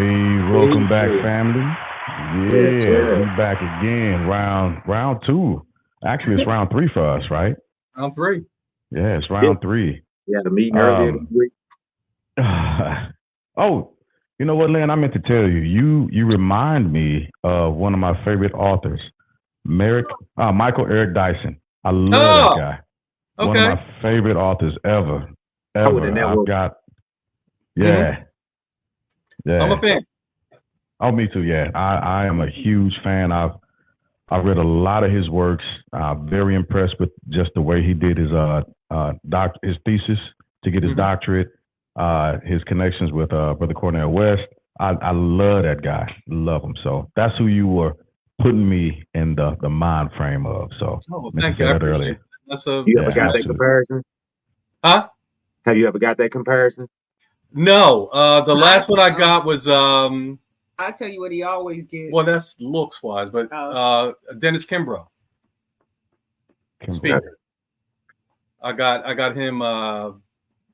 Welcome back, family. Yeah, we back again. Round two. Actually, it's round three for us, right? Round three. Yeah, it's Yeah, round three. we had a meeting earlier this Um, week. oh, you know what, Lynn? I meant to tell you. You remind me of one of my favorite authors, Michael Eric Dyson. I love that Oh, guy. One of okay. my favorite authors ever, Oh, the ever. I've network. got hmm yeah, I'm a yeah. fan. Oh, me too. Yeah, I am a huge fan. I've read a lot of his works. Very impressed with just the way he did his thesis to get his hmm doctorate. His connections with Brother Cornell West. I love that guy. Love him. So that's who you were putting me in the mind frame of. So Oh, well, meant to thank you. say I that appreciate earlier. that. That's a You ever Yeah, got tremendous. that absolutely. comparison? Huh? Have you ever got that comparison? No. The I last one I um got was I tell you what he always gets. well, that's looks wise, but Dennis Kimbrough, Kimbrough. Okay. speaker. I got him a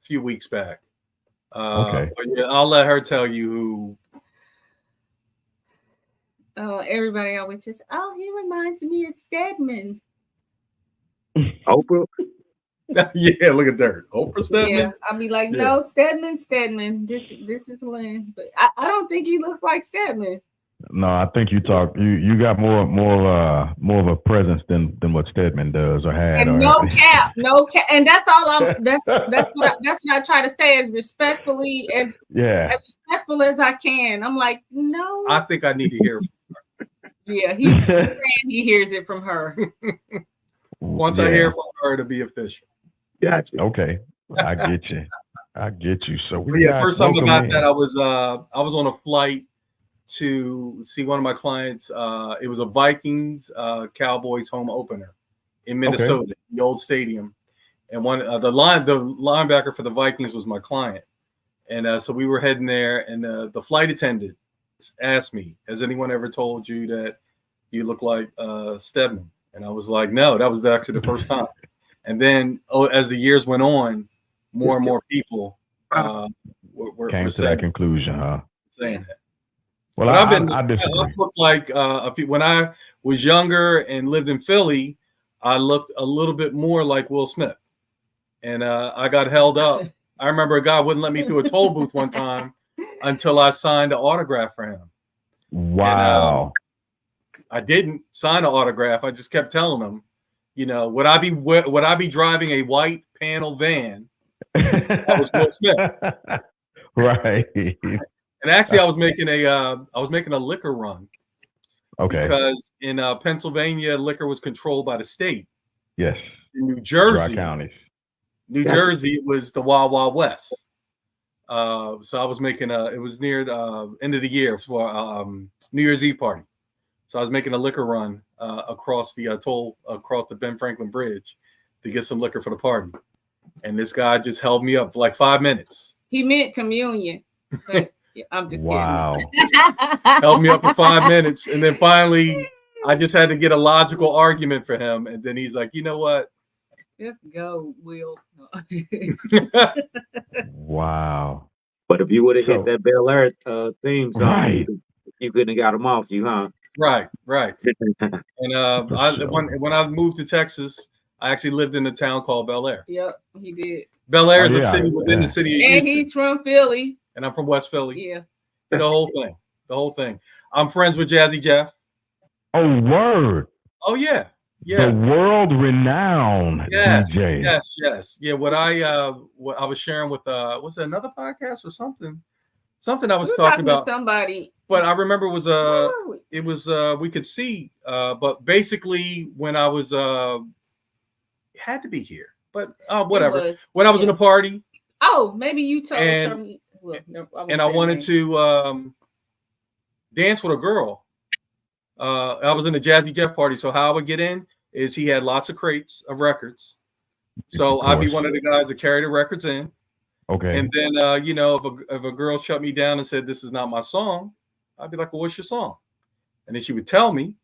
few weeks back. Okay. But yeah, I'll let her tell you who. Everybody always says, "Oh, he reminds me of Stedman." Oprah? Yeah, look at Dirt. Oprah Yeah, Stedman. I'll be like, Yeah. "No, Stedman. This is Lynn." But I don't think he looks like Stedman. No, I think you got more of a presence than what Stedman does or had And or no cap, and that's all I'm. That's what I try to say as respectfully yeah. as respectful as I can. I'm like, no, I think I need to hear. yeah, he's saying he hears it from her. Once I hear from her to be official. Gotcha. Okay, I get you. I get you. So But we yeah, got first time welcome about in. that, I was on a flight to see one of my clients. It was a Vikings Cowboys home opener in Okay. Minnesota, the old stadium, and one the linebacker for the Vikings was my client, and so we were heading there, and the flight attendant asked me, "Has anyone ever told you that you look like Stedman?" And I was like, "No, that was actually the first time." And then as the years went on, more and more people were Came to saying that conclusion, huh? that. Well, But I I disagree. looked like when I was younger and lived in Philly, I looked a little bit more like Will Smith, and I got held up. I remember a guy wouldn't let me through a toll booth one time until I signed an autograph for him. Wow. I didn't sign an autograph. I just kept telling him, would I be driving a white panel van? I was Will Smith, Right. and actually I was making a liquor run Okay. because in Pennsylvania, liquor was controlled by the state. Yes. In New Dry Jersey, counties. it was the Wild Wild West. So I was making it was near the end of the year for New Year's Eve party. So I was making a liquor run across the Ben Franklin Bridge to get some liquor for the party. And this guy just held me up for like 5 minutes. He meant communion. But I'm just Wow. kidding. Held me up for 5 minutes. And then finally, I just had to get a logical argument for him. And then he's like, you know what? Just go, Will. Wow. But if you would have So hit that Bel Air theme song, right. you couldn't have got him off you, huh? Right. And For sure. when I moved to Texas, I actually lived in a town called Bel Air. Yep, he did. Bel Air Oh is the yeah. city within the Yeah. city of And Houston. he's from Philly. And I'm from West Philly. Yeah. The whole thing. I'm friends with Jazzy Jeff. Oh word. Oh yeah. The world renowned DJ. Yes. Yeah, what I was sharing with was it another podcast or something? Something I was We were talking to about. somebody. But I remember it was Where were we? it was we could see but basically when I was it had to be here. But whatever. It was, When I was in a party oh, maybe you told And- me. Well, no, and I wanted to dance with a girl. I was in a Jazzy Jeff party, so how I would get in is he had lots of crates of records. So Of I'd be course. one of the guys that carry the records in. Okay. And then if a girl shut me down and said this is not my song, I'd be like, well, what's your song? And then she would tell me,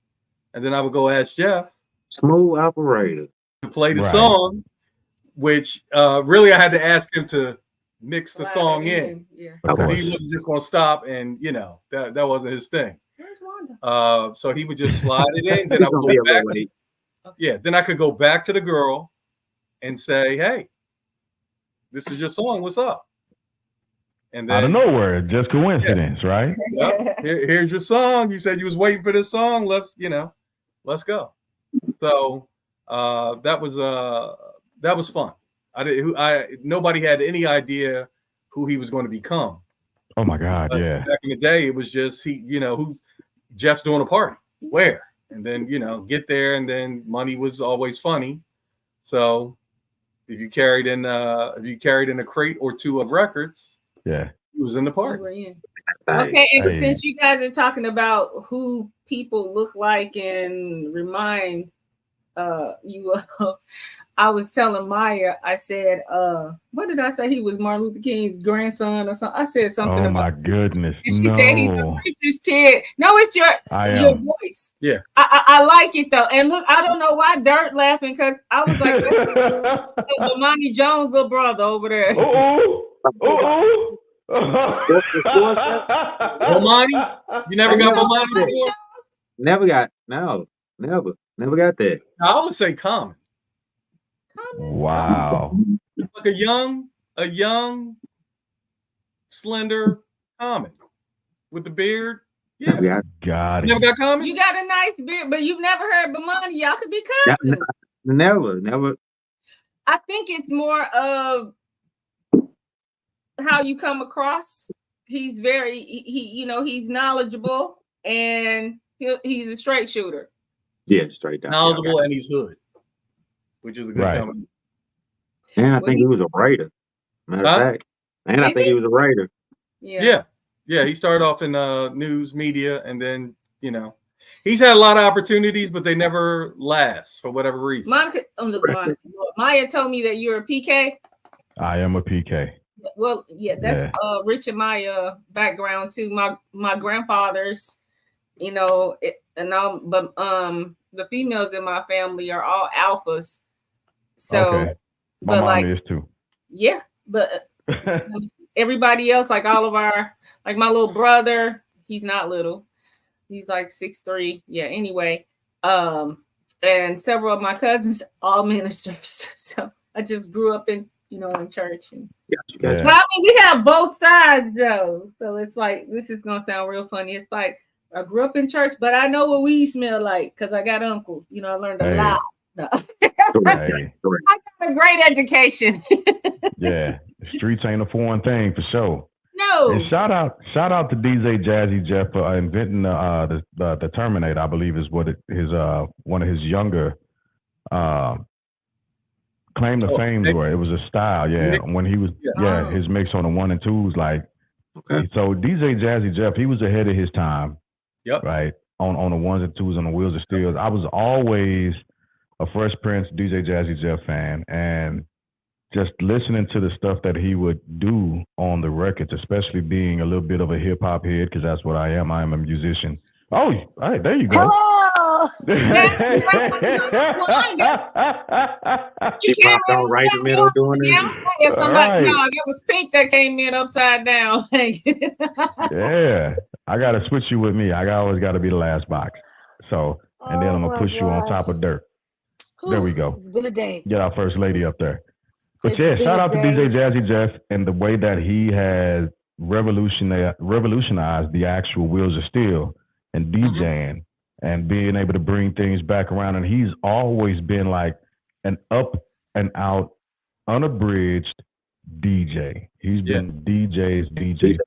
and then I would go ask Jeff Smooth operator. to play the Right. song, which really I had to ask him to mix the song in. Yeah. Because he wasn't just going to stop, and that wasn't his thing. Where's Wanda? So he would just slide it in. Then I would go back. Then I could go back to the girl and say, "Hey, this is your song. What's up?" And then out of nowhere, just coincidence, right? Yep. Here's your song. You said you was waiting for this song. Let's go. So that was fun. Nobody had any idea who he was going to become. Oh my God, yeah. Back in the day, it was just who Jeff's doing a party. Where? And then, get there, and then money was always funny. So if you carried in a crate or two of records, yeah, he was in the party. Okay, and since you guys are talking about who people look like and remind you of, I was telling Maya, I said, what did I say? He was Martin Luther King's grandson or something. I said something. Oh my goodness. And she said he's a preacher's kid. No, it's your voice. Yeah. I like it though. And look, I don't know why Dirt laughing, because I was like, Bomani Jones' little brother over there. Bomani? You never got Bomani before? Never got that. I would say Common. Wow. Like a young, slender Common with the beard. Yeah. Got it. Never got Common? You got a nice beard, but you've never heard Bomani. Y'all could be cousins. Never. I think it's more of how you come across. He's very he's knowledgeable, and he's a straight shooter. Yeah, straight down. Knowledgeable, and he's hood, which is a good comment. And I think he was a writer. Matter of fact. And I think he was a writer. Yeah. He started off in news media, and then he's had a lot of opportunities, but they never last for whatever reason. Monica, Maya told me that you're a PK. I am a PK. Well, that's Rich and Maya background too. My grandfathers, but the females in my family are all alphas. So, my mom is too. Yeah, but everybody else, like all of like my little brother, he's not little. He's like 6'3". Yeah. Anyway, and several of my cousins, all ministers. So I just grew up in church. But I mean, we have both sides, though. So it's like, this is gonna sound real funny. It's like I grew up in church, but I know what weed smell like because I got uncles. I learned a lot. No. I got a great education. Yeah, the streets ain't a foreign thing for sure. No. And shout out to DJ Jazzy Jeff for inventing the Terminator. I believe is what one of his younger claim to fame were. It was a style, when he was his mix on the 1 and 2s, like. Okay. So DJ Jazzy Jeff, he was ahead of his time. Yep. Right on the 1s and 2s on the Wheels of Steel. I was always a Fresh Prince DJ Jazzy Jeff fan, and just listening to the stuff that he would do on the records, especially being a little bit of a hip hop head, because that's what I am. I am a musician. Oh, all right, there you go. Hello. She popped on right in the middle doing it. Right. No, it was Pink that came in upside down. Yeah, I got to switch you with me. I always got to be the last box. So, and then I'm going to push you on top of Dirt. There we go. It's been a day. Get our first lady up there. But shout out to DJ Jazzy Jeff and the way that he has revolutionized the actual Wheels of Steel and DJing and being able to bring things back around. And he's always been like an up and out, unabridged DJ. He's been DJ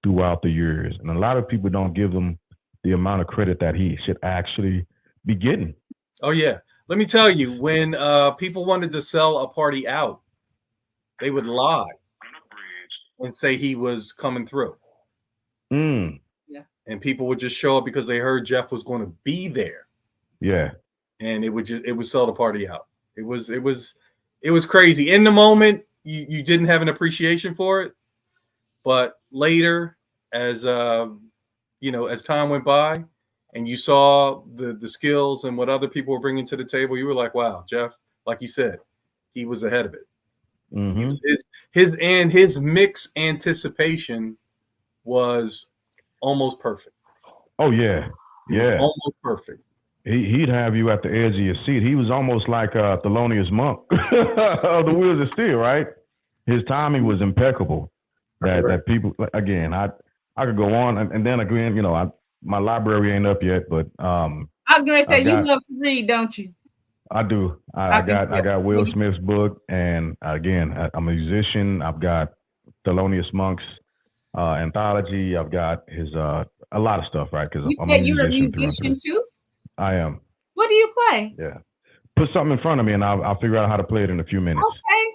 throughout the years. And a lot of people don't give him the amount of credit that he should actually be getting. Oh, yeah. Let me tell you, when people wanted to sell a party out, they would lie and say he was coming through. Yeah. And people would just show up because they heard Jeff was going to be there. Yeah. And it would sell the party out. It was crazy. In the moment, you didn't have an appreciation for it. But later, as as time went by and you saw the skills and what other people were bringing to the table, you were like, wow, Jeff, like you said, he was ahead of it. Mm-hmm. His mix anticipation was almost perfect. Oh yeah, It was yeah. almost perfect. He'd have you at the edge of your seat. He was almost like Thelonious Monk of the Wheels of Steel, right? His timing was impeccable. That people again, I could go on and then again, my library ain't up yet, but I was going to say you love to read, don't you? I do. I got Will Smith's book, and again, I'm a musician. I've got Thelonious Monk's anthology. I've got his a lot of stuff, right? Because I'm a you're a musician musician too. I am. What do you play? Yeah. Put something in front of me, and I'll figure out how to play it in a few minutes. Okay.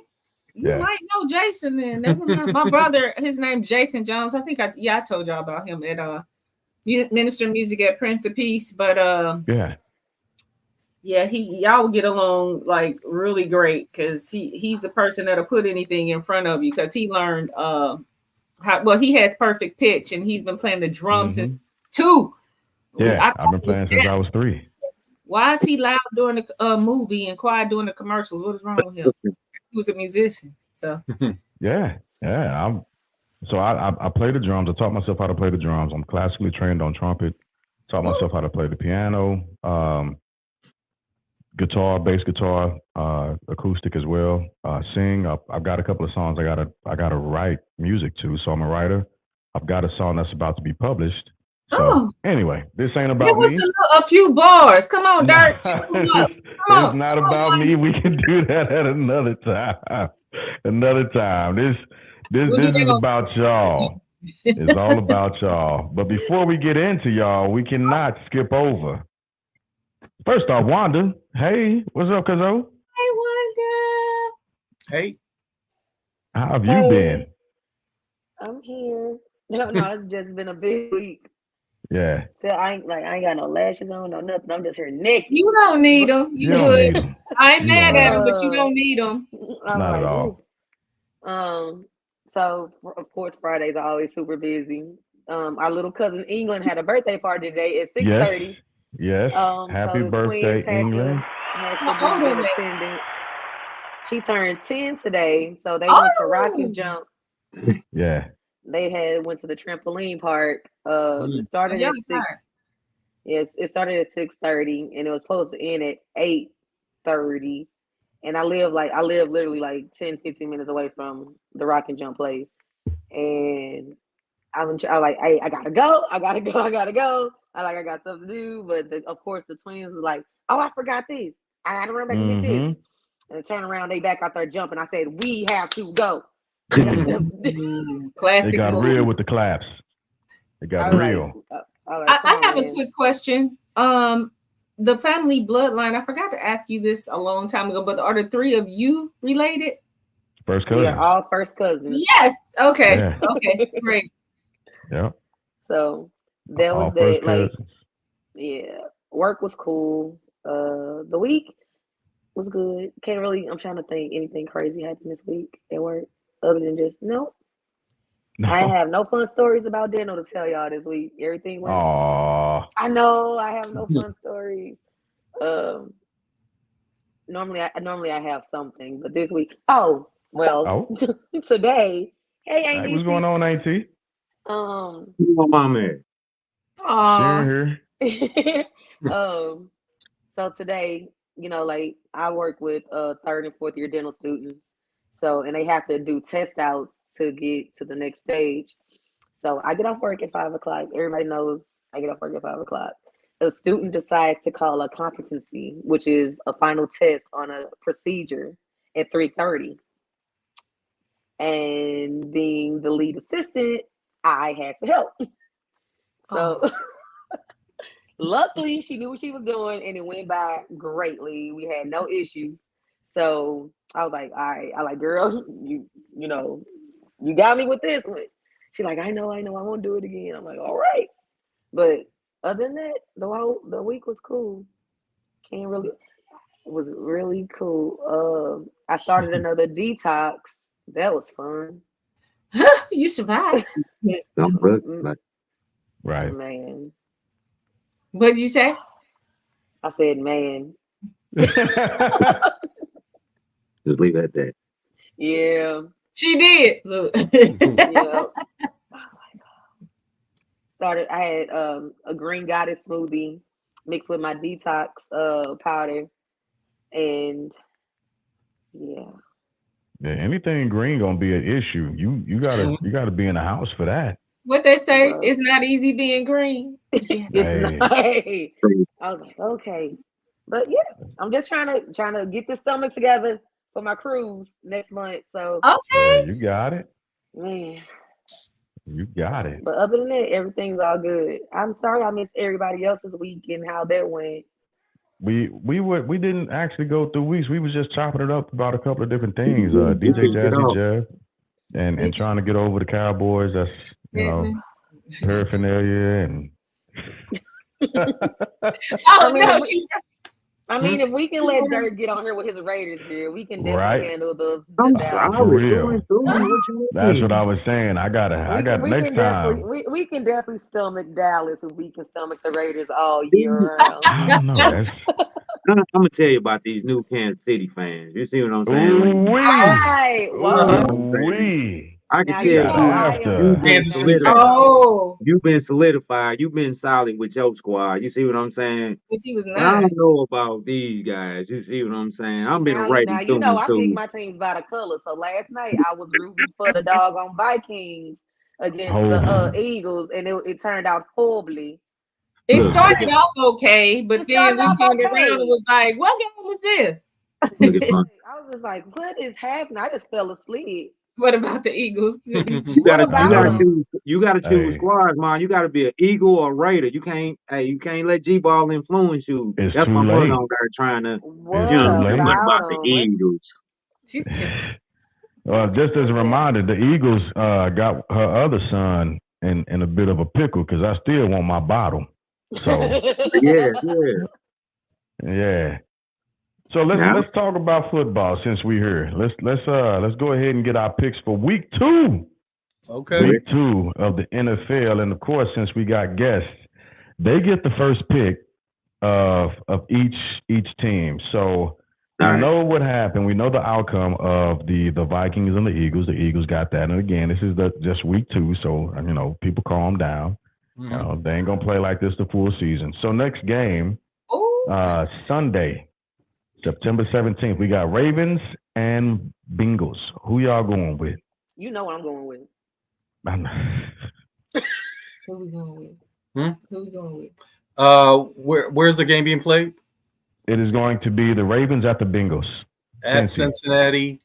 You might know Jason then. Never mind. My brother, his name's Jason Jones. I think I told y'all about him at Minister of Music at Prince of Peace. But y'all get along like really great because he's the person that'll put anything in front of you because he learned he has perfect pitch and he's been playing the drums since 2. Yeah, I've been playing since I was 3. Why is he loud during the movie and quiet during the commercials? What is wrong with him? He was a musician, so yeah. I play the drums. I taught myself how to play the drums. I'm classically trained on trumpet. Taught myself how to play the piano, guitar, bass guitar, acoustic as well. Sing. I've got a couple of songs I gotta write music to, so I'm a writer. I've got a song that's about to be published. So anyway, this ain't about me. A few bars. Come on, Dirk. It's not about me. We can do that at another time. This is about y'all. It's all about y'all. But before we get into y'all, we cannot skip over. First off, Wanda. Hey, what's up, Cuzzo? Hey, Wanda. Hey. How have you been? I'm here. No, it's just been a big week. Yeah. So I ain't got no lashes on, no nothing. I'm just here naked. You don't need them. You good. I ain't mad at them, but you don't need them. Not at all. So of course Fridays are always super busy. Our little cousin England had a birthday party today at 6:30. Yes. Happy birthday, England. Had to be attendant. She turned 10 today, so they went to Rock and Jump. Yeah. They went to the trampoline park. It started at 6. Yes, it started at 6:30, and it was supposed to end at 8:30. And I live literally like 10, 15 minutes away from the Rock and Jump place. And I like, hey, I gotta go. I got stuff to do. But of course, the twins was like, oh, I forgot this. I gotta run back and get this. And turn around, they back out there jumping. I said, we have to go. Classic. They got real with the claps. They got real. I have a quick question. The family bloodline, I forgot to ask you this a long time ago, but are the 3 of you related? First cousins. Yeah, all first cousins. Yes. Okay. Yeah. Okay. Great. Yeah. So that was that. Like, yeah, work was cool. The week was good. I'm trying to think anything crazy happened this week at work other than just no. I have no fun stories about dinner to tell y'all this week. Everything went. I know I have no fun stories. Normally I have something, but this week, today. Hey, Auntie. What's going on, Auntie? Who mom is? Here. So today, like I work with 3rd and 4th year dental students. So, and they have to do test outs to get to the next stage. So I get off work at 5 o'clock. Everybody knows I get off work at 5 o'clock. The student decides to call a competency, which is a final test on a procedure at 3:30. And being the lead assistant, I had to help. So luckily she knew what she was doing and it went by greatly. We had no issues. So I was like, all right. I like, girl, you got me with this one. She's like, I know, I won't do it again. I'm like, all right. But other than that, the week was cool. It was really cool. I started another detox. That was fun. You survived. Right. Man. What did you say? I said, man. Just leave it at that. Yeah. She did. Look. Yeah. Started. I had a green goddess smoothie mixed with my detox powder, and yeah. Yeah, anything green gonna be an issue. You gotta be in the house for that. What they say, Well, it's not easy being green. Yeah. it's not. I was like, okay, but yeah, I'm just trying to get the stomach together for my cruise next month. So Okay. Yeah, you got it. man, You got it. but other than that, everything's all good. I'm sorry I missed everybody else's week and how that went. We didn't actually go through weeks. We was just chopping it up about a couple of different things. DJ Get Jazzy off. Jeff and trying to get over the Cowboys. That's paraphernalia and I mean, if we can let Dirk get on here with his Raiders gear, we can definitely Right. handle the I'm Dallas. sorry. For real. Through and through. What you mean? that's what I was saying. I got We next can time. we can definitely stomach Dallas if we can stomach the Raiders all year round. I don't know. That's I'm gonna tell you about these new Kansas City fans. You see what I'm saying? Like, ooh-wee. Right. Whoa. Ooh-wee. I can Now tell you you, know I after. am. Kansas City Now, fans. Oh, you've been solidified. You've been solid with your squad. You see what I'm saying? but she was But I 9. don't know about these guys. You see what I'm saying? I've been right now through you know and I pick through. my teams by the color. So last night I was rooting for the doggone Vikings against the Eagles, and it turned out horribly. It Look, started off okay, but It then we started off turned around okay. and was like, what game was this? look at my. I was just like, what is happening? I just fell asleep. What about the Eagles? You What gotta about them? choose. You gotta choose Hey. squads, man. You gotta be an Eagle or a Raider. You can't let G-Ball influence you. It's That's too my brother late. on there trying to, What It's too late. what about about the them? Eagles? She said, Just as a reminder, the Eagles got her other son in a bit of a pickle because I still want my bottle. So Yeah. yeah. So let's talk about football since we're here. Let's go ahead and get our picks for week 2. Okay. Week 2 of the NFL, and of course, since we got guests, they get the first pick of each team. So we know what happened. We know the outcome of the Vikings and the Eagles. The Eagles got that, and again, this is just week 2, so people calm down. Mhm. They ain't gonna play like this the full season. So next game, Sunday, September 17th, we got Ravens and Bengals. Who y'all going with? You know what I'm going with. who we going with? Hmm? Who we going with? Where's the game being played? It is going to be the Ravens at the Bengals. At Cincinnati.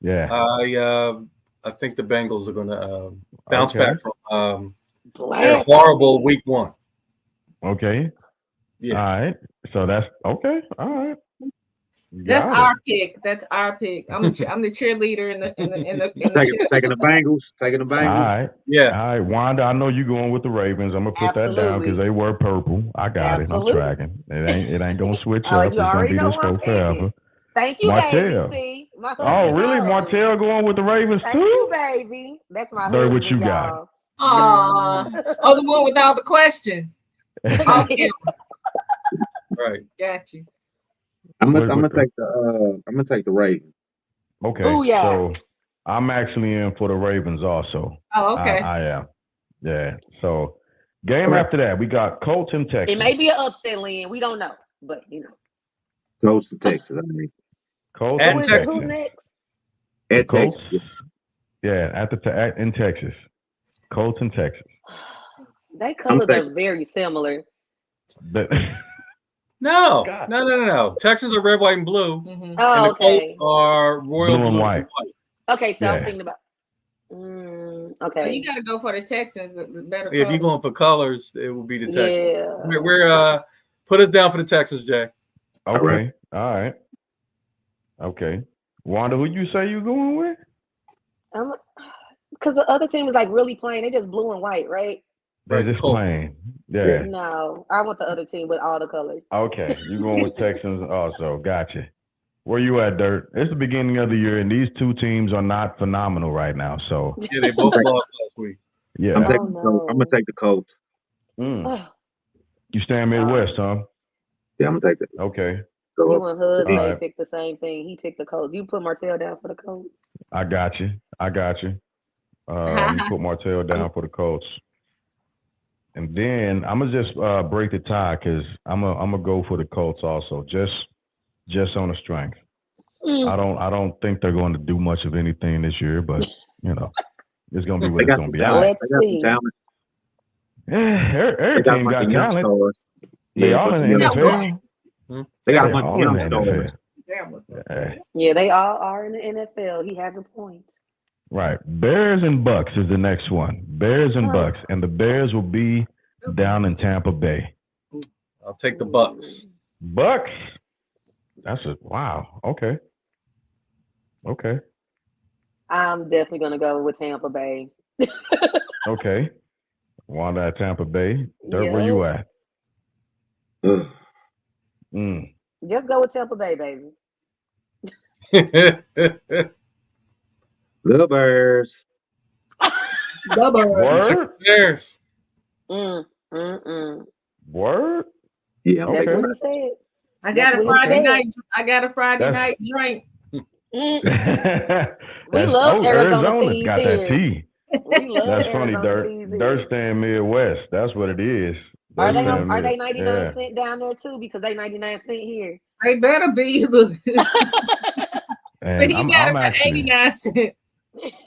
Yeah. I think the Bengals are going to bounce back from Blast. horrible week 1. Okay. Yeah. All right. So that's okay. All right. That's our pick. That's our pick. I'm the cheerleader in the taking the Bengals. Taking the Bengals. All right. Yeah. All right, Wanda. I know you're going with the Ravens. I'm gonna put that down because they were purple. I got it. I'm tracking. It ain't gonna switch up. It's gonna be this for forever. Thank you, Martell. baby. See, oh, really? Martell going with the Ravens too? Thank you, baby. That's my husband, what you y'all. Aw. Oh, the one with all the questions. Okay. Right. Got you. I'm gonna take the Ravens. Okay. Booyah. So I'm actually in for the Ravens also. Oh, okay. I am. Yeah. So game after that, we got Colts and Texas. It may be an upset, Lynn. We don't know, but Colts to Texas. Colts and and Texas. Who's next? At Colts. Texas. Yeah, in Texas. Colts and Texas. Their colors are very similar. No. Texans are red, white, and blue. Mm-hmm. Oh, and the okay. Colts are royal blue and blue white. Okay, so Yeah. I'm thinking about. Okay. So you got to go for the Texans. The better. If you're going for colors, it will be the Texans. Yeah. We're put us down for the Texans, Jay. Okay. All right. Okay. Wanda, who you say you going with? Because the other team is like really plain. They just blue and white, right? They're just plain. Yeah. No, I want the other team with all the colors. Okay. You going with Texans also. Gotcha. Where you at, Dirt? It's the beginning of the year, and these two teams are not phenomenal right now. So yeah, they both lost last week. Yeah. I'm gonna take the Colts. You staying Midwest, huh? Yeah, I'm gonna take that. Okay. You and Hud All they right. picked the same thing. He picked the Colts. You put Martell down for the Colts. I got you. You put Martell down for the Colts. And then I'm gonna just break the tie because I'm gonna go for the Colts also, just on the strength. I don't think they're going to do much of anything this year, but you know, it's gonna be what They it's got gonna some be. talent. Let's They got some see. talent. Yeah, They every got a team bunch got of young talent. stars. They Yeah, all bunch in of the young Yeah, stars. NFL. They got a They bunch of all in young the stars. NFL. Yeah, they all are in the NFL. He has a point. Right. Bears and Bucks is the next one. Bears and Bucks, and the Bears will be down in Tampa Bay. I'll take the Bucks. Bucks. That's a wow. Okay. I'm definitely gonna go with Tampa Bay. Okay. Wanda at Tampa Bay. Dirk, where you at? Ugh. Just go with Tampa Bay, baby. The Bears. Word. Bears. Word. Yeah, I'm That's taking what the he said. I got a That's what he Friday said. night. I got a Friday That's- night drink. We love Arizona Arizona's teas got here. that tea. We love That's funny, Arizona Dirk. teas here. Dirk staying Midwest. That's what it is. Are Dirk they staying are they mid- 99 cent down there too? Because they 99 cent here. They better be. Look. And But he I'm got it for actually 89 cents.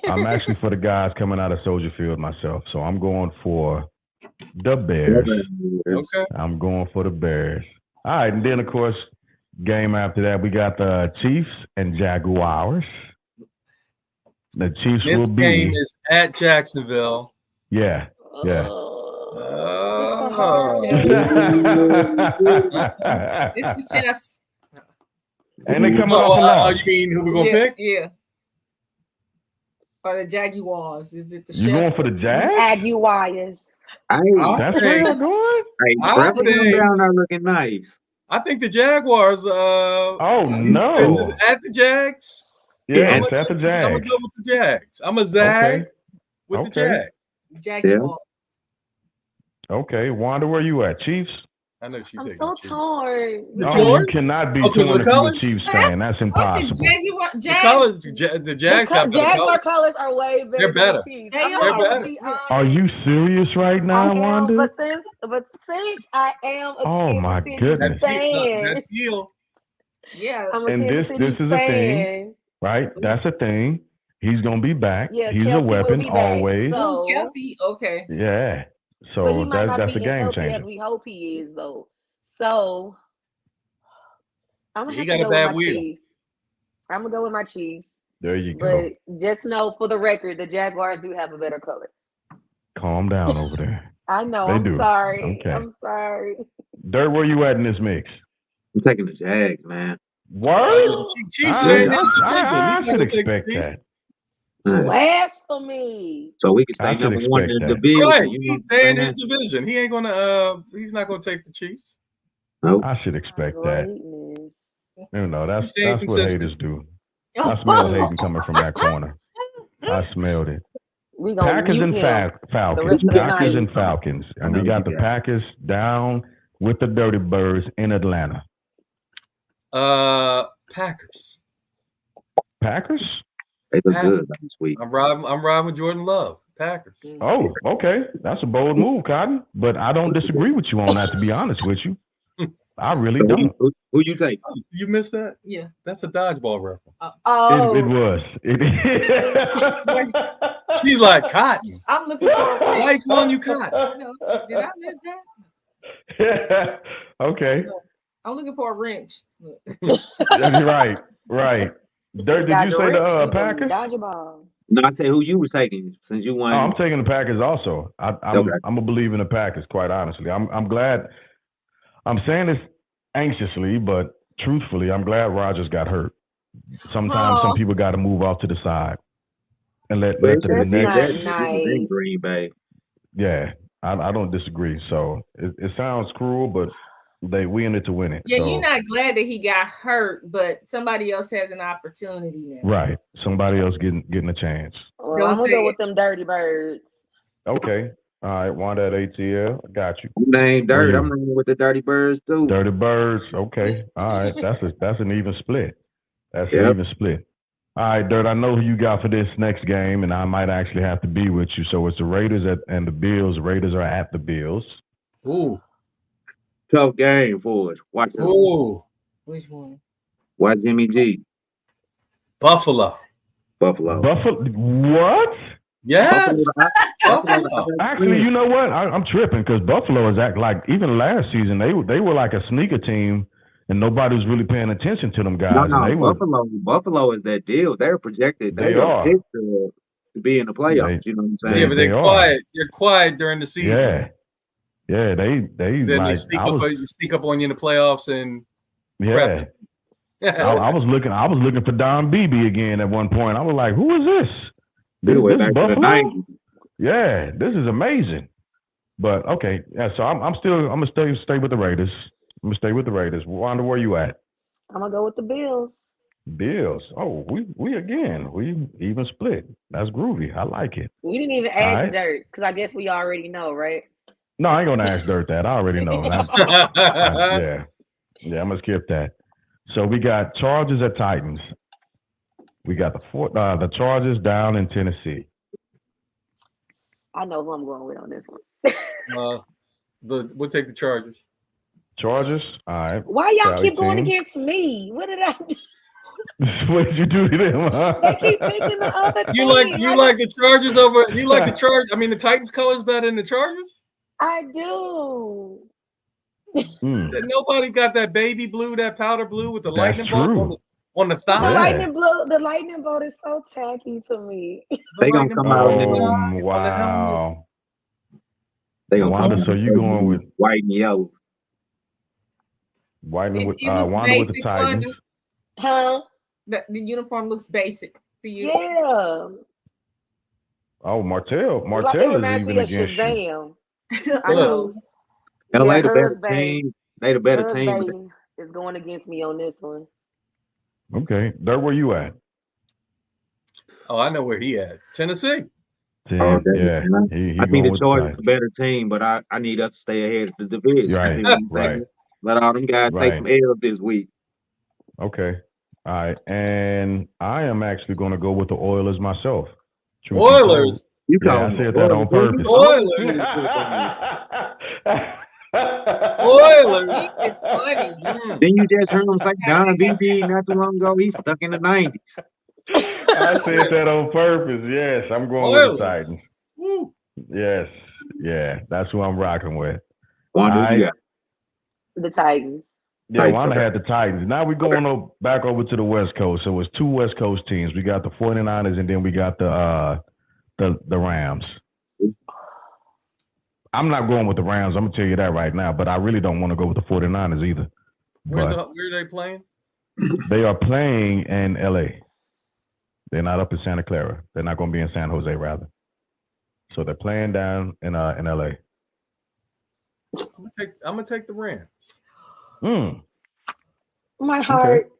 I'm actually for the guys coming out of Soldier Field myself. So I'm going for the Bears. Okay. I'm going for the Bears. All right, and then of course, game after that, we got the Chiefs and Jaguars. The Chiefs This will game be is at Jacksonville. yeah. It's a hard Oh. It's the Chiefs. And they coming off a Oh, loss. you mean who we're gonna pick? Yeah. Or the Jaguars. Is it the You going Chiefs? for the Jags? Aguayas. Hey, That's where y'all going? Trevor think- down there looking nice. I think the Jaguars. Oh This no! is at the Jags. Yeah, I'm it's at the I'm gonna Jags. go with the Jags. I'm a zag Okay. with the Okay. Jags. Jaguars. Okay, Wanda, where you at? Chiefs? I know she's I'm taking so the Chiefs. torn. The Oh, George? you cannot be Oh, 'cause torn of if the you're a colors? Chiefs fan. That's impossible. The Jaguars. colors, the Jags have better Jaguar colors. colors are way better They're better. than the Chiefs. They I'm are. just gonna They're be better. honest. Are you serious right I now, am, Wanda? but since I am a Oh, Kansas my City goodness. fan, That feel. Yeah. I'm a And Kansas this City is a fan. thing. Right? That's a thing. He's gonna be back. Yeah, He's Kelsey a will weapon be back, always. so- Oh, Kelsey. Okay. Yeah. But he So might not that's be a as game healthy changer. as we hope he is, though. So I'm gonna He have got to a go bad with my wheel. Chiefs. I'm gonna go with my Chiefs. There you go. But just know for the record, the Jaguars do have a better color. Calm down over there. I know. They I'm do. sorry. Okay. I'm sorry. Dirt, where you at in this mix? I'm taking the Jags, man. Word? Chiefs I in this division. should He's not gonna take expect the Chiefs. that. Blasphemy. So we can I stay should number one in expect the that. division. Right, You know he's what I'm staying in his saying? division. He ain't gonna. He's not gonna take the Chiefs. Nope. I should expect that. Greatness. You know, that's staying what consistent. haters do. I smell hating coming from that corner. I smelled it. We gonna Packers mute and him. Falcons. rest of the Packers night. and Falcons. And we I know got you the got it. Packers down with the Dirty Birds in Atlanta. Packers. Packers? They look Packers. good this week. I'm riding with Jordan Love. Packers. Oh, okay. That's a bold move, Cotton. But I don't disagree with you on that, to be honest with you. I really So don't. who you take? Oh, you missed that? Yeah. That's a dodgeball reference. Oh, It was. She's like Cotton. I'm looking for. Why you calling you Cotton? No, did I miss that? Okay. I'm looking for a wrench. Right. Dirt, did you say the Packers? Dodgeball. No, I say who you was taking since you Oh, won. I'm taking the Packers also. Okay. I'm a believer in the Packers, quite honestly. I'm glad. I'm saying this anxiously, but truthfully, I'm glad Rodgers got hurt. Sometimes some people got to move off to the side and let the That's next. not He was nice. in Green Bay. Yeah, I don't disagree. So it sounds cruel, but we in it to win it. Yeah, so, you're not glad that he got hurt, but somebody else has an opportunity now. right. Somebody else getting a chance. Well, Don't I'm gonna say go it. with them Dirty Birds. Okay. All right, Wanda at ATL. I got you. Name Where Dirt. you? I'm running with the Dirty Birds too. Dirty Birds. Okay. All right. That's an even split. That's an Yep. even split. All right, Dirt. I know who you got for this next game, and I might actually have to be with you. So it's the Raiders and the Bills. The Raiders are at the Bills. Ooh. Tough game for us. Watch it. Ooh. Which one? Watch Jimmy G. Buffalo. Buffalo. What? Yes. Buffalo. Actually, you know what? I'm tripping because Buffalo is like even last season they were like a sneaker team, and nobody was really paying attention to them guys. No, and they Buffalo is that deal. They're projected. They They are are. picked to be in the playoffs. You know what I'm saying? Yeah, but they're They are. quiet. They're quiet during the season. Yeah. Yeah, they Then like they sneak up on you in the playoffs and yeah. I was looking for Don Beebe again at one point. I was like, who is this? They went This back to the Buffalo? 90s. Yeah, this is amazing. But okay, yeah. So I'm gonna stay with the Raiders. I'm gonna stay with the Raiders. Wanda, where you at? I'm gonna go with the Bills. Bills. Oh, we even split. That's groovy. I like it. We didn't even All ask right. Dirt because I guess we already know, right? No, I ain't gonna ask Dirt that. I already know. Yeah. I'm gonna skip that. So we got Chargers at Titans. We got the Chargers down in Tennessee. I know who I'm going with on this one. We'll take the Chargers. Chargers. All right. Why y'all Sally keep going team. against me? What did I do? What did you do to them? Huh? They keep picking the other team. You like the Chargers over? You like the Chargers? I mean, the Titans colors better than the Chargers? I do. Nobody got that baby blue, that powder blue with the That's lightning bolt on the The thigh. lightning bolt is so tacky to me. They gonna come out in Oh, wow. They gonna Wanda, come so you going with white and yellow. Wanda with looks Wanda with the basic, Titans. Wanda. Huh? The uniform looks basic for you. Yeah. Oh, Martell Like, it is reminds even me of against you. Shazam. I know. LA the better Husband. team. They the better team. Husband is going against me on this one. Okay, Dirt, where you at? Oh, I know where he at. Tennessee. Oh, Yeah, he I think going the with Chargers the the better team, but I need us to stay ahead of the division. Right, You know what I'm saying? right. Let all them guys take Right. some L's this week. Okay, all right, and I am actually going to go with the Oilers myself. Truth be Oilers. You Yeah, call I them said that on purpose. Oilers. Oilers. It's funny. Then you just heard him say Donna BP not too long ago. He's stuck in the 90s. I said that on purpose. Yes, I'm going with Oilers. the Titans. Woo. Yes, yeah, that's who I'm rocking with. Wanda, All you right. got The Titans. Yeah, Titans, Wanda okay. had the Titans. Now we're going back over to the West Coast. So it's two West Coast teams. We got the 49ers and then we got the Rams. I'm not going with the Rams. I'm gonna tell you that right now. But I really don't want to go with the 49ers either. Where But are they playing? they are playing in LA. They're not up in Santa Clara. They're not going to be in San Jose, rather. So they're playing down in LA. I'm gonna take the Rams. My heart.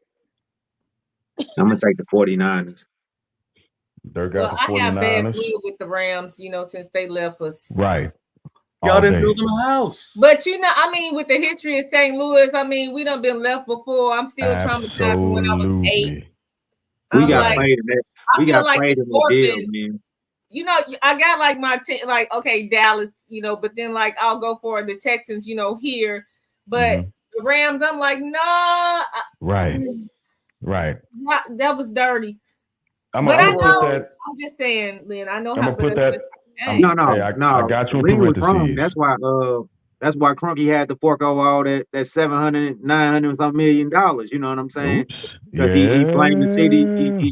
I'm going to take the 49ers. They got the I have bad 49ers. blood with the Rams, since they left us. Right. Y'all All didn't day. build them a house. But with the history of St. Louis, we done been left before. I'm still traumatized from when I was 8. We I'm got like, played in that. I We feel got like played the in the deal, orphan. man. I got like my okay, Dallas, but then like I'll go for the Texans, here. But the Rams, I'm like, nah. Right. That was dirty. I'm But I gonna know. put that. I'm just saying, Lynn. I know I'm how. gonna put that. No, Hey, I got you in Lee was wrong. parentheses. That's why Crunky had to fork over all that 700, 900 some $1 million. You know what I'm saying? Oops. Because he blamed the city.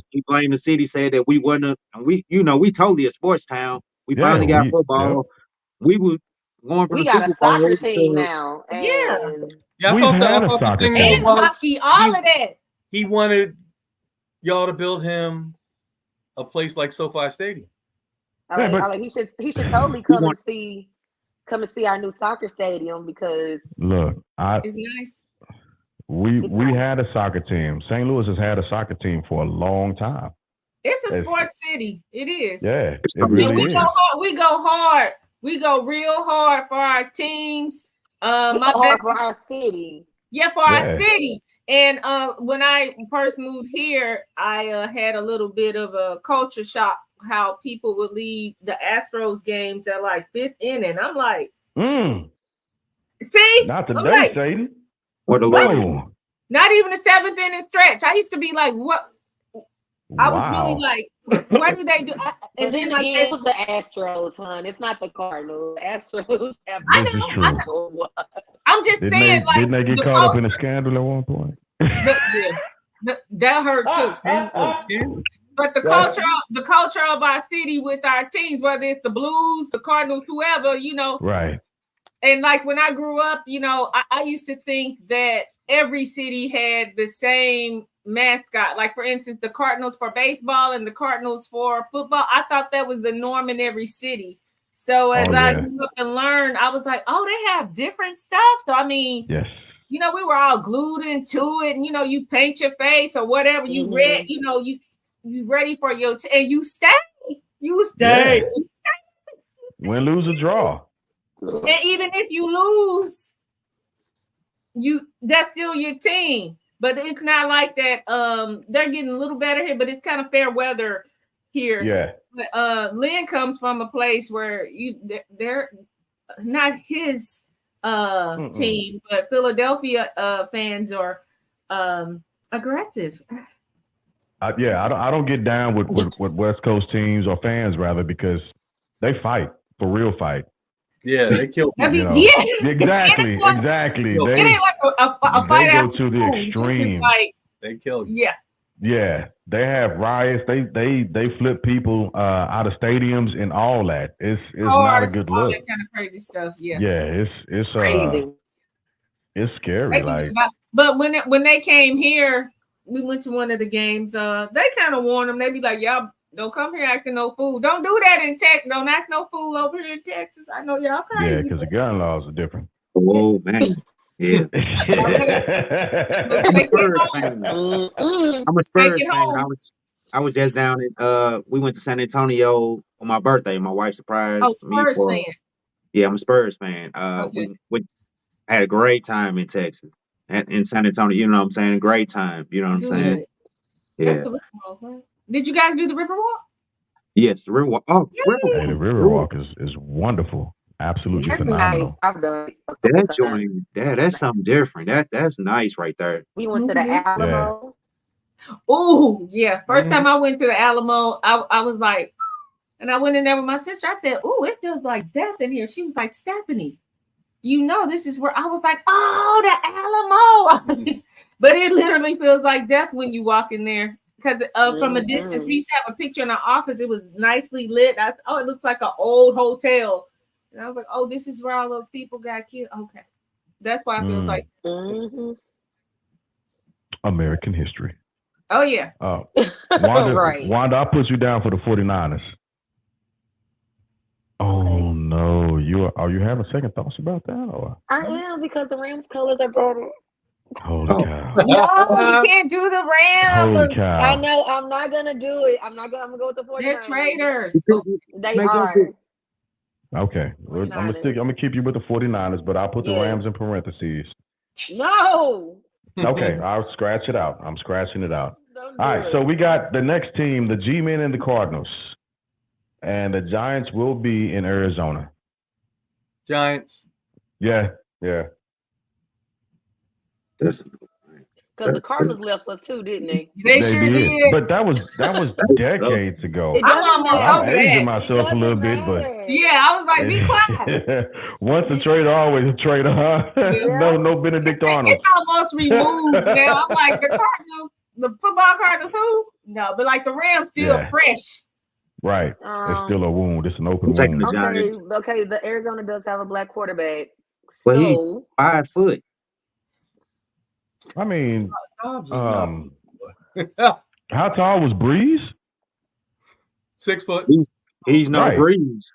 He blamed the city, said that we wasn't. We totally a sports town. We finally got football. Yep. We were going from We the got Super a soccer Bowl team to, now. Yeah. Yeah, I thought the thing and was hockey, all of that. he wanted y'all to build him a place like SoFi Stadium. He should totally come and see our new soccer stadium because Look, it's nice. We had a soccer team. St. Louis has had a soccer team for a long time. It's a sports city. It is. Yeah, it And really we is. go hard. We go real hard for our teams. My hard for our city. Yeah, for our city. And when I first moved here, I had a little bit of a culture shock. How people would leave the Astros games at like 5th inning. I'm like, see, not today, Satan. What the Lord? Not even a 7th inning stretch. I used to be like, what? I was really like, what do they do? And then like it was the Astros, hon. It's not the Cardinals. Astros have. I know. I'm just saying, like, didn't they get caught up in a scandal at one point? That hurt too. But the culture of our city with our teams, whether it's the Blues, the Cardinals, whoever, you know, right. And like when I grew up, you know, I used to think that every city had the same mascot. Like, for instance, the Cardinals for baseball and the Cardinals for football. I thought that was the norm in every city. So as I grew up and learned, I was like, oh, they have different stuff. So, I mean, you know, we were all glued into it. And, you know, you paint your face or whatever. You read, you know, you ready for your and you stay. You stay. Win, lose, or draw. And even if you lose, that's still your team. But it's not like that. They're getting a little better here, but it's kind of fair weather here. Yeah. But Lynn comes from a place where they're not his team, but Philadelphia fans are aggressive. I don't get down with West Coast teams or fans rather, because they fight for real fight. Yeah, they kill people. I mean, exactly. It ain't like a fight. They go to the extreme. Like, they kill you. Yeah. They have riots. They flip people out of stadiums and all that. It's not a good look. That kind of crazy stuff. Yeah. Yeah, it's crazy. It's scary. But when they came here, we went to one of the games. They kind of warned them. They be like, y'all don't come here acting no fool. Don't do that in Texas. Don't act no fool over here in Texas. I know y'all crazy. Yeah, because the gun laws are different. Oh man. Yeah. I'm a Spurs fan. I was just down in we went to San Antonio on my birthday. My wife surprised me. Spurs fan. Yeah, I'm a Spurs fan. We had a great time in Texas. In San Antonio, you know what I'm saying? Great time. You know what I'm saying? Yeah. That's the Riverwalk, right? Did you guys do the Riverwalk? Yes, the Riverwalk. Oh, Riverwalk. Hey, the Riverwalk is wonderful. Absolutely that's phenomenal. Nice. I've done that joint. That's something different. That's nice right there. We went to the Alamo. Oh, yeah. First time I went to the Alamo, I was like, and I went in there with my sister. I said, oh, it feels like death in here. She was like, Stephanie, you know, this is where I was like, oh, the Alamo. But it literally feels like death when you walk in there. Because from a distance, we used to have a picture in our office. It was nicely lit. It looks like an old hotel. And I was like, oh, this is where all those people got killed. Okay. That's why it feels like American history. Oh, yeah. Wanda, I put you down for the 49ers. Oh, no. Are you having second thoughts about that? Or? I am, because the Rams colors are better. Holy cow. No, you can't do the Rams. Holy cow. I know. I'm not going to do it. I'm gonna go with the 49ers. They're traitors. They are. Okay. I'm gonna keep you with the 49ers, but I'll put the Rams in parentheses. No. Okay, I'll scratch it out. I'm scratching it out. All right, so we got the next team, the G-Men and the Cardinals. And the Giants will be in Arizona. Giants. Yeah. Because the Cardinals left us too, didn't they? They sure did. But that was decades ago. I'm aging myself a little bit, but I was like, be quiet. Once a traitor, always a traitor, huh? No Benedict Arnold. It's almost removed now. I'm like, the Cardinals, the football Cardinals, who? No, but like the Rams still fresh. Right. It's still a wound. It's an open wound. Okay, the Arizona does have a black quarterback. Well, he's 5 foot. I mean, how tall was Breeze? 6 foot. He's no Breeze.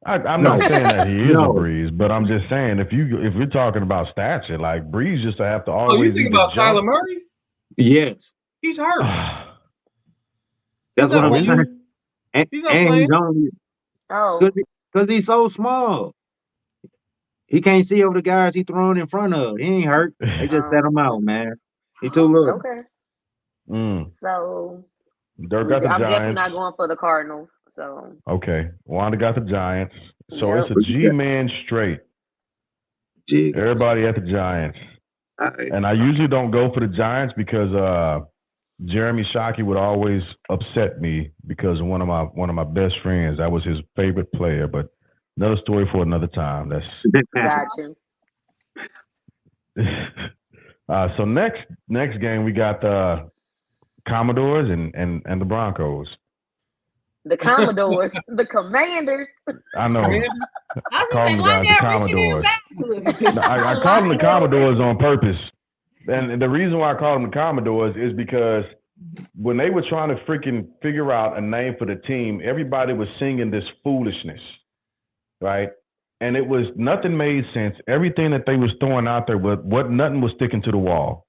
I'm not saying that he is a Breeze, but I'm just saying if you're talking about stature, like Breeze just to have to always. Oh, you think about Kyler Murray? Yes, he's hurt. That's what I'm saying. He's not playing. Because he's so small. He can't see over the guys he throwing in front of. He ain't hurt. They just set him out, man. He too little. Okay. Mm. So Dirk got the I'm definitely Giants. not going for the Cardinals. So Okay. Wanda got the Giants. So Yep. it's a G-man straight. Gee. Everybody at the Giants. And I usually don't go for the Giants because Jeremy Shockey would always upset me because one of my best friends, that was his favorite player. But another story for another time. That's gotcha. so next game we got the Commodores and the Broncos. The Commodores, the Commanders. I know. I was Call gonna say, them line guys the down, reaching in Commodores. back to it. No, I call them the Commodores on purpose. And the reason why I call them the Commodores is because when they were trying to freaking figure out a name for the team, everybody was singing this foolishness, right? And it was nothing made sense. Everything that they was throwing out there, nothing was sticking to the wall.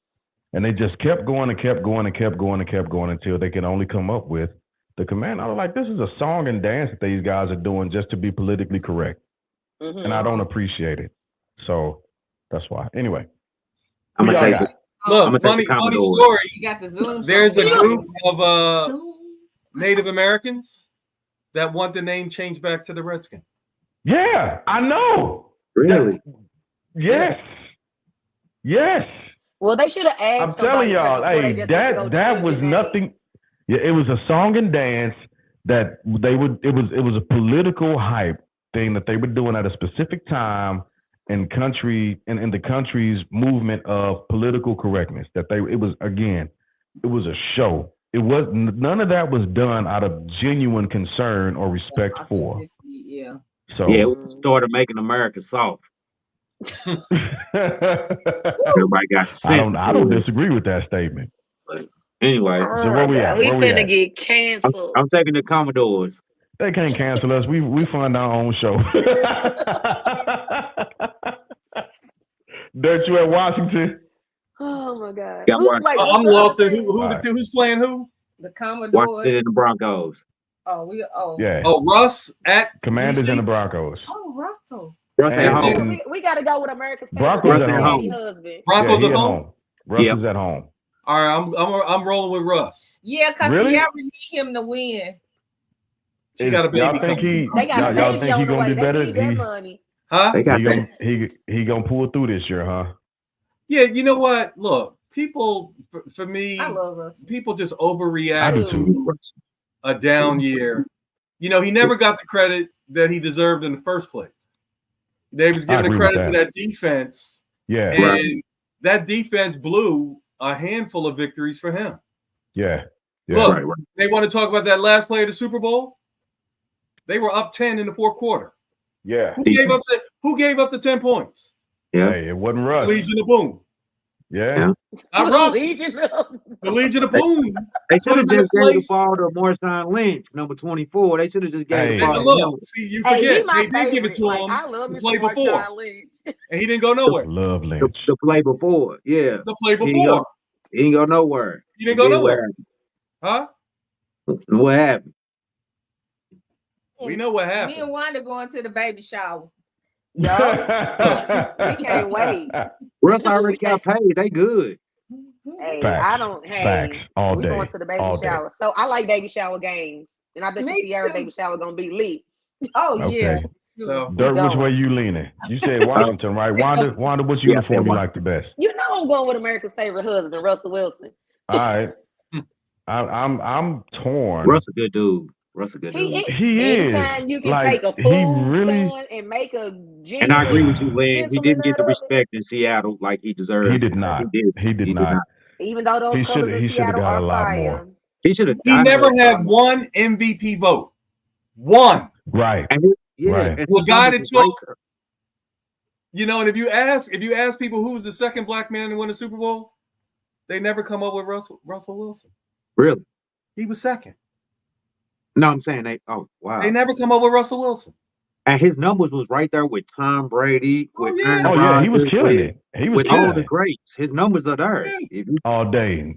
And they just kept going and kept going and kept going and kept going until they could only come up with the command. I was like, this is a song and dance that these guys are doing just to be politically correct. Mm-hmm. And I don't appreciate it. So that's why. Anyway. I'm gonna take it. Look, funny story. You got the Zoom. There's a group of Native Americans that want the name changed back to the Redskins. Yeah, I know. Really? Yes. Yes. Well, they should have asked. I'm telling y'all, hey, that was nothing. Yeah, it was a song and dance that they would. It was a political hype thing that they were doing at a specific time in the country's movement of political correctness. It was a show. It was none of that was done out of genuine concern or respect for. Yeah. So yeah, it was the start of making America soft. Everybody got sense. I don't disagree with that statement. But anyway, so where we at? We finna get canceled. I'm taking the Commodores. They can't cancel us. We fund our own show. Don't you at Washington? Oh my God! I'm lost. Who's playing who? The Commodores. Washington and the Broncos. Yeah. Oh, Russ at Commanders DC? and the Broncos. Oh, Russell. Russ at home. We got to go with America's Broncos favorite at home. husband. Broncos at home. Russ is at home. All right, I'm rolling with Russ. Yeah, because really? De'Aaron need him to win. She got a baby. Y'all think he gonna be better? Huh? He gonna pull through this year, huh? Yeah, you know what? Look, people, for me, I love Russ. People just overreact to a down year. You know, he never got the credit that he deserved in the first place. They was giving the credit to that defense. Yeah. And that defense blew a handful of victories for him. Yeah. Look, they want to talk about that last play of the Super Bowl. They were up 10 in the fourth quarter. Yeah. Who gave up the 10 points? Yeah. Hey, it wasn't Russ. Legion of Boom. Yeah. The Legion of Boom. They should have just gave the ball to Marshawn Lynch, number 24. They should have just gave the ball to him. See, you forget. They did give it to him to play before. And he didn't go nowhere. Love Lynch. The play before. Yeah. The play before. He didn't go nowhere. He didn't go nowhere. Huh? What happened? We know what happened. Me and Wanda going to the baby shower. Yo, we can't wait. Russ already got paid. They good. Hey, Facts. I don't. Hey, Facts. All we day. going to the baby shower. So I like baby shower games, and I bet you Sierra baby shower gonna be lit. Oh yeah. So, Dirk, which way you leaning? You said Washington, right? Wanda, which uniform you like the best? You know I'm going with America's favorite husband, Russell Wilson. All right. I'm torn. Russ a good dude. He is. Anytime you can take a full son and make a genuine. And I agree with you, Lynn. He didn't get the respect in Seattle like he deserved. He did not. He did not. Even though those colors in Seattle are fire. He should have. He never had one MVP vote. One. Right. And right. And the guy that took. You know, and if you ask people who was the second black man to win a Super Bowl, they never come up with Russell Wilson. Really? He was second. No, I'm saying they. Oh, wow. They never come up with Russell Wilson. And his numbers was right there with Tom Brady, with Aaron Oh yeah, he was Rodgers, killing it. He was with all killing the it greats. His numbers are there. If you, all day,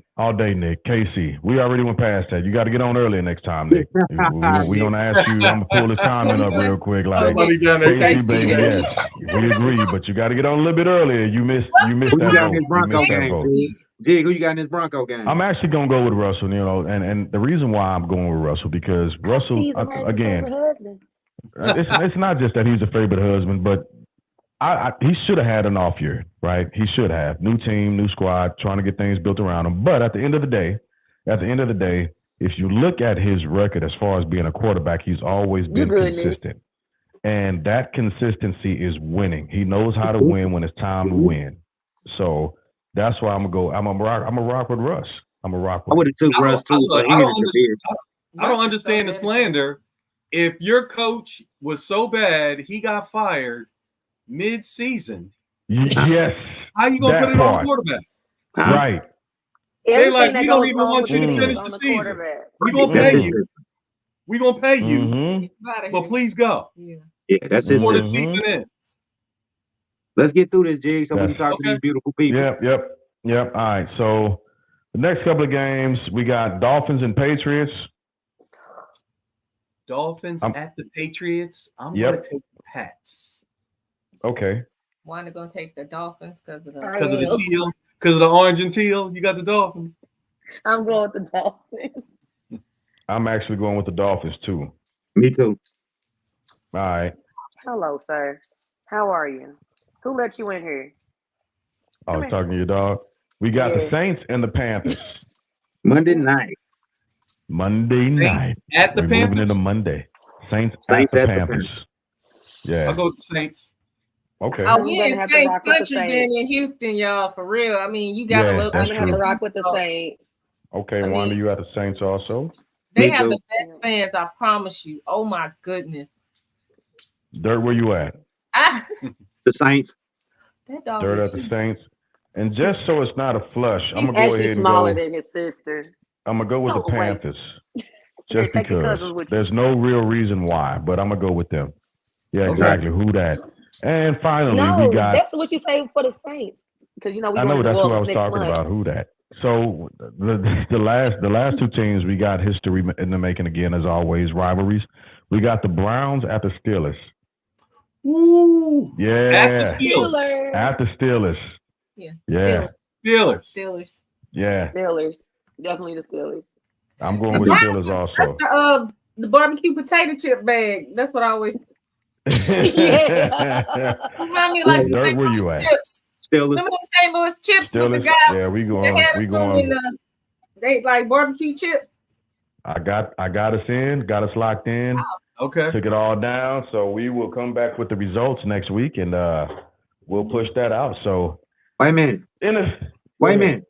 Nick. Casey, we already went past that. You got to get on earlier next time, Nick. We're gonna ask you. I'm gonna pull his comment up real quick. Like Somebody down there, Casey, Casey. baby, yes, we agree, but you got to get on a little bit earlier. You missed who that you got in vote. this You Bronco missed that game, vote. Jig? Who you got in this Bronco game? I'm actually gonna go with Russell. You know, and the reason why I'm going with Russell because Russell again. It's not just that he's a favorite husband, but he should have had an off year, right? He should have. New team, new squad, trying to get things built around him. But at the end of the day, if you look at his record as far as being a quarterback, he's always been consistent. And that consistency is winning. He knows how to win when it's time to win. So that's why I'm gonna go. I'm gonna rock with Russ. I would have took Russ too, but he is I don't understand the slander. If your coach was so bad, he got fired mid-season. Yes. How you gonna put it on the quarterback? Right. They like, we don't even want you to finish the season. We're gonna pay you. We're gonna pay you. But please go. Yeah, that's it. Before the season ends. Let's get through this, Jig, so we can talk to these beautiful people. Yep. All right. So the next couple of games, we got Dolphins and Patriots. Dolphins at the Patriots. I'm gonna take the Pats. Okay. Why not gonna take the Dolphins because of the teal, because of the orange and teal? You got the Dolphins. I'm going with the Dolphins. I'm actually going with the Dolphins too. Me too. All right. Hello, sir. How are you? Who let you in here? I was talking to your dog. We got the Saints and the Panthers. Monday night. At the We're Panthers. moving into Monday. Saints at the Panthers. Yeah. I'll go with the Saints. Okay. Oh, we in Saints country then in Houston, y'all. For real. I mean, you gotta look. I'm gonna have to rock with the Saints. Okay, Wanda, you at the Saints also? They have the best fans, I promise you. Oh my goodness. Dirt, where you at? The Saints. Dirt at the Saints. And just so it's not a flush, I'm gonna go ahead and smaller than his sister. I'm gonna go with the Panthers. Just because there's no real reason why, but I'm gonna go with them. Yeah, exactly. Who that? And finally, we got. That's what you say for the Saints, because we. I know that's who I was talking about. Who that? So the last two teams, we got history in the making again, as always. Rivalries. We got the Browns at the Steelers. Ooh. Yeah. At the Steelers. At the Steelers. Yeah. Steelers. Yeah. Steelers. Definitely the Steelers. I'm going with the Steelers also. That's the barbecue potato chip bag. That's what I always. Remind me like some St. Louis chips. Steelers. Remember them St. Louis chips with the guy? Yeah, we going. They like barbecue chips. I got us in, got us locked in. Okay. Took it all down. So we will come back with the results next week, and we'll push that out. So wait a minute. Wait a minute.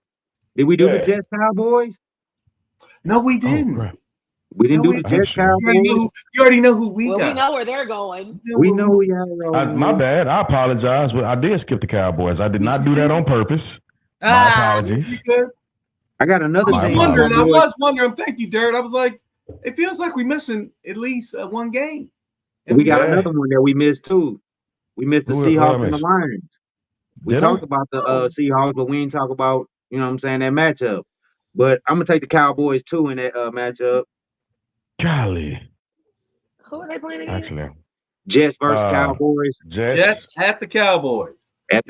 Did we do the Jets Cowboys? No, we didn't. Oh, we didn't do the Jets Cowboys. You already know who we got. We know where they're going. We know who y'all are. My bad. I apologize. I did skip the Cowboys. I did not do that on purpose. My apologies. I got another team. I was wondering. Thank you, Dirt. I was like, it feels like we're missing at least one game. And we got another one that we missed too. We missed the Seahawks and the Lions. We talked about the Seahawks, but we didn't talk about, that matchup. But I'm going to take the Cowboys too in that matchup. Golly. Who are they playing against? Actually. Jets versus Cowboys. Jets at the Cowboys.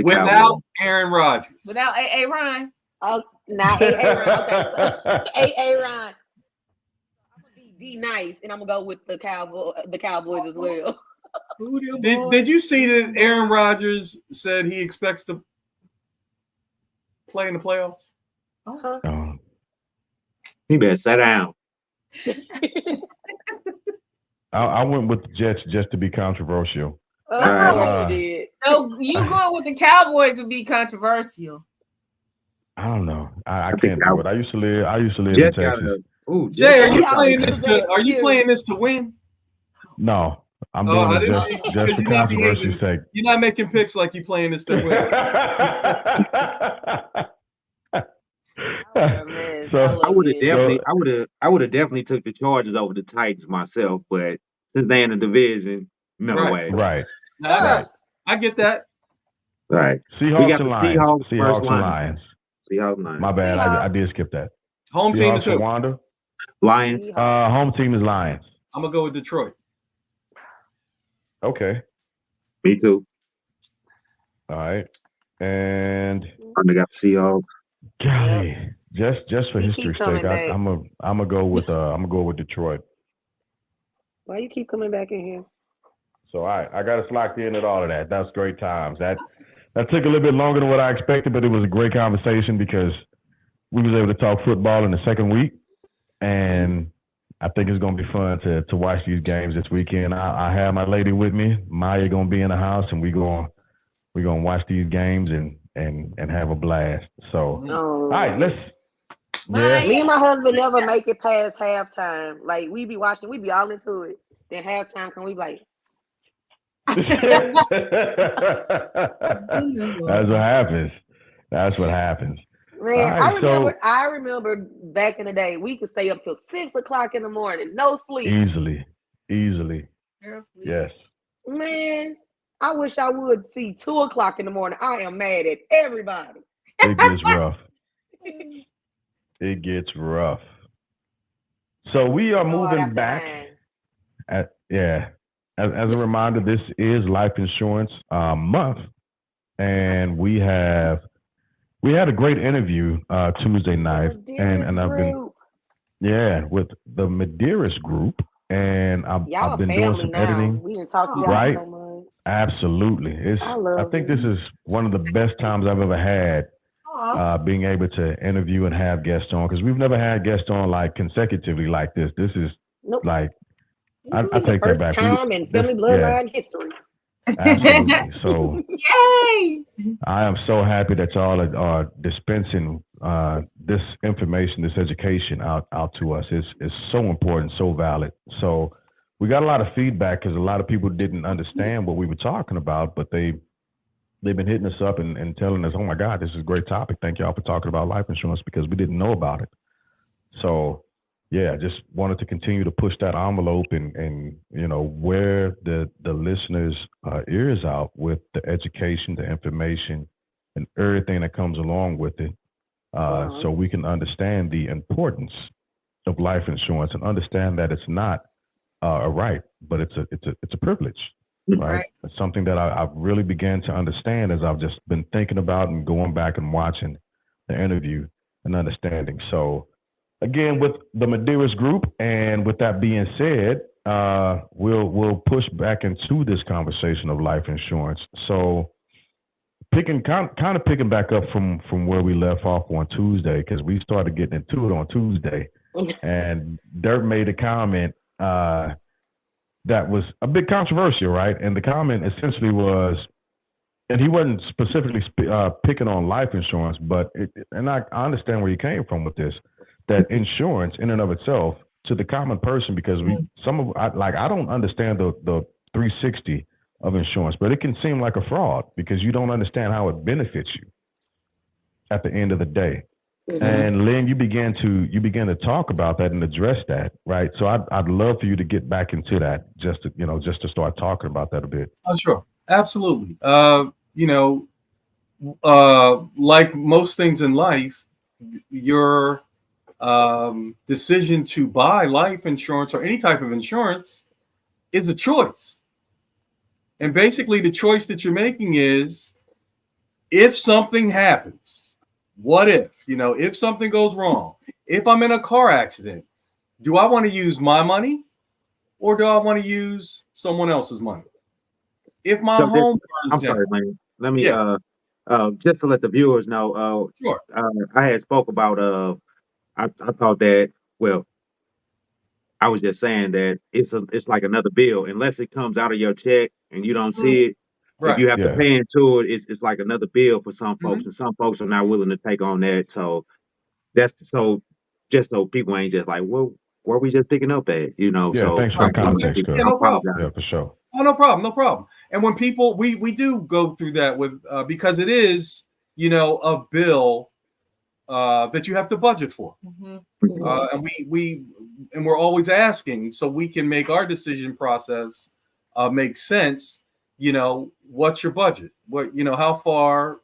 Without Cowboys. Aaron Rodgers. Without A.A. Ryan. Oh, not A.A. Ryan. Okay, A.A. Ryan. I'm going to be nice, and I'm going to go with the Cowboys as well. Did you see that Aaron Rodgers said he expects to play in the playoffs? He better sit down. I went with the Jets just to be controversial. No, you going with the Cowboys would be controversial. I don't know. I can't do it. I used to live Jets in Texas. Jay, are you playing this to win? No. I'm doing it just for controversy's sake. You're not making picks like you playing this to win. So I would have definitely took the Chargers over the Titans myself, but since they're in the division, No Right. way. Right. Now, I get that. Right. Seahawks We got and the Lions. Seahawks Seahawks versus and Lions. Lions. Seahawks and Lions. My bad. I Seahawks. did skip that. Home team is Seahawks who? and Wanda. Lions. Home team is Lions. I'm gonna go with Detroit. Okay. Me too. All right. And I got the Seahawks. golly, just for He history's keep coming sake, back. I'm gonna go with Detroit. Why you keep coming back in here? So all right, I got us locked in at all of that. That's great times. That took a little bit longer than what I expected, but it was a great conversation because we was able to talk football in the second week, and I think it's gonna be fun to watch these games this weekend. I have my lady with me. Maya gonna be in the house, and we're gonna watch these games and have a blast. So all right, let's. Yeah. Me and my husband never make it past halftime. Like we be watching, we be all into it. Then halftime, can we be like? That's what happens. That's what happens. Man, right, I remember back in the day, we could stay up till 6 o'clock in the morning, no sleep. Easily. Yes. Man, I wish I would see 2 o'clock in the morning. I am mad at everybody. It gets rough. It gets rough. So we are moving back. As a reminder, this is Life Insurance Month, and we had a great interview Tuesday night, and I've been with the Medrearis Group, and I've been doing some editing. We didn't talk to y'all right? so much. Absolutely, I think this is one of the best times I've ever had. Being able to interview and have guests on, because we've never had guests on like consecutively like this. This is like I take that back. First time in family bloodline history. Absolutely. So yay! I am so happy that y'all are dispensing this information, this education out to us. It's so important, so valid. So we got a lot of feedback because a lot of people didn't understand what we were talking about, but they've been hitting us up and telling us, oh my God, this is a great topic. Thank y'all for talking about life insurance because we didn't know about it. So yeah, just wanted to continue to push that envelope and wear the listeners' ears out with the education, the information, and everything that comes along with it, so we can understand the importance of life insurance and understand that it's not a right, but it's a privilege. Right. It's something that I've really began to understand as I've just been thinking about and going back and watching the interview and understanding. So again, with the Medearis Group, and with that being said, we'll push back into this conversation of life insurance. So picking back up from where we left off on Tuesday, because we started getting into it on Tuesday, and Dirk made a comment that was a bit controversial, right? And the comment essentially was, and he wasn't specifically picking on life insurance, but I understand where he came from with this, that insurance in and of itself to the common person, because I don't understand the 360 of insurance, but it can seem like a fraud because you don't understand how it benefits you at the end of the day. Mm-hmm. And Lynn, you began to talk about that and address that, right? So I'd love for you to get back into that, just to start talking about that a bit. Oh, sure, absolutely. Like most things in life, your decision to buy life insurance or any type of insurance is a choice, and basically the choice that you're making is, if something happens. What if something goes wrong? If I'm in a car accident, do I want to use my money or do I want to use someone else's money? If my home burns down. Sorry, man. Let me just to let the viewers know. Sure. I had spoke about I thought that, well, I was just saying that it's like another bill unless it comes out of your check and you don't see it. Right. If you have to pay into it, it's like another bill for some folks, and some folks are not willing to take on that. So just so people ain't just like, well, where are we just picking up at? Yeah, so thanks for the context. No problem. Yeah, for sure. Oh, no problem. And when people, we do go through that with because it is, a bill that you have to budget for. And we're always asking so we can make our decision process makes sense. What's your budget? How far?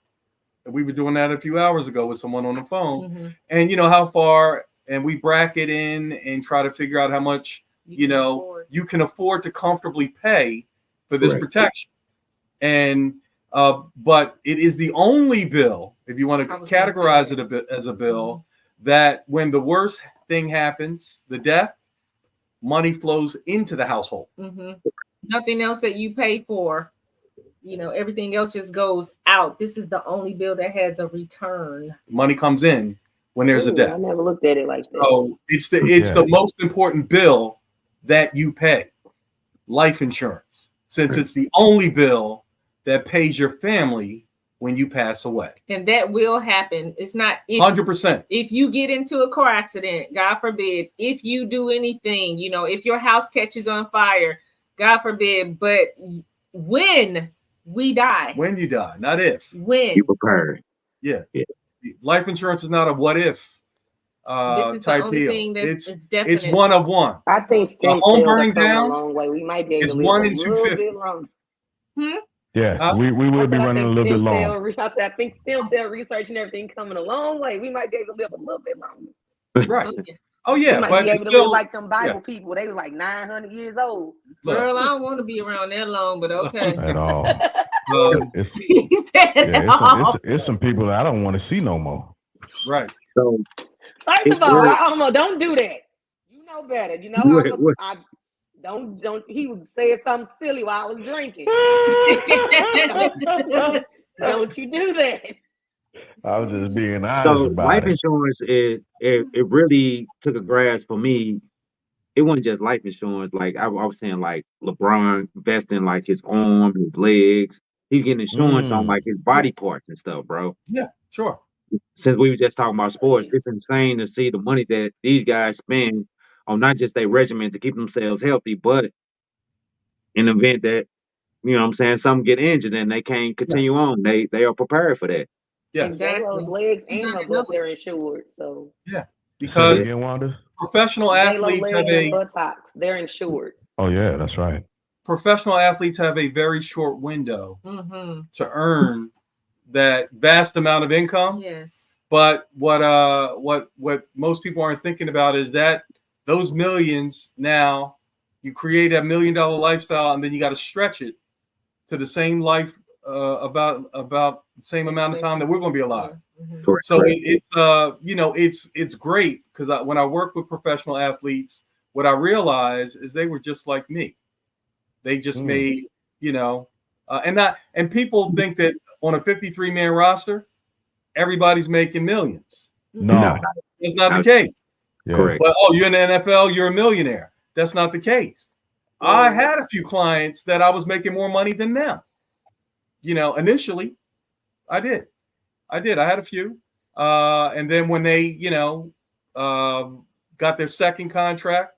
We were doing that a few hours ago with someone on the phone, and how far, and we bracket in and try to figure out how much you can afford to comfortably pay for this protection. And but it is the only bill, if you want to categorize it a bit as a bill, that when the worst thing happens, the death, money flows into the household. Nothing else that you pay for, everything else just goes out. This is the only bill that has a return. Money comes in when there's a death. I never looked at it like that. So it's the most important bill that you pay, life insurance, since it's the only bill that pays your family when you pass away. And that will happen. It's not 100%. If you get into a car accident, God forbid, if you do anything, if your house catches on fire, God forbid, but when we die. When you die, not if. When. You prepared. Yeah. Life insurance is not a what if type deal. It's one of one. I think home burning down a long way. We might be able it's to 1 in 250. Yeah, we will be running a little bit long. I think stem cell research and everything coming a long way. We might be able to live a little bit longer. Right. Oh yeah, we might be able to live like them Bible people. They was like 900 years old. Girl, I don't want to be around that long, but okay. At all. It's some people that I don't want to see no more. Right. So first of all, don't do that. You know better. Don't. He was saying something silly while I was drinking. Don't you do that. I was just being honest about life insurance, it really took a grasp for me. It wasn't just life insurance. Like I was saying, like LeBron investing like his arm, his legs. He's getting insurance on like his body parts and stuff, bro. Yeah, sure. Since we were just talking about sports, it's insane to see the money that these guys spend on not just their regimen to keep themselves healthy, but in the event that, some get injured and they can't continue on, they are prepared for that. Yeah, exactly. Legs and her butt, they're insured. So yeah, because professional athletes have buttocks, they're insured. Oh yeah, that's right. Professional athletes have a very short window to earn that vast amount of income. Yes. But what most people aren't thinking about is that those millions, now you create $1 million lifestyle and then you got to stretch it to the same life about the same amount of time that we're going to be alive. Correct. So it's great because when I work with professional athletes, what I realized is they were just like me. They just made, and people think that on a 53-man roster, everybody's making millions. No, that's not the case. Yeah. Correct. But you're in the NFL, you're a millionaire. That's not the case. I had a few clients that I was making more money than them. Initially, I did. I had a few. And then when they, got their second contract,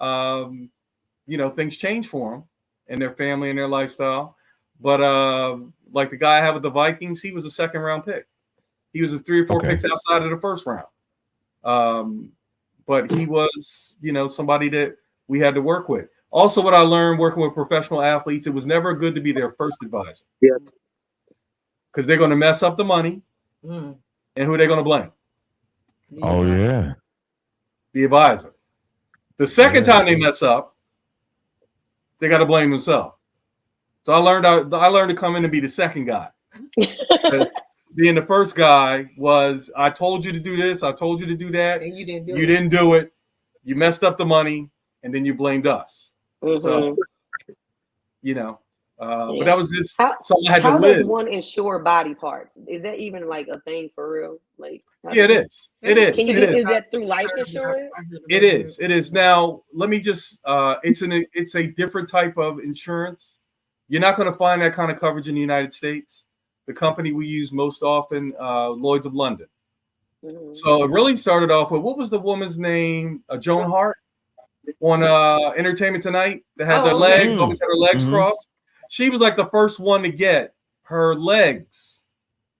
things changed for them and their family and their lifestyle. But like the guy I had with the Vikings, he was a second round pick. He was 3 or 4 picks outside of the first round. But he was, somebody that we had to work with. Also, what I learned working with professional athletes, it was never good to be their first advisor. Yes. Because they're going to mess up the money. And who are they going to blame? Oh, yeah. The advisor. The second time they mess up, they got to blame themselves. So I learned to come in and be the second guy. Being the first guy was, I told you to do this, I told you to do that. And you didn't do it. You messed up the money, and then you blamed us. So, but that was just something I had to live. How does one insure body parts? Is that even like a thing for real? Like, yeah, it is. It is. Is that through life insurance? It is. It is. Now, let me just. It's a different type of insurance. You're not going to find that kind of coverage in the United States. The company we use most often, Lloyd's of London. So it really started off with, what was the woman's name? Joan Hart on Entertainment Tonight that had their legs, always had her legs crossed. She was like the first one to get her legs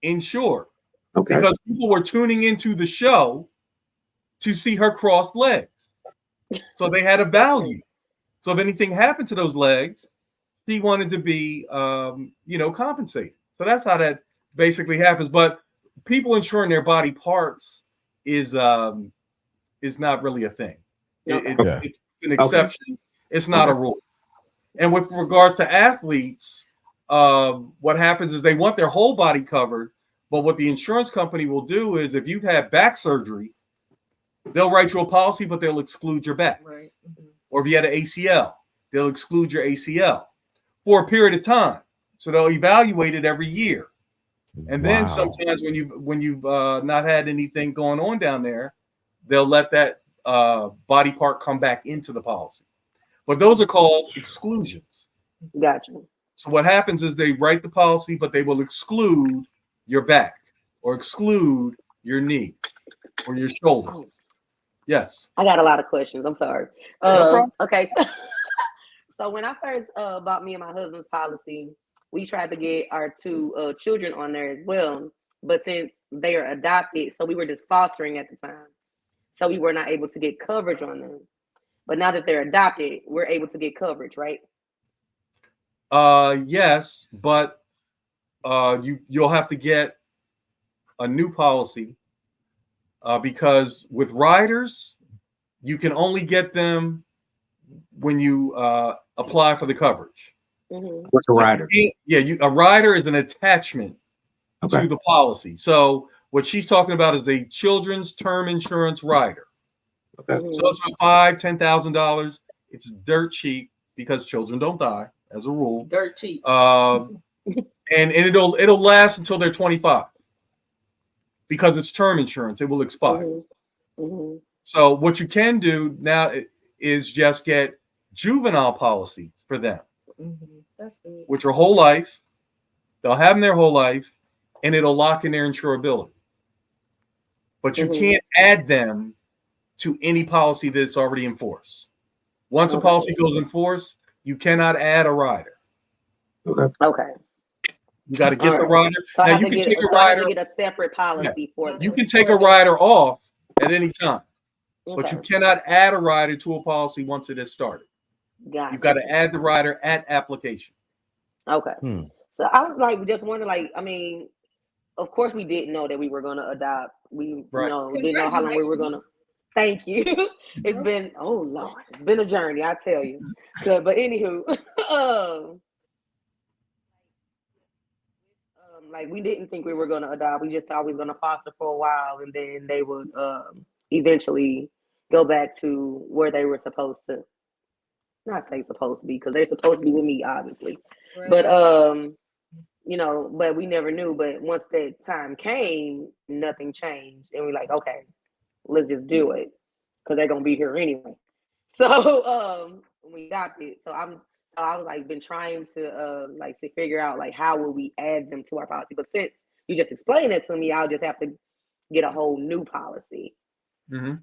insured because people were tuning into the show to see her crossed legs. So they had a value. So if anything happened to those legs, she wanted to be, compensated. So that's how that basically happens. But people insuring their body parts is not really a thing. It's an exception. Okay. It's not a rule. And with regards to athletes, what happens is they want their whole body covered. But what the insurance company will do is if you've had back surgery, they'll write you a policy, but they'll exclude your back. Right. Mm-hmm. Or if you had an ACL, they'll exclude your ACL for a period of time. So they'll evaluate it every year. And then sometimes when you've not had anything going on down there, they'll let that body part come back into the policy. But those are called exclusions. Gotcha. So what happens is they write the policy, but they will exclude your back or exclude your knee or your shoulder. Yes. I got a lot of questions. I'm sorry. No okay. So when I first bought me and my husband's policy, we tried to get our 2 children on there as well. But since they are adopted, so we were just fostering at the time. So we were not able to get coverage on them. But now that they're adopted, we're able to get coverage, right? Yes, but you'll have to get a new policy because with riders, you can only get them when you apply for the coverage. Mm-hmm. What's a rider? A rider is an attachment to the policy. So what she's talking about is a children's term insurance rider. Okay. So it's for $5,000-$10,000. It's dirt cheap because children don't die as a rule. Dirt cheap. And it'll last until they're 25 because it's term insurance. It will expire. Mm-hmm. Mm-hmm. So what you can do now is just get juvenile policies for them, That's good. which are whole life. They'll have them their whole life, and it'll lock in their insurability. But you can't add them to any policy that's already in force. Once a policy goes in force, you cannot add a rider. Okay. You got to get the rider. So now you can take a rider. To get a separate policy for them. You can take a rider off at any time, but you cannot add a rider to a policy once it has started. You've got to add the rider at application. Okay. So I was just wondering, of course we didn't know that we were going to adopt. We didn't know how long we were going to. Thank you. It's been, oh Lord, it's been a journey, I tell you. But anywho, we didn't think we were going to adopt. We just thought we were going to foster for a while, and then they would eventually go back to where they were supposed to. Not say supposed to be, because they're supposed to be with me, obviously. Right. But but we never knew. But once that time came, nothing changed, and we're like, okay, let's just do it, because they're gonna be here anyway. So we got it. So I was been trying to to figure out how will we add them to our policy. But since you just explained it to me, I'll just have to get a whole new policy. Mm-hmm.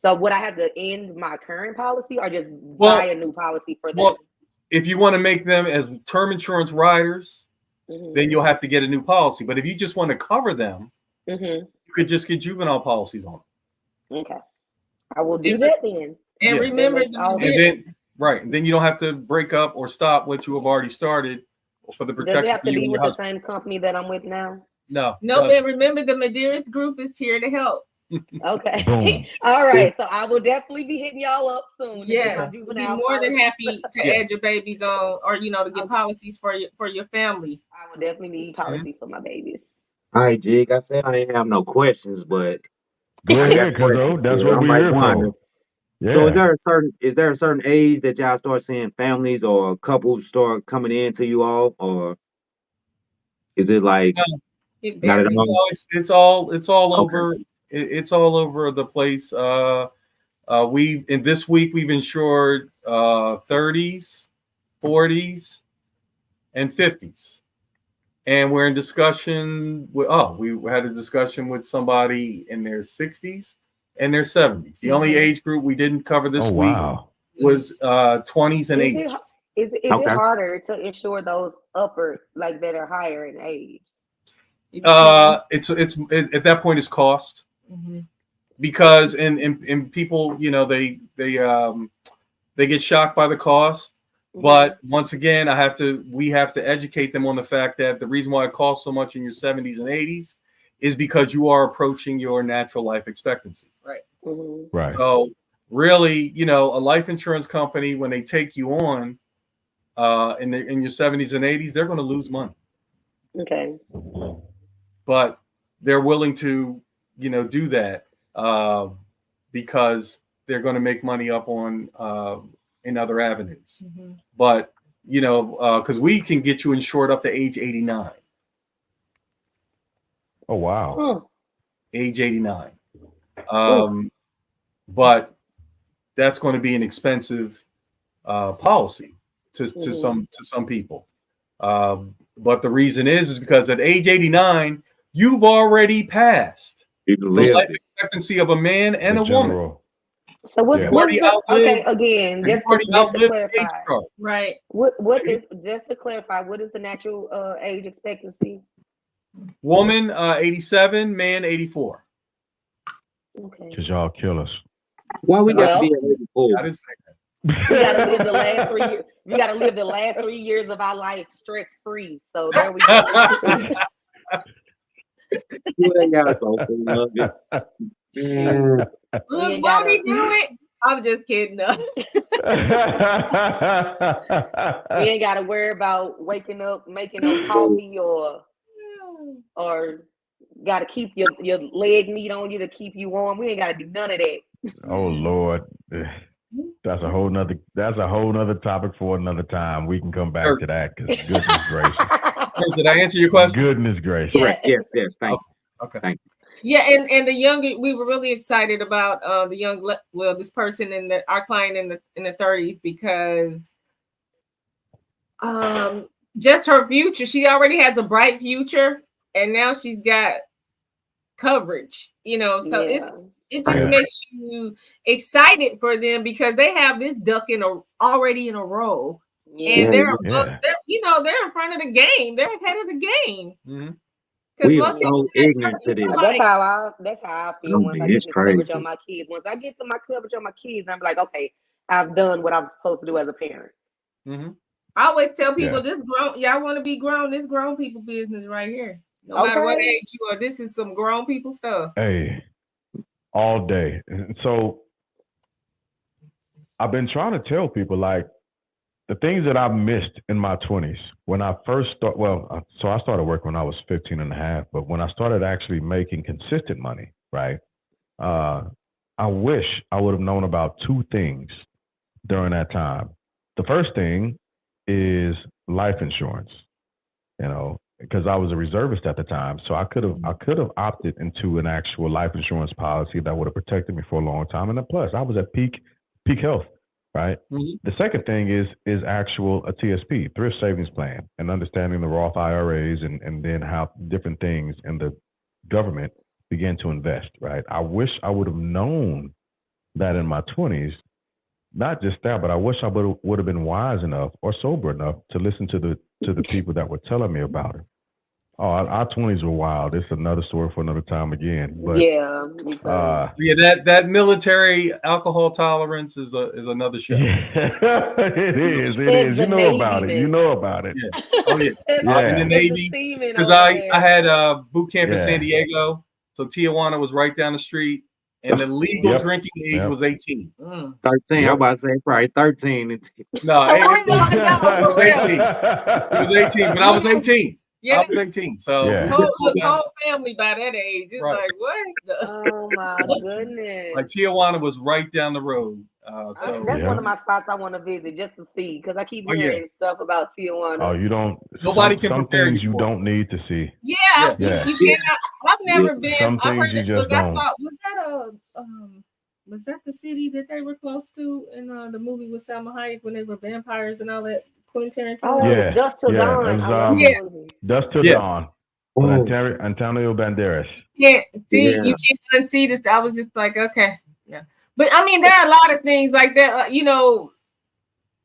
So would I have to end my current policy or just buy a new policy for them? Well, if you want to make them as term insurance riders, then you'll have to get a new policy. But if you just want to cover them, you could just get juvenile policies on them. Okay. I will do that then. And remember, then you don't have to break up or stop what you have already started for the protection. Does it have to be with the same company that I'm with now? No. And remember, the Medrearis Group is here to help. Okay. All right. So I will definitely be hitting y'all up soon. Yeah. We'll be more than happy to add your babies on, or to get policies for your family. I will definitely need policies for my babies. All right, Jig. I said I ain't have no questions, but go ahead, because that's what we're here for. Yeah. So is there a certain age that y'all start seeing families or couples start coming in to you all, or is it like not at all? It's all over. It's all over the place. This week we've insured 30s, 40s, and 50s, and we're in discussion with. We had a discussion with somebody in their 60s and their 70s. The only age group we didn't cover this week was 20s and 80s. Is it harder to insure those upper that are higher in age? It's at that point it's cost. Because in people, they get shocked by the cost. But once again, we have to educate them on the fact that the reason why it costs so much in your 70s and 80s is because you are approaching your natural life expectancy. Right. Right. So really, a life insurance company, when they take you on in your 70s and 80s, they're going to lose money. Okay. But they're willing to, do that because they're going to make money up on in other avenues. But because we can get you insured up to age 89. Oh wow. Age 89. But that's going to be an expensive policy to some people. But the reason is because at age 89, you've already passed the life expectancy of a man and a woman. So what's okay? Again, just to clarify, right? What is, just to clarify, what is the natural age expectancy? Woman 87, man 84. Okay. Because y'all kill us. Why we got to be at 84? I didn't say that. We gotta live the last 3 years. We gotta live the last 3 years of our life stress free. So there we go. Look, why we do it? I'm just kidding. We ain't gotta worry about waking up, making no coffee, or gotta keep your leg meat on you to keep you warm. We ain't gotta do none of that. Oh Lord. That's a whole nother topic for another time. We can come back to that because goodness gracious. Did I answer your question? Goodness gracious. Correct. Yes. Thank you. Okay. Thank you. Yeah, and the younger, we were really excited about this person our client in the 30s because just her future. She already has a bright future, and now she's got coverage. So it just makes you excited for them because they have this duck already in a row, and they're in front of the game. They're ahead of the game. Mm-hmm. We are so ignorant to this. That's how I feel once I get this coverage on my kids. Once I get to my coverage on my kids, I'm like, okay, I've done what I'm supposed to do as a parent. Mm-hmm. I always tell people, y'all want to be grown. This grown people business right here. No matter what age you are, this is some grown people stuff. Hey, all day. And so I've been trying to tell people like the things that I've missed in my 20s when I first so I started working when I was 15 and a half, but when I started actually making consistent money, right? I wish I would have known about two things during that time. The first thing is life insurance, because I was a reservist at the time. So I could have opted into an actual life insurance policy that would have protected me for a long time. And then plus I was at peak health, right? Mm-hmm. The second thing is actual a TSP, thrift savings plan, and understanding the Roth IRAs and then how different things in the government begin to invest, right? I wish I would have known that in my 20s. Not just that, but I wish I would have been wise enough or sober enough to listen to the people that were telling me about it. Oh, our 20s were wild. It's another story for another time again. But that military alcohol tolerance is another show. Yeah, it is. You know about it. Yeah. Oh yeah. In the Navy, because I had boot camp in San Diego, so Tijuana was right down the street. And the legal drinking age was 18. 13. I'm about to say probably 13. No, it was 18. It was 18, but I was 18. Yeah, I was 18. So the whole family by that age. It's like, what? Oh my goodness. Like Tijuana was right down the road. That's one of my spots I want to visit just to see, because I keep hearing stuff about Tijuana. Oh, you don't. Nobody can prepare you. You don't need to see. Yeah. You cannot. I've never been. Some things you just don't. Was that the city that they were close to in the movie with Salma Hayek when they were vampires and all that? Quentin Tarantino. Oh, Dust Till Dawn. Dust Till Dawn. Antonio Banderas. Yeah. See, you can't unsee this. I was just like, okay. Yeah. But I mean, there are a lot of things like that.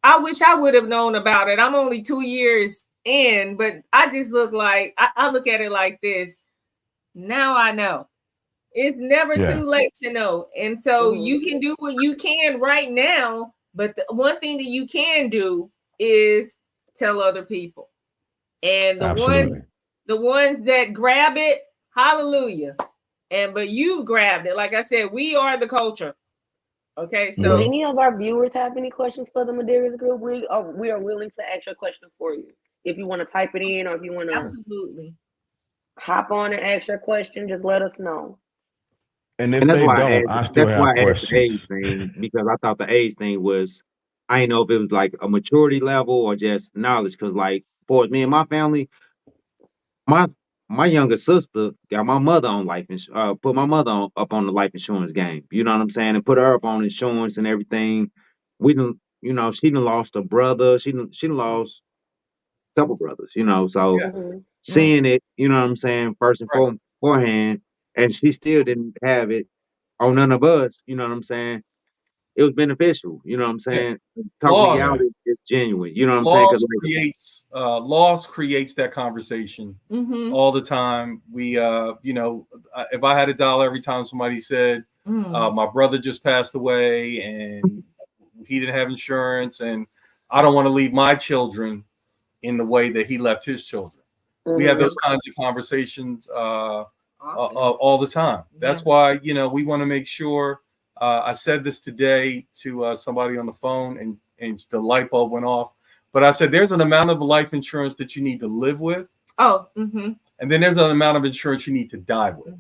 I wish I would have known about it. I'm only 2 years in, but I just look like I look at it like this. Now I know. It's never too late to know. And so you can do what you can right now. But the one thing that you can do is tell other people. And the ones that grab it, hallelujah. But you've grabbed it. Like I said, we are the culture. Okay, so any of our viewers have any questions for the Medearis Group? We are willing to answer a question for you. If you want to type it in, or if you want to absolutely hop on and ask your question, just let us know. And if they don't, I still have questions. The age thing, because I thought the age thing was, I didn't know if it was like a maturity level or just knowledge. Because like for me and my family, my younger sister got my mother on life insurance, put my mother up on the life insurance game. You know what I'm saying? And put her up on insurance and everything. We didn't, she done lost a brother. She done lost a couple brothers. So seeing it, you know what I'm saying, first and beforehand, and she still didn't have it on none of us. You know what I'm saying? It was beneficial. You know what I'm saying? Talking out is genuine. You know what I'm saying? Loss creates that conversation all the time. We, if I had $1 every time somebody said, my brother just passed away and he didn't have insurance, and I don't want to leave my children in the way that he left his children. We have those kinds of conversations all the time. That's why, we want to make sure. I said this today to somebody on the phone, and the light bulb went off. But I said, there's an amount of life insurance that you need to live with. And then there's an amount of insurance you need to die with.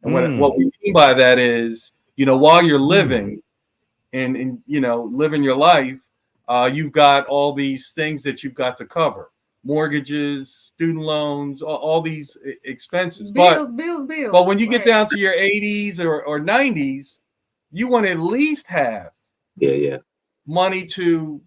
And what we mean by that is, while you're living and living your life, you've got all these things that you've got to cover. Mortgages, student loans, all these expenses. Bills. But when you get down to your 80s or 90s, you want to at least have money to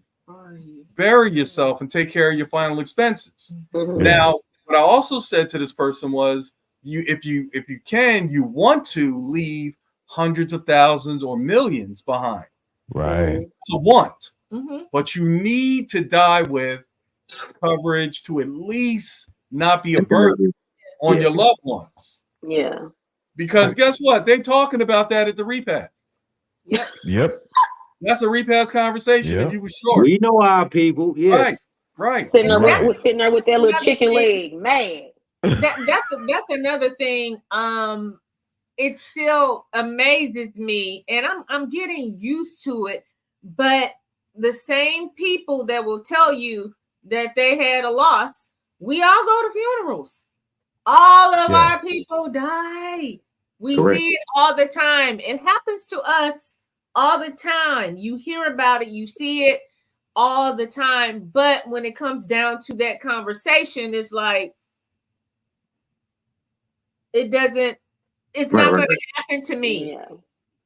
bury yourself and take care of your final expenses. Now, what I also said to this person was, if you can, you want to leave hundreds of thousands or millions behind. Right. It's a want. But you need to die with coverage to at least not be a burden on your loved ones. Yeah. Because guess what? They're talking about that at the repast. Yep. That's a repast conversation. If you were short. We know our people. Yes. Right. Sitting there with that little chicken leg, man. That's another thing. It still amazes me, and I'm getting used to it. But the same people that will tell you that they had a loss, we all go to funerals. All of our people die. We see it all the time. It happens to us all the time. You hear about it, you see it all the time. But when it comes down to that conversation, it's like, it's not going to happen to me. Yeah.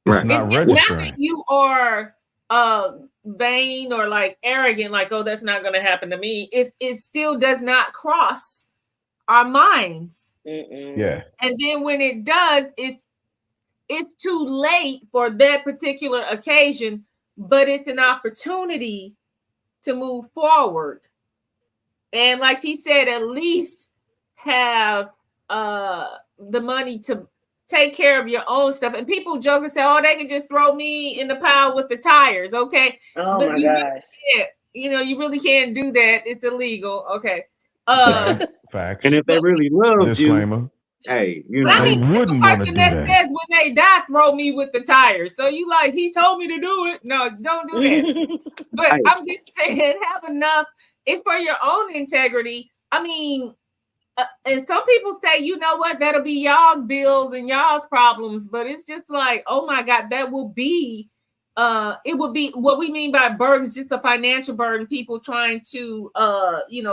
Right. It's not that you are vain or like arrogant, like, oh, that's not going to happen to me. It still does not cross our minds. Yeah. And then when it does, it's too late for that particular occasion, but it's an opportunity to move forward. And like he said, at least have the money to take care of your own stuff. And people joke and say, oh, they can just throw me in the pile with the tires. Okay. Oh, but my gosh. You really can't do that. It's illegal. Okay. Fact. And if they really loved you, hey, they wouldn't want to do that. Says when they die, throw me with the tires. So you like, he told me to do it. No, don't do that. But I'm just saying, have enough. It's for your own integrity. I mean, and some people say, you know what, that'll be y'all's bills and y'all's problems. But it's just like, oh my God, that will be, it would be what we mean by burdens, just a financial burden, people trying to,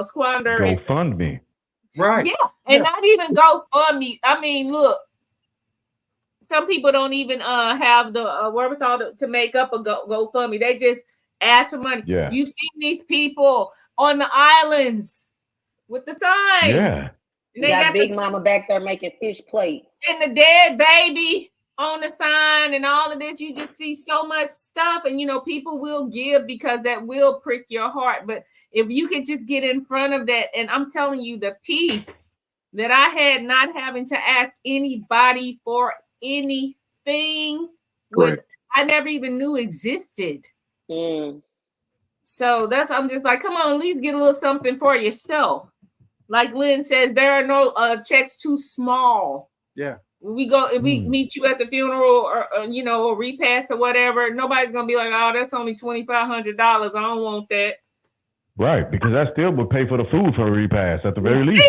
squander. GoFundMe. Right. Yeah. And not even GoFundMe. I mean, look, some people don't even have the wherewithal to make up a GoFundMe. They just ask for money. Yeah. You've seen these people on the islands with the signs. Yeah. And they got Big Mama back there making fish plates. And the dead baby on the sign and all of this. You just see so much stuff. And, people will give because that will prick your heart. But if you could just get in front of that, and I'm telling you, the peace that I had not having to ask anybody for anything was I never even knew existed. So I'm just like, come on, at least get a little something for yourself. Like Lynn says, there are no checks too small. Yeah. If we meet you at the funeral or a repast or whatever, nobody's gonna be like, oh, that's only $2,500. I don't want that. Right, because that still would pay for the food for a repast at the very least.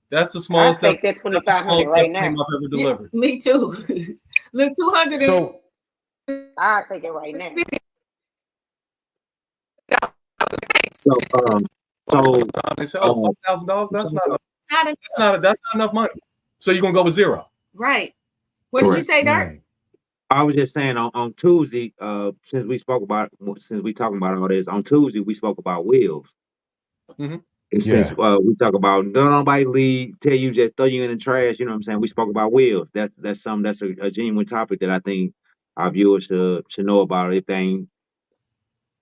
That's the smallest. I take that $2,500 right now. I've ever delivered. Yeah, me too. Look, 200. So I take it right now. They say, $5,000. That's not enough money. So you're gonna go with zero, right? What did you say, Dirk? I was just saying on Tuesday, since we talking about all this on Tuesday, we spoke about wills. Mm-hmm. And since we talk about don't nobody leave, tell you just throw you in the trash. You know what I'm saying? We spoke about wills. That's a genuine topic that I think our viewers should know about if they ain't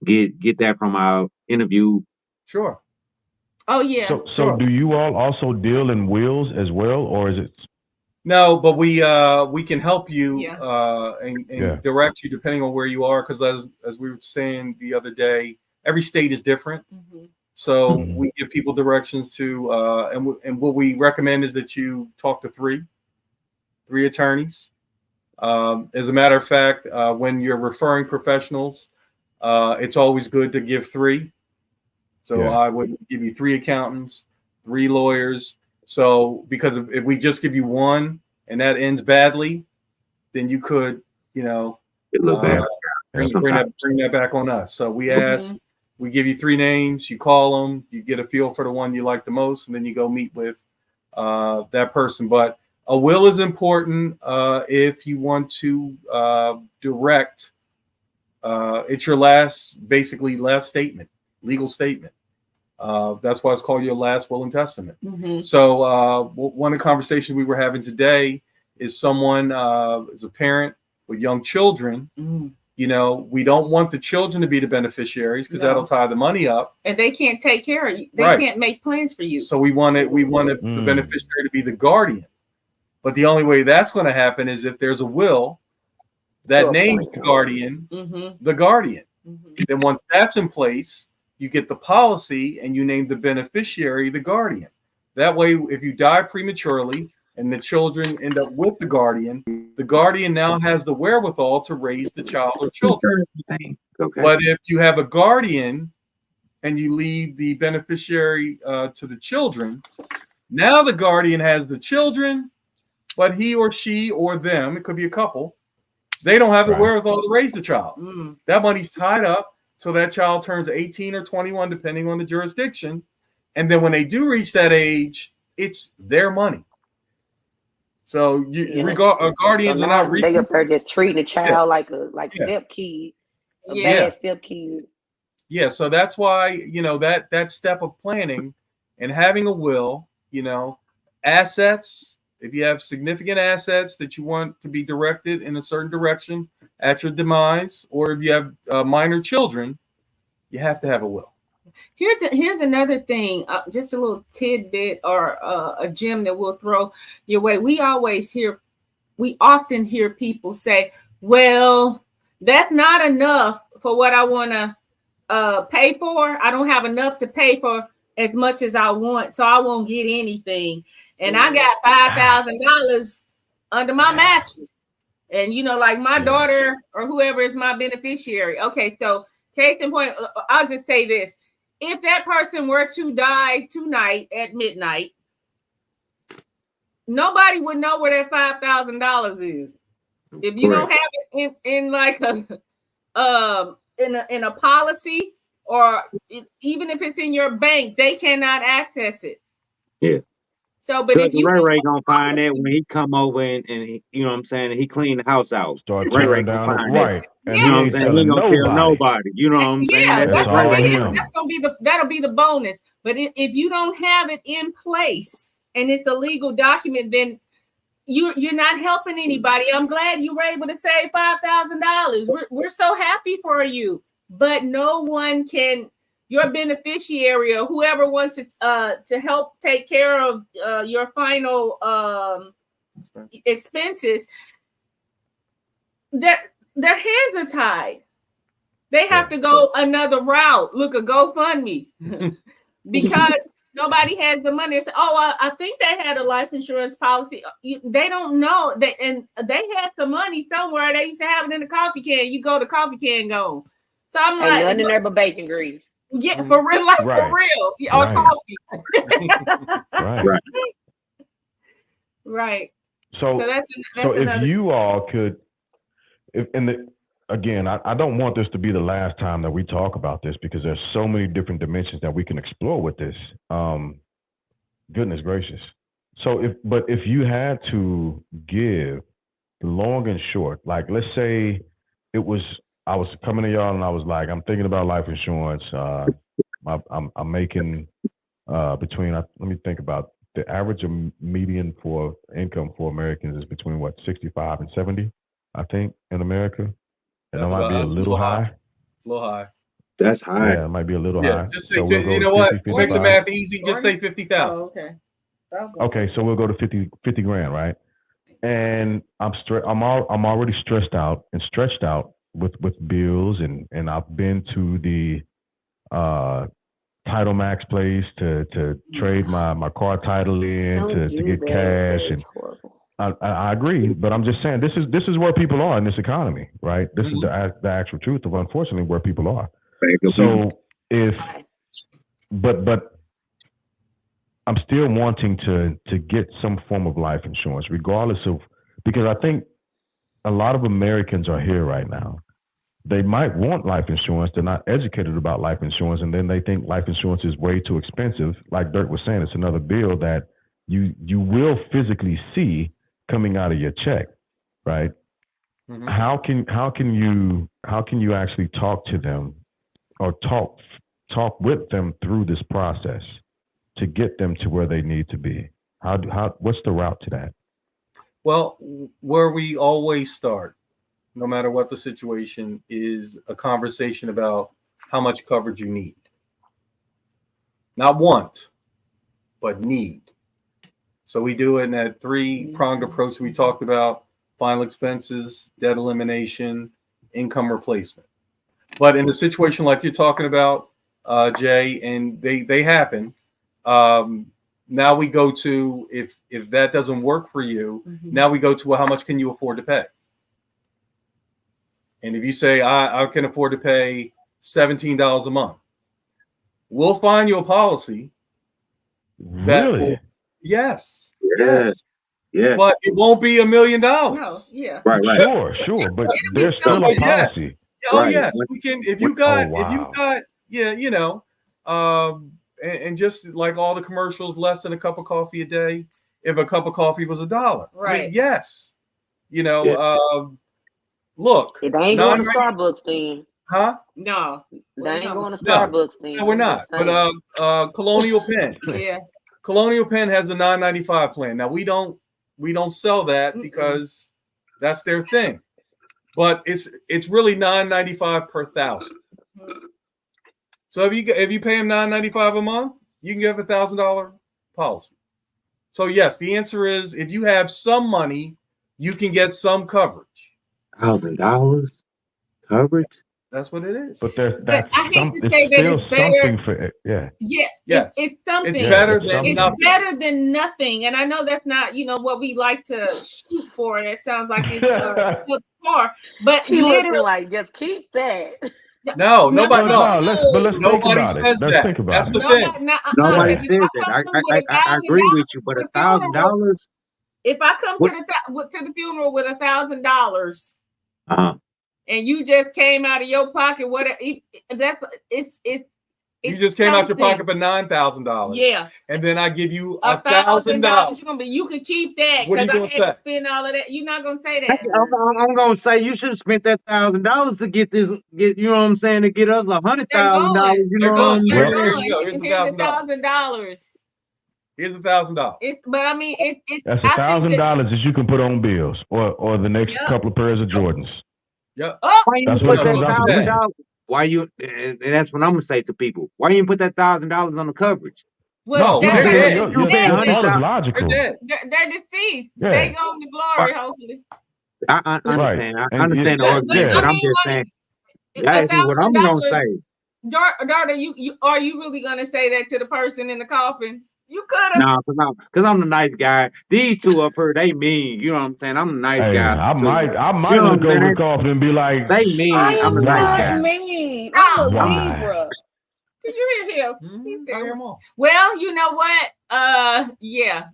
get that from our interview. Sure. Oh yeah. So do you all also deal in wills as well, or is it? No, but we can help you and direct you depending on where you are, because as we were saying the other day, every state is different. Mm-hmm. So we give people directions to and what we recommend is that you talk to three attorneys. As a matter of fact, when you're referring professionals, it's always good to give three. So I would give you 3 accountants, 3 lawyers. So because if we just give you one and that ends badly, then you could, bring that back on us. So we ask, we give you 3 names, you call them, you get a feel for the one you like the most, and then you go meet with that person. But a will is important if you want to direct. It's your last statement. Legal statement. That's why it's called your last will and testament. Mm-hmm. So one of the conversations we were having today is someone is a parent with young children. Mm-hmm. We don't want the children to be the beneficiaries because that'll tie the money up, and they can't take care of you. They can't make plans for you. So we wanted the beneficiary to be the guardian, but the only way that's going to happen is if there's a will that names the guardian, the guardian. Mm-hmm. Then once that's in place, you get the policy and you name the beneficiary the guardian. That way, if you die prematurely and the children end up with the guardian now has the wherewithal to raise the child or children. Okay. But if you have a guardian and you leave the beneficiary to the children, now the guardian has the children, but he or she or them, it could be a couple, they don't have the wherewithal to raise the child. Mm. That money's tied up till that child turns 18 or 21, depending on the jurisdiction. And then when they do reach that age, it's their money. So guardians are not they up there just treating a child like step kid, bad step kid. Yeah, so that's why that step of planning and having a will, assets. If you have significant assets that you want to be directed in a certain direction at your demise, or if you have minor children, you have to have a will. Here's another thing, just a little tidbit or a gem that we'll throw your way. We often hear people say, well, that's not enough for what I want to pay for. I don't have enough to pay for as much as I want, so I won't get anything. And I got $5,000 under my mattress. And, like my daughter or whoever is my beneficiary. Okay, so case in point, I'll just say this. If that person were to die tonight at midnight, nobody would know where that $5,000 is. If you don't have it in like in a policy, or even if it's in your bank, they cannot access it. Yeah. So, but if you Ray gonna find that when he come over and he, he cleaned the house out. Ray gonna find that. And you know what I'm saying? He ain't gonna tell nobody. You know what I'm saying? That'll be the bonus. But if you don't have it in place and it's a legal document, then you're not helping anybody. I'm glad you were able to save $5,000. We're so happy for you. But no one can. Your beneficiary or whoever wants to help take care of your final expenses, their hands are tied. They have to go another route. Look, a GoFundMe. Because nobody has the money. Say, oh, I think they had a life insurance policy. They don't know. They had some money somewhere. They used to have it in the coffee can. You go to coffee can go. So I'm Ain't like, nothing in there but bacon grease. Yeah, for real, like for real. Or coffee. Right. So that's if you all could, again, I don't want this to be the last time that we talk about this because there's so many different dimensions that we can explore with this. Goodness gracious. So if you had to give long and short, like let's say I was coming to y'all and I was like, I'm thinking about life insurance. I'm making between, let me think about the average median for income for Americans is between 65 and 70, I think, in America. And that might be a little high. A little high. That's high. Yeah, it might be a little high. Just say, so you know what? Make the math easy. Just say 50,000. Oh, okay. Okay, so we'll go to 50 grand, right? And I'm already stressed out and stretched out with bills, and I've been to the Title Max place to trade my car title in to get cash, and I agree, but I'm just saying this is where people are in this economy, right? This is the actual truth of unfortunately where people are. So but I'm still wanting to get some form of life insurance, regardless of, because I think a lot of Americans are here right now. They might want life insurance. They're not educated about life insurance. And then they think life insurance is way too expensive. Like Dirk was saying, it's another bill that you will physically see coming out of your check, right? Mm-hmm. How can you actually talk to them or talk with them through this process to get them to where they need to be? What's the route to that? Well, where we always start, no matter what the situation, is a conversation about how much coverage you need. Not want, but need. So we do it in that three-pronged approach we talked about: final expenses, debt elimination, income replacement. But in a situation like you're talking about, Jay, and they happen, now we go to, if that doesn't work for you, now we go to, well, how much can you afford to pay? And if you say, I can afford to pay $17 a month, we'll find you a policy. Really? Yes. Yeah. But it won't be $1 million. No, yeah. Right. Sure. But there's still a policy. Oh, right. Yes. We can, if you got, and just like all the commercials, less than a cup of coffee a day. If a cup of coffee was $1, right? I mean, yes. Look, they ain't going to Starbucks then. Huh? No, they ain't going to Starbucks then. No, we're not. But Colonial Penn. Yeah. Colonial Penn has a $9.95 plan. Now we don't sell that because that's their thing. But it's really $9.95 per thousand. So if you pay him $9.95 a month, you can get a $1,000 policy. So yes, the answer is, if you have some money, you can get some coverage. $1,000 coverage. That's what it is. But I hate to say that it's better. For it. Yeah. It's something. It's better than nothing. It's better than nothing. And I know that's not, what we like to shoot for. That sounds like it's far. But he literally like, just keep that. No, nobody. Let's nobody says that. Think about that's it. the thing. Nobody says that. I agree with you, but $1,000. If I come to the funeral with $1,000, and you just came out of your pocket, you just came out your pocket for $9,000. Yeah, and then I give you $1,000. You can keep that. What are you gonna say? Spend all of that. You're not gonna say that. I'm gonna say you should have spent that $1,000 to get this. You know what I'm saying? To get us $100,000. You know what I'm saying? Here's $1,000. Here's $1,000. But I mean, it's that's $1,000 that you can put on bills or the next couple of pairs of Jordans. Yep. Why you put that $1,000? Why you? And that's what I'm gonna say to people. Why you put that $1,000 on the coverage? Well, they're dead. They're logical. They're deceased. Yeah. They go to glory, hopefully. I understand. I understand the argument, but I'm just saying. That's what I'm gonna say. Daughter, you are you really gonna say that to the person in the coffin? You could have. No, cause I'm the nice guy. These two up here, they mean. You know what I'm saying? I'm the nice guy. I might you know look over the coffin and be like, they mean. I'm the nice guy. mean. I'm a Libra. Can you hear him? He said, Mm-hmm. well, you know what? Yeah,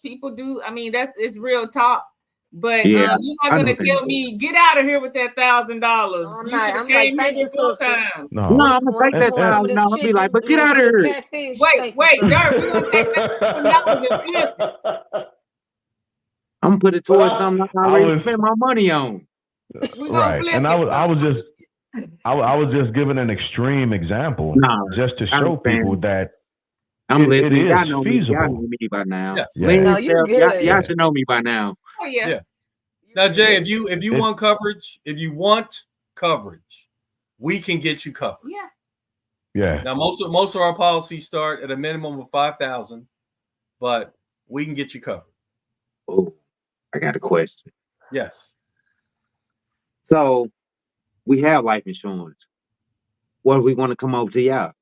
people do. I mean, it's real talk. But you're not gonna tell me get out of here with that $1,000. You should have came here full time. No, I'm gonna take that $1,000. I'll be like, but get out of here. Wait, Dirt, we're gonna take that $1,000. I'm gonna put it towards something I already spent my money on. Right, and I was just giving an extreme example, just to show people that I'm listening. It y'all is know feasible. Y'all know me by now. Yes. No, y'all should know me by now. Oh yeah. Now, Jay, if you want coverage, we can get you covered. Yeah. Now, most of our policies start at a minimum of $5,000, but we can get you covered. Oh, I got a question. Yes. So we have life insurance. What if we want to come over to y'all?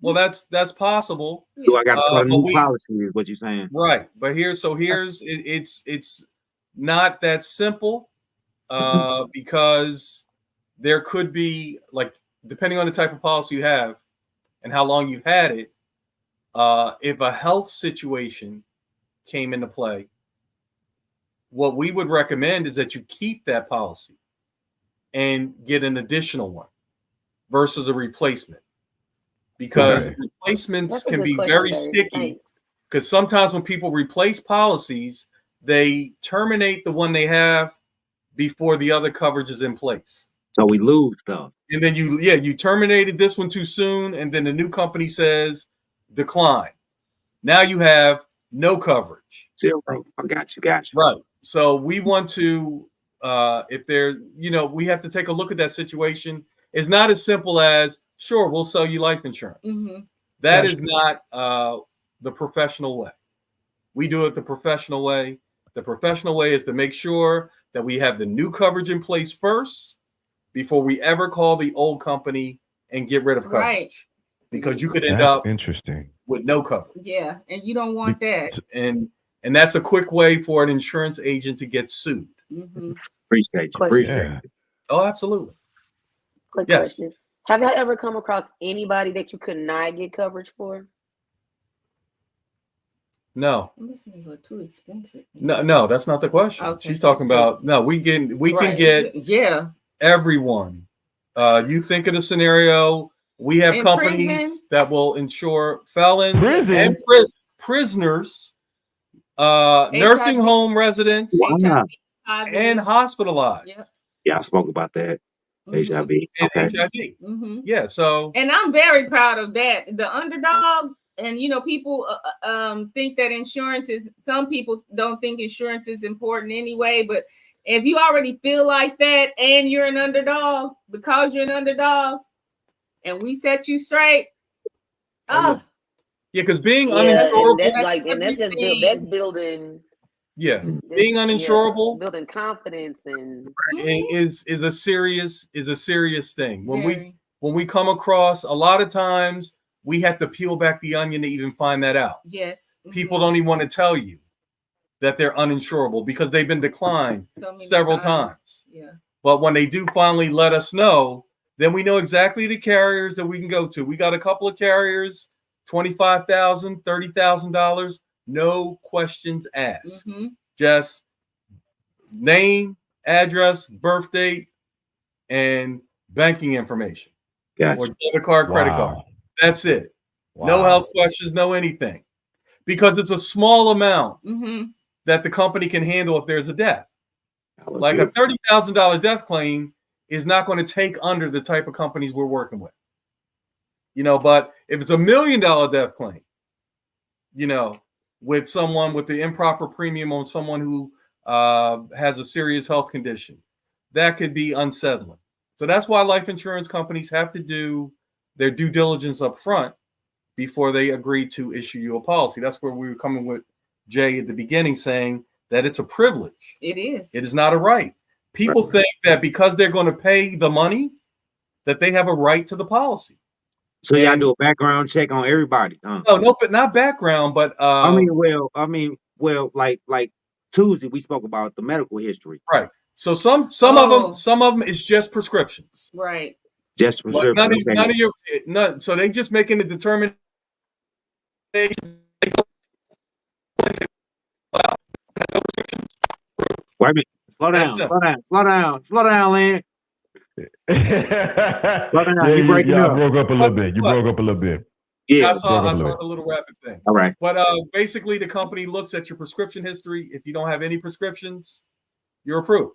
Well, that's possible. Do I got to start a new policy? Is what you're saying? Right, but here's it's not that simple, because there could be, like, depending on the type of policy you have and how long you've had it, if a health situation came into play, what we would recommend is that you keep that policy and get an additional one versus a replacement. Because replacements can be very sticky, because sometimes when people replace policies, they terminate the one they have before the other coverage is in place. So we lose stuff. And then you terminated this one too soon, and then the new company says decline. Now you have no coverage. Zero. I got you. Right. So we want to, if there, we have to take a look at that situation. It's not as simple as, sure, we'll sell you life insurance. Mm-hmm. That is not the professional way. We do it the professional way. The professional way is to make sure that we have the new coverage in place first before we ever call the old company and get rid of coverage. Right. Because you could end up with no coverage. Yeah, and you don't want that. And that's a quick way for an insurance agent to get sued. Mm-hmm. Appreciate you. Oh, absolutely. Quick question. Have you ever come across anybody that you could not get coverage for? No. This is like too expensive. No, that's not the question. Okay, she's talking about we can get everyone. You think of the scenario. We have companies that will insure felons and prisoners, nursing home residents, and hospitalized. Yeah, I spoke about that. Mm-hmm. HIV. Okay. HIV. Mm-hmm. Yeah. So. And I'm very proud of that. The underdog, and people think that insurance is. Some people don't think insurance is important anyway. But if you already feel like that, and you're an underdog, because you're an underdog, and we set you straight. Yeah, because being uninsurable, that's building. Yeah, being uninsurable, building confidence, and is a serious thing. When we come across, a lot of times we have to peel back the onion to even find that out. Yes, people don't even want to tell you that they're uninsurable because they've been declined several times. Yeah, but when they do finally let us know, then we know exactly the carriers that we can go to. We got a couple of carriers, $25,000, $30,000. No questions asked. Mm-hmm. Just name, address, birth date, and banking information. Gotcha. Or debit card, credit card. That's it. Wow. No health questions, no anything. Because it's a small amount that the company can handle if there's a death. Like a $30,000 death claim is not going to take under the type of companies we're working with. But if it's $1 million death claim, with someone with the improper premium on someone who has a serious health condition, that could be unsettling. So that's why life insurance companies have to do their due diligence up front before they agree to issue you a policy. That's where we were coming with Jay at the beginning, saying that it's a privilege. It is. It is not a right. People think that because they're going to pay the money, that they have a right to the policy. So y'all do a background check on everybody, huh? No, but not background, but like Tuesday we spoke about the medical history. Right. So some of them is just prescriptions. Right. Just prescriptions. None. So they just making a determination. Wait a minute. Slow down, Lynn. Slow down. You breaking up. broke up a little bit. You broke up a little bit. Yeah, I saw the little rapid thing. All right. But basically, the company looks at your prescription history. If you don't have any prescriptions, you're approved.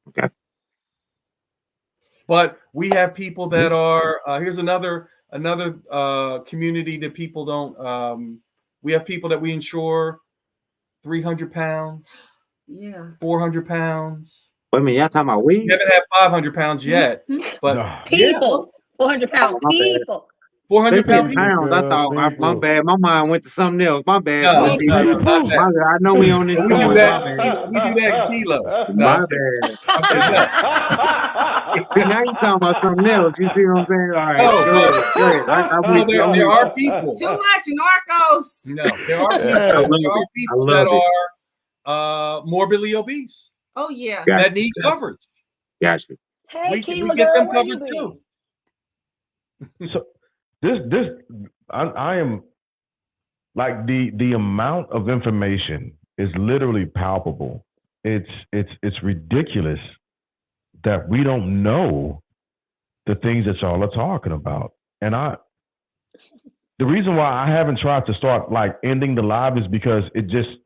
Okay. But we have people that are here's another community that people don't. We have people that we insure 300 pounds. Yeah. 400 pounds. Wait a minute, y'all talking about weed? We haven't had 500 pounds yet, but people, 400 pound people. 400 pounds. I thought my bad. My mind went to something else. My bad. No, I know we on this. We do that in kilo. My bad. See, now you talking about something else. You see what I'm saying? All right. There are people. Too much narcos. No, there are people that are morbidly obese. Oh yeah. That need coverage. Gotcha. Hey, we get them covered too. So I am like the amount of information is literally palpable. It's ridiculous that we don't know the things that y'all are talking about. And the reason why I haven't tried to start like ending the live is because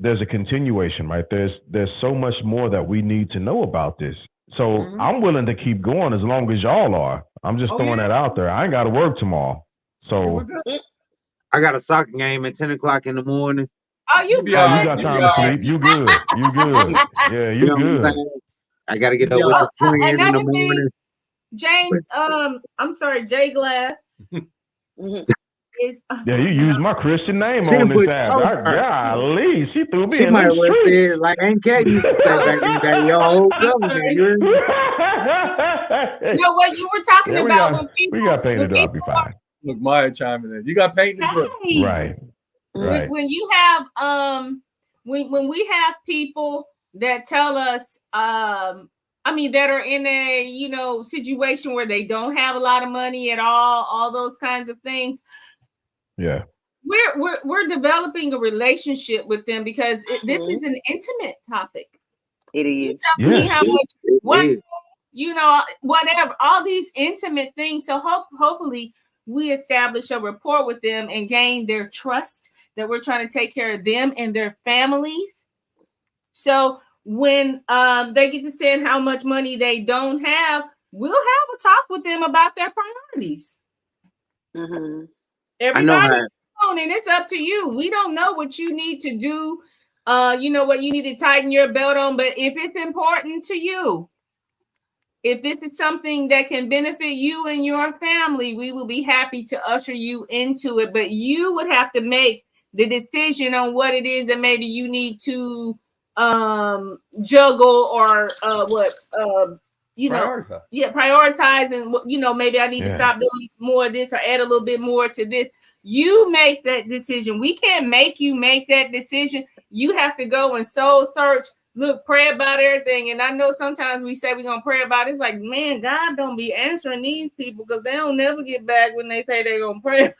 there's a continuation, right? There's so much more that we need to know about this. So I'm willing to keep going as long as y'all are. I'm just throwing that out there. I ain't got to work tomorrow. So I got a soccer game at 10 o'clock in the morning. Oh, you good? You got time to sleep. You good. You good. Yeah, you good. I got to get up with the twin in the morning. James, I'm sorry, J Glass. Yeah, you use my Christian name on this app. Golly, she threw me. She in might the have street. said like Aunt Kat used to say back in the day, your whole government. No, what you were talking about when people we got painted up, be fine. Look, Maya chiming in. You got painted up. Right. When you have when we have people that tell us that are in a situation where they don't have a lot of money at all those kinds of things. Yeah. We're developing a relationship with them because this is an intimate topic. It is. You tell me how much whatever, all these intimate things. So hopefully we establish a rapport with them and gain their trust that we're trying to take care of them and their families. So when they get to saying how much money they don't have, we'll have a talk with them about their priorities. Everybody's on, and it's up to you. We don't know what you need to do. What you need to tighten your belt on, but if it's important to you, if this is something that can benefit you and your family, we will be happy to usher you into it. But you would have to make the decision on what it is that maybe you need to juggle or prioritize and maybe I need to stop doing more of this or add a little bit more to this. You make that decision. We can't make you make that decision. You have to go and soul search, look, pray about everything. And I know sometimes we say we're gonna pray about it. It's like, man, God don't be answering these people because they don't never get back when they say they're gonna pray.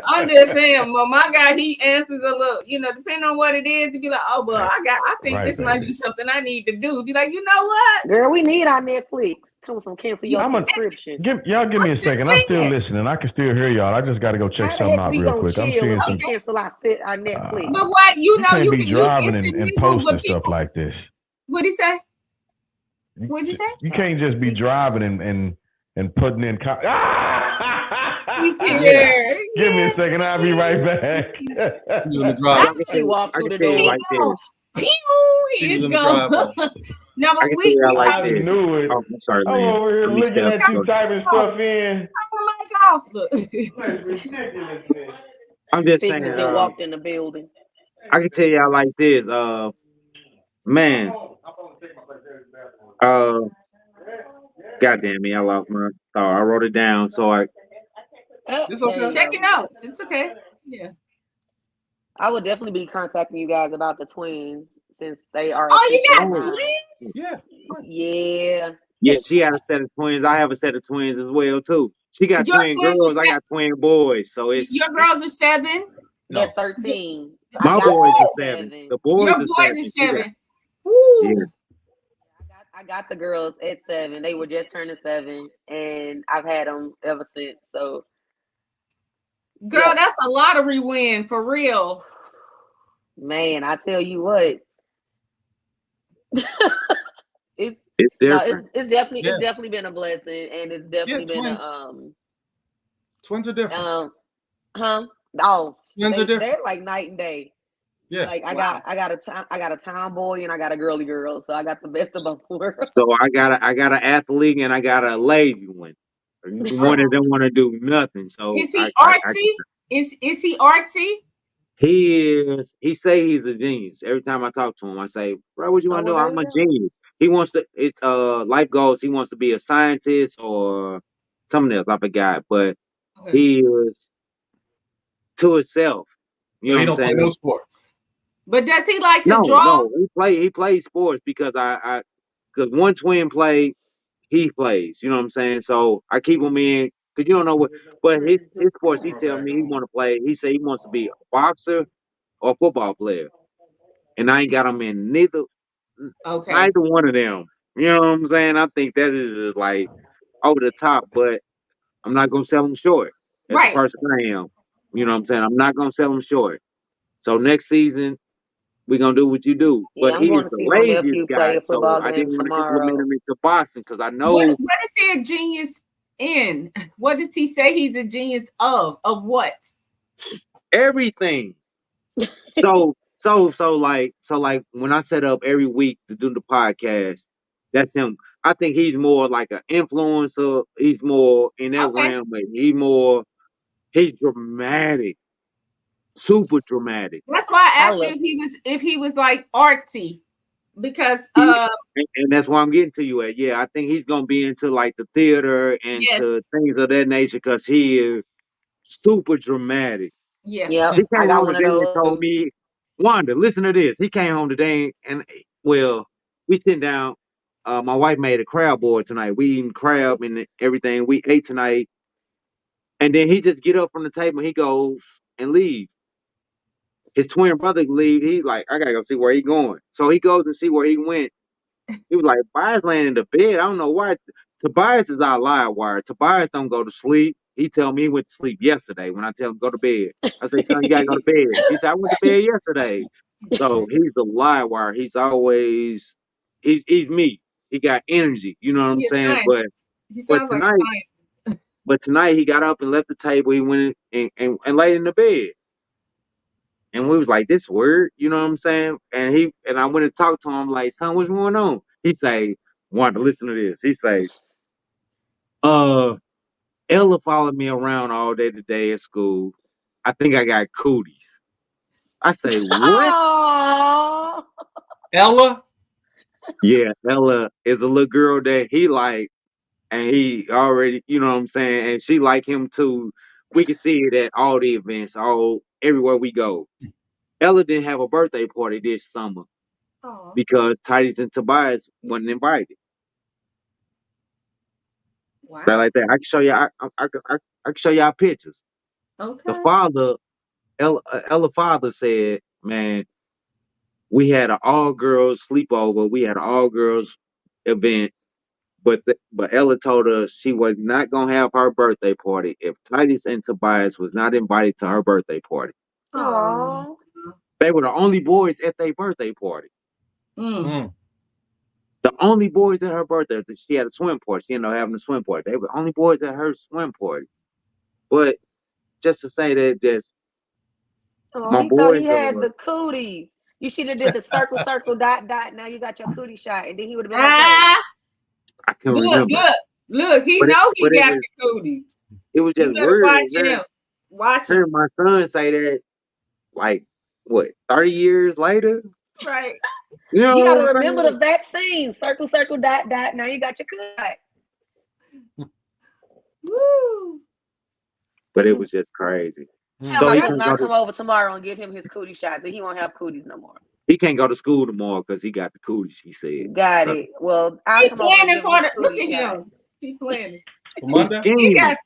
I'm just saying, well, my God, he answers a little, depending on what it is, to be like, oh, well, I think this might be something I need to do. Be like, you know what? Girl, we need our Netflix. Come on, cancel your subscription. Give me a second. I'm still listening. I can still hear y'all. I just got to go check something out real quick. I'm seeing some. Cancel our Netflix. But what you can't be driving and posting stuff like this. What'd he say? What'd you say? You can't just be driving and putting in. He's here. Give me a second. I'll be right back. She walked through the door like this. He is gone. No, but I knew it. Oh, I'm sorry, I'm over here looking at you typing stuff in. I'm just saying. They walked in the building. I can tell y'all like this. Man. Goddamn me, I lost my thought. I wrote it down, so I. It's okay. Check it out. It's okay. Yeah. I would definitely be contacting you guys about the twins since they are. Oh, you got official. twins? Yeah. Yeah. Yeah, she had a set of twins. I have a set of twins as well too. She got Your twin twins were girls. I got twin boys. So Your girls are 7. They're No. 13. My I got boys them are at 7. 7. The boys Your are boys 7. are She got- 7. Woo. Yes. I got the girls at 7. They were just turning 7, and I've had them ever since. So, Girl, yeah. that's a lottery win for real. Man, I tell you what. It's different. It's definitely Yeah. it's definitely been a blessing, and it's definitely been twins. Twins are different. Oh, Twins are different. they're like night and day. Yeah. Like I got a tomboy and I got a girly girl, so I got the best of both worlds. So I got an athlete and I got a lazy one. One that don't want to do nothing. So Is he artsy? Is he artsy? He is. He say he's a genius. Every time I talk to him, I say, "Bro, what you want to do?" I'm a genius. He wants to. It's life goals. He wants to be a scientist or something else. I forgot, but he is to himself. You know he what I'm don't saying? play no sports. But does he like to draw? No. He plays sports because because one twin he plays. You know what I'm saying? So I keep him in because you don't know what. But his sports, he tell me he want to play. He say he wants to be a boxer or a football player, and I ain't got him in neither one of them. You know what I'm saying? I think that is just like over the top, but I'm not gonna sell him short. That's the person I am. You know what I'm saying? I'm not gonna sell him short. So next season we're gonna do what you do. Yeah, But I'm he going is to the see my laziest nephew guy, play a so football I game didn't want to implement tomorrow. him into boxing because I know What is he a genius in? What does he say he's a genius of? Of what? everything. So like when I set up every week to do the podcast, that's him. I think he's more like an influencer. He's more in that realm, but he's dramatic, super dramatic. That's why I asked you if he was like artsy, because and that's why I'm getting to you at. Yeah, I think he's gonna be into like the theater and to things of that nature because he is super dramatic. Yeah. He came home today and told me, Wanda, listen to this. He came home today and we sitting down. My wife made a crab board tonight. We eating crab and everything. We ate tonight. And then he just get up from the table and he goes and leave. His twin brother leave. He's like, I gotta go see where he going. So he goes and see where he went. He was like, Tobias laying in the bed. I don't know why. Tobias is our live wire. Tobias don't go to sleep. He tell me he went to sleep yesterday when I tell him go to bed. I say, son, you gotta go to bed. He said, I went to bed yesterday. So he's the live wire. He's always he's me. He got energy. You know what I'm saying? But tonight he got up and left the table. He went and laid in the bed. And we was like, this word, you know what I'm saying? And I went and talked to him like, son, what's going on? He say, Wanda, listen to this. He say, Ella followed me around all day today at school. I think I got cooties. I say, what? Ella? Yeah, Ella is a little girl that he like, and he already, you know what I'm saying? And she like him too. We can see it at all the events, everywhere we go. Ella didn't have a birthday party this summer because Titus and Tobias wasn't invited. Wow. Right like that. I can show you. I can show y'all pictures. Okay. The father, Ella father said, "Man, we had an all girls sleepover. We had an all girls event, but Ella told us she was not gonna have her birthday party if Titus and Tobias was not invited to her birthday party. Aww. They were the only boys at their birthday party. Mm. The only boys at her birthday. She had a swim party. She ended up having a swim party. They were the only boys at her swim party. But just to say that, he thought he had the cootie. You should have did the circle, circle, dot, dot. Now you got your cootie shot, and then he would have been okay. I can't remember. Look, he got the cooties. It was just weird. Watch him. Heard my son say that, like, what, 30 years later? Right. You know You what gotta I'm remember saying? the vaccine. Circle, circle, dot, dot. Now you got your cut. Woo. But it was just crazy. Tell So my he cousin can't I'll go to come over tomorrow and give him his cootie shot. Then he won't have cooties no more. he can't go to school tomorrow because he got the cooties. He said. Got it. Well, I'll He come over and planning give him for his the. Look cootie at shot. him. He planning. For He's Monday? He scheming. got.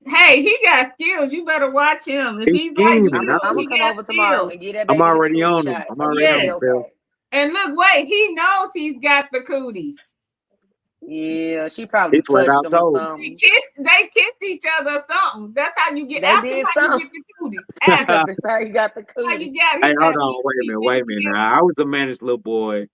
Hey, he got skills. You better watch him. If He's he's like scheming. you, I'm he gonna come got over tomorrow skills. and get that I'm baby his already cootie on him. shot. I'm So already he'll on be him, Yes. Phil. okay. And look, wait, he knows he's got the cooties. Yeah, she probably It's what I touched him or told him. something. They kissed each other or something. That's how you get. They Ask him did how you something. get the cooties. Ask him That's how you got the how you cootie. got. Hey, He hold said on. Wait a minute. yeah. Now, I was a managed little boy.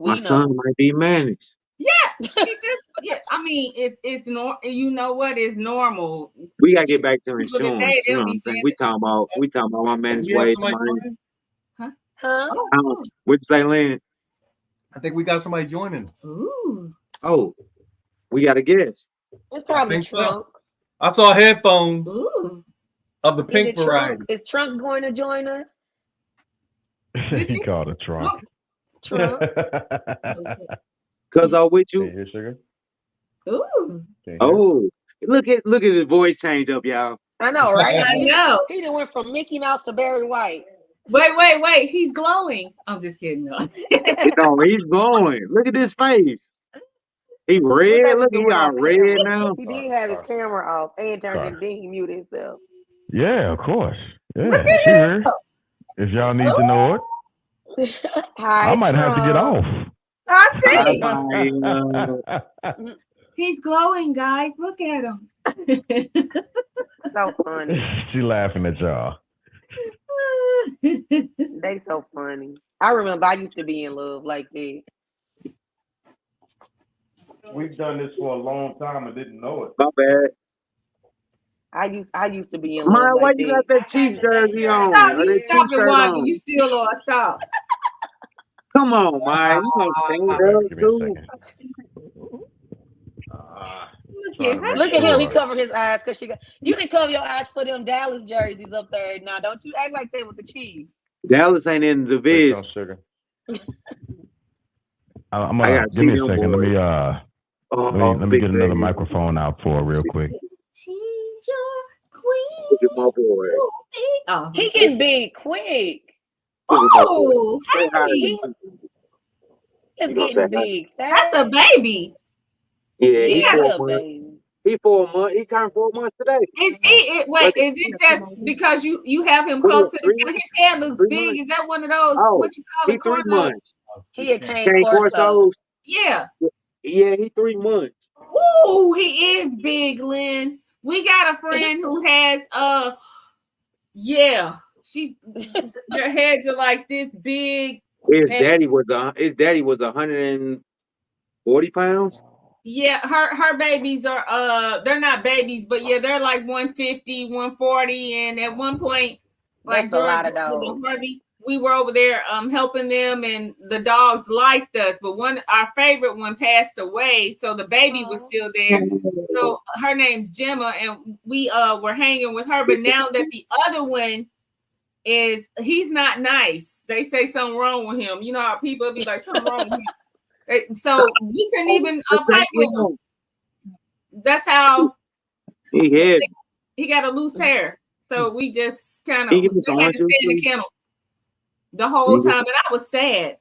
My We son know. might be managed. Yeah, he just I mean, it's normal. You know what is normal. We gotta get back to People today insurance. You they'll know what be I'm saying? saying We talking about my Do managed we have ways. somebody joining? Huh? Oh, What'd you say, Lynn? I think we got somebody joining us. ooh. Oh, we got a guest. It's I probably think so. Trunk. I saw headphones Ooh. of the Is pink it variety. Trunk? Is Trunk going to join us? Did He she called a trunk. Trunk. Cause I'm with Can you you. hear sugar? Ooh. Can you hear? Oh, look at his voice change up, y'all. I know, right? I know. He done went from Mickey Mouse to Barry White. Wait. He's glowing. I'm just kidding. No. You know, he's glowing. Look at his face. He What they red. was Look, he doing all off red camera. now. He did have his camera off and turned Sorry. it, then he muted himself. Yeah, of course. Yeah, Look she at here. him. If y'all need to know it, Hi, I might have to get Trump. off. I see. He's glowing, guys. Look at him. So funny. She laughing at y'all. They so funny. I remember I used to be in love like that. We've done this for a long time and didn't know it. My bad. I used to be in My, love why like you that. got that Chiefs jersey on? Stop, Or you that stop it, T-shirt Wanda. on? You still are. Stop. Come on, man. You gonna stand up Give me a too? second. Look Trying at to her. make Look at him. He sure. covered his eyes because she got. You didn't cover your eyes for them Dallas jerseys up there. Now, don't you act like that with the Chiefs. Dallas ain't in the Here division. comes sugar. I'm I gonna gotta give me see a them second. boys. Let me big get another baby. microphone out for it real quick. She's your queen. Look at my boy. Oh, He getting big quick. Look at my boy. oh, Say hi to hey, him. He's You gonna say getting hi? big. that's a baby. Yeah, Yeah, he He got he 4 a months. baby. He 4 months. He turned 4 months today. Is he? Wait, is it just because you have him close to the camera? His head looks 3 big. months. Is that one of those? Oh, What you call he it? 3 Corno? months. He a cane Cane corso. Corsos. Yeah. Yeah, he 3 months. Ooh, he is big, Lynn. We got a friend who has yeah. She's their heads are like this big. His And daddy was 140 pounds. yeah, her babies are they're not babies, but yeah, they're like 150, 140. And at one point, like That's a during lot of the dogs. Harvey, we were over there helping them, and the dogs liked us, but our favorite one passed away, so the baby was still there. So her name's Gemma, and we were hanging with her. But now that the other one he's not nice. They say something wrong with him. You know how people be like something wrong with him. So we couldn't even play with him. That's how He got a loose hair. So we just kind He of gets had to orange stay in the juice. kennel the whole time, and I was sad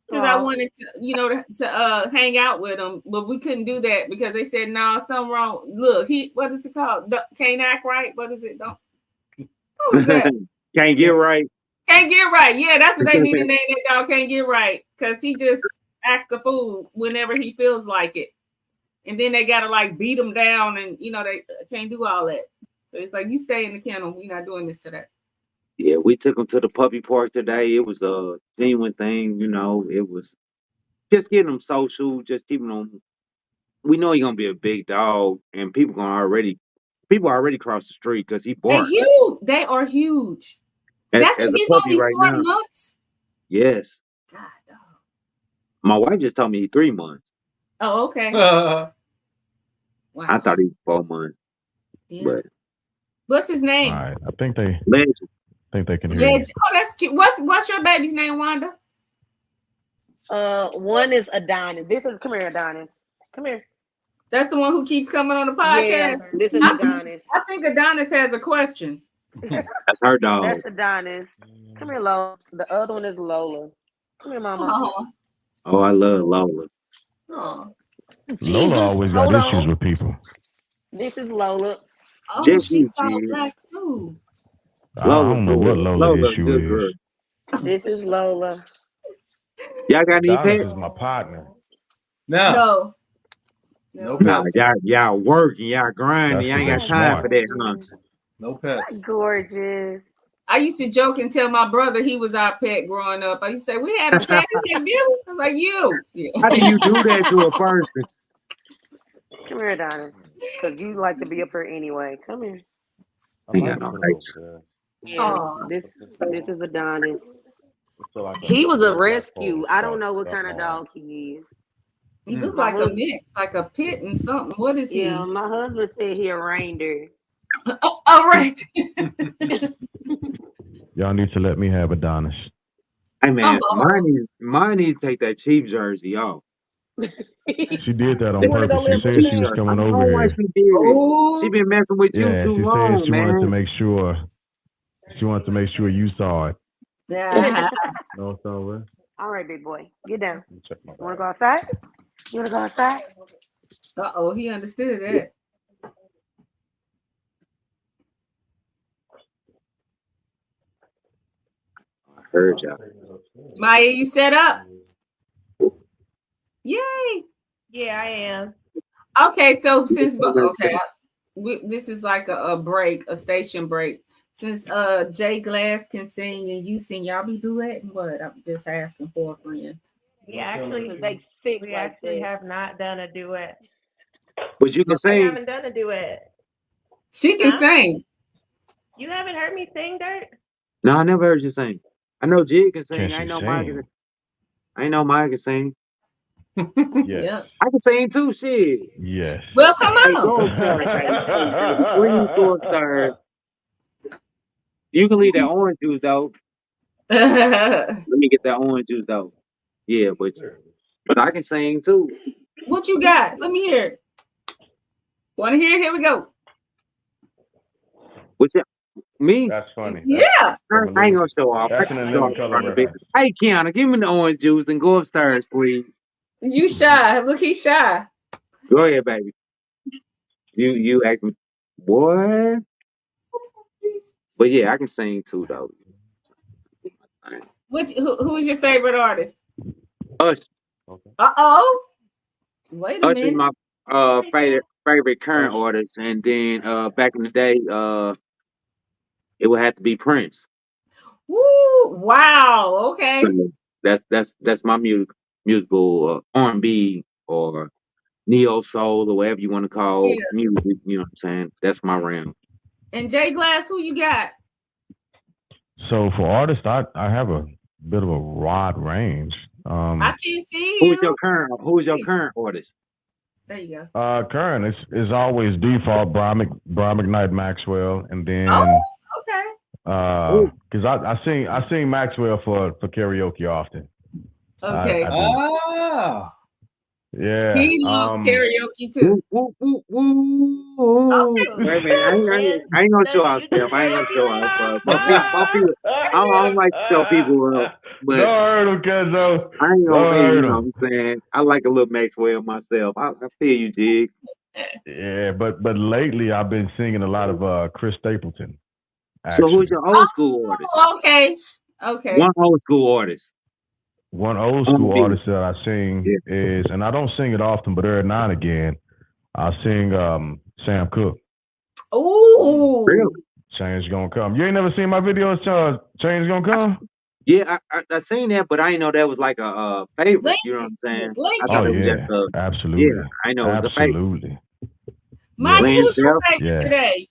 because I Aw. wanted to hang out with him, but we couldn't do that because they said no, something wrong. Look, what is it called? Can't act right. What is it? Don't. What was that? Can't get right. Can't get right. Yeah, that's what they need to name that dog. Can't get right because he just acts the fool whenever he feels like it, and then they gotta like beat him down, and they can't do all that. So it's like you stay in the kennel. We're not doing this today. Yeah, we took him to the puppy park today. It was a genuine thing, It was just getting him social, just keeping him. We know he's gonna be a big dog, and people already cross the street because he They're barked. huge. They are huge. As He's a puppy only right 4 now. months. Yes, God, dog. my wife just told me he's 3 months. Oh, okay. Wow. I thought he was 4 months, Yeah. but What's his name? All right. I think they. Legend. think they can hear you. Oh, that's cute. What's your baby's name, Wanda? One is Adonis. Come here, Adonis. Come here. That's the one who keeps coming on the podcast. Yeah, this is Adonis. I think Adonis has a question. That's her dog. That's Adonis. Come here, Lola. The other one is Lola. Come here, Mama. Oh, I love Lola. Oh. Lola always got issues with people. This is Lola. Oh, Just she's all black too. I don't know what Lola's issue is. Girl. This is Lola. Y'all got any Adonis pets? is my partner. No Nah, pets. y'all working, y'all grinding. Y'all ain't got time for that, huh? No pets. Gorgeous. I used to joke and tell my brother he was our pet growing up. I used to say, we had a pet. He said, you? I was like, you. Yeah. How do you do that to a person? Come here, Adonis. Because you like to be up here anyway. Come here. Ain't got no rights. Yeah, this is Adonis. He was a rescue. I don't know what kind of dog he is. He looks like a mix, like a pit and something. What is he? Yeah, my husband said he a reindeer. All right. Y'all need to let me have Adonis. Hey man, mine need to take that Chiefs jersey off. She did that on purpose. She said she was coming over here. She did it. She been messing with you too she long, said she man. wanted to make sure. She wanted to make sure you saw it. Yeah. No, it's over. All right, big boy, get down. You want to go outside? You want to go outside? Uh-oh, he understood that. I heard y'all. Maya, you set up? Yay. Yeah, I am. Okay, so since this is like a break, a station break. Since Jay Glass can sing and you sing, y'all be duetting what? I'm just asking for a friend. Yeah, actually, they sick we like actually that. have not done a duet. But you can We sing. haven't done a duet. She can sing. You haven't heard me sing, Dirt? No, I never heard you sing. I know Jig can sing. Can I she know Mike sing? can. I know Mike can sing. Yeah. I can sing too. Shit. Yes. Well, come Hey, on. go upstairs, baby. Please go upstairs. You can leave that orange juice though. Let me get that orange juice though. Yeah, but I can sing too. What you got? Let me hear it. Want to hear it? Here we go. What's it? Me? That's funny. Yeah. I ain't gonna show off. That's an 11 color reference. Hey, Kiana, give me the orange juice and go upstairs, please. You shy. Look, he's shy. Go ahead, baby. You act boy. But yeah, I can sing too though. Who is your favorite artist? Usher. Uh-oh. Wait a Usher is minute. my favorite current artist, and then back in the day, it would have to be Prince. Woo! Wow. Okay. So that's my musical R&B or neo soul or whatever you want to call music. You know what I'm saying? That's my realm. And Jay Glass, who you got? So for artists, I have a bit of a wide range. I can't see you. Who's your current artist? There you go. Current is always default Brian McKnight Maxwell, and then okay. because I sing Maxwell for karaoke often. Okay. Yeah. He loves karaoke too. Woo, woo, woo. Okay. Wait a minute, I ain't gonna show out stuff. I ain't gonna show out. My people, I don't like to show people up, but don't hurt him, Kenzo. I ain't gonna. You know what I'm saying? I like a little Maxwell myself. I feel you, Jig. Yeah, but lately I've been singing a lot of Chris Stapleton. Actually. So who's your old school artist? Okay. One old school artist. One old school artist that I sing is, and I don't sing it often, but every now and again, I sing Sam Cooke. Oh, really? Change Gonna Come. You ain't never seen my videos, Change Gonna Come? Yeah, I seen that, but I didn't know that was like a favorite. You know what I'm saying? I thought it was just absolutely. Yeah, I know it's a favorite. Absolutely. Mike, who's your favorite today?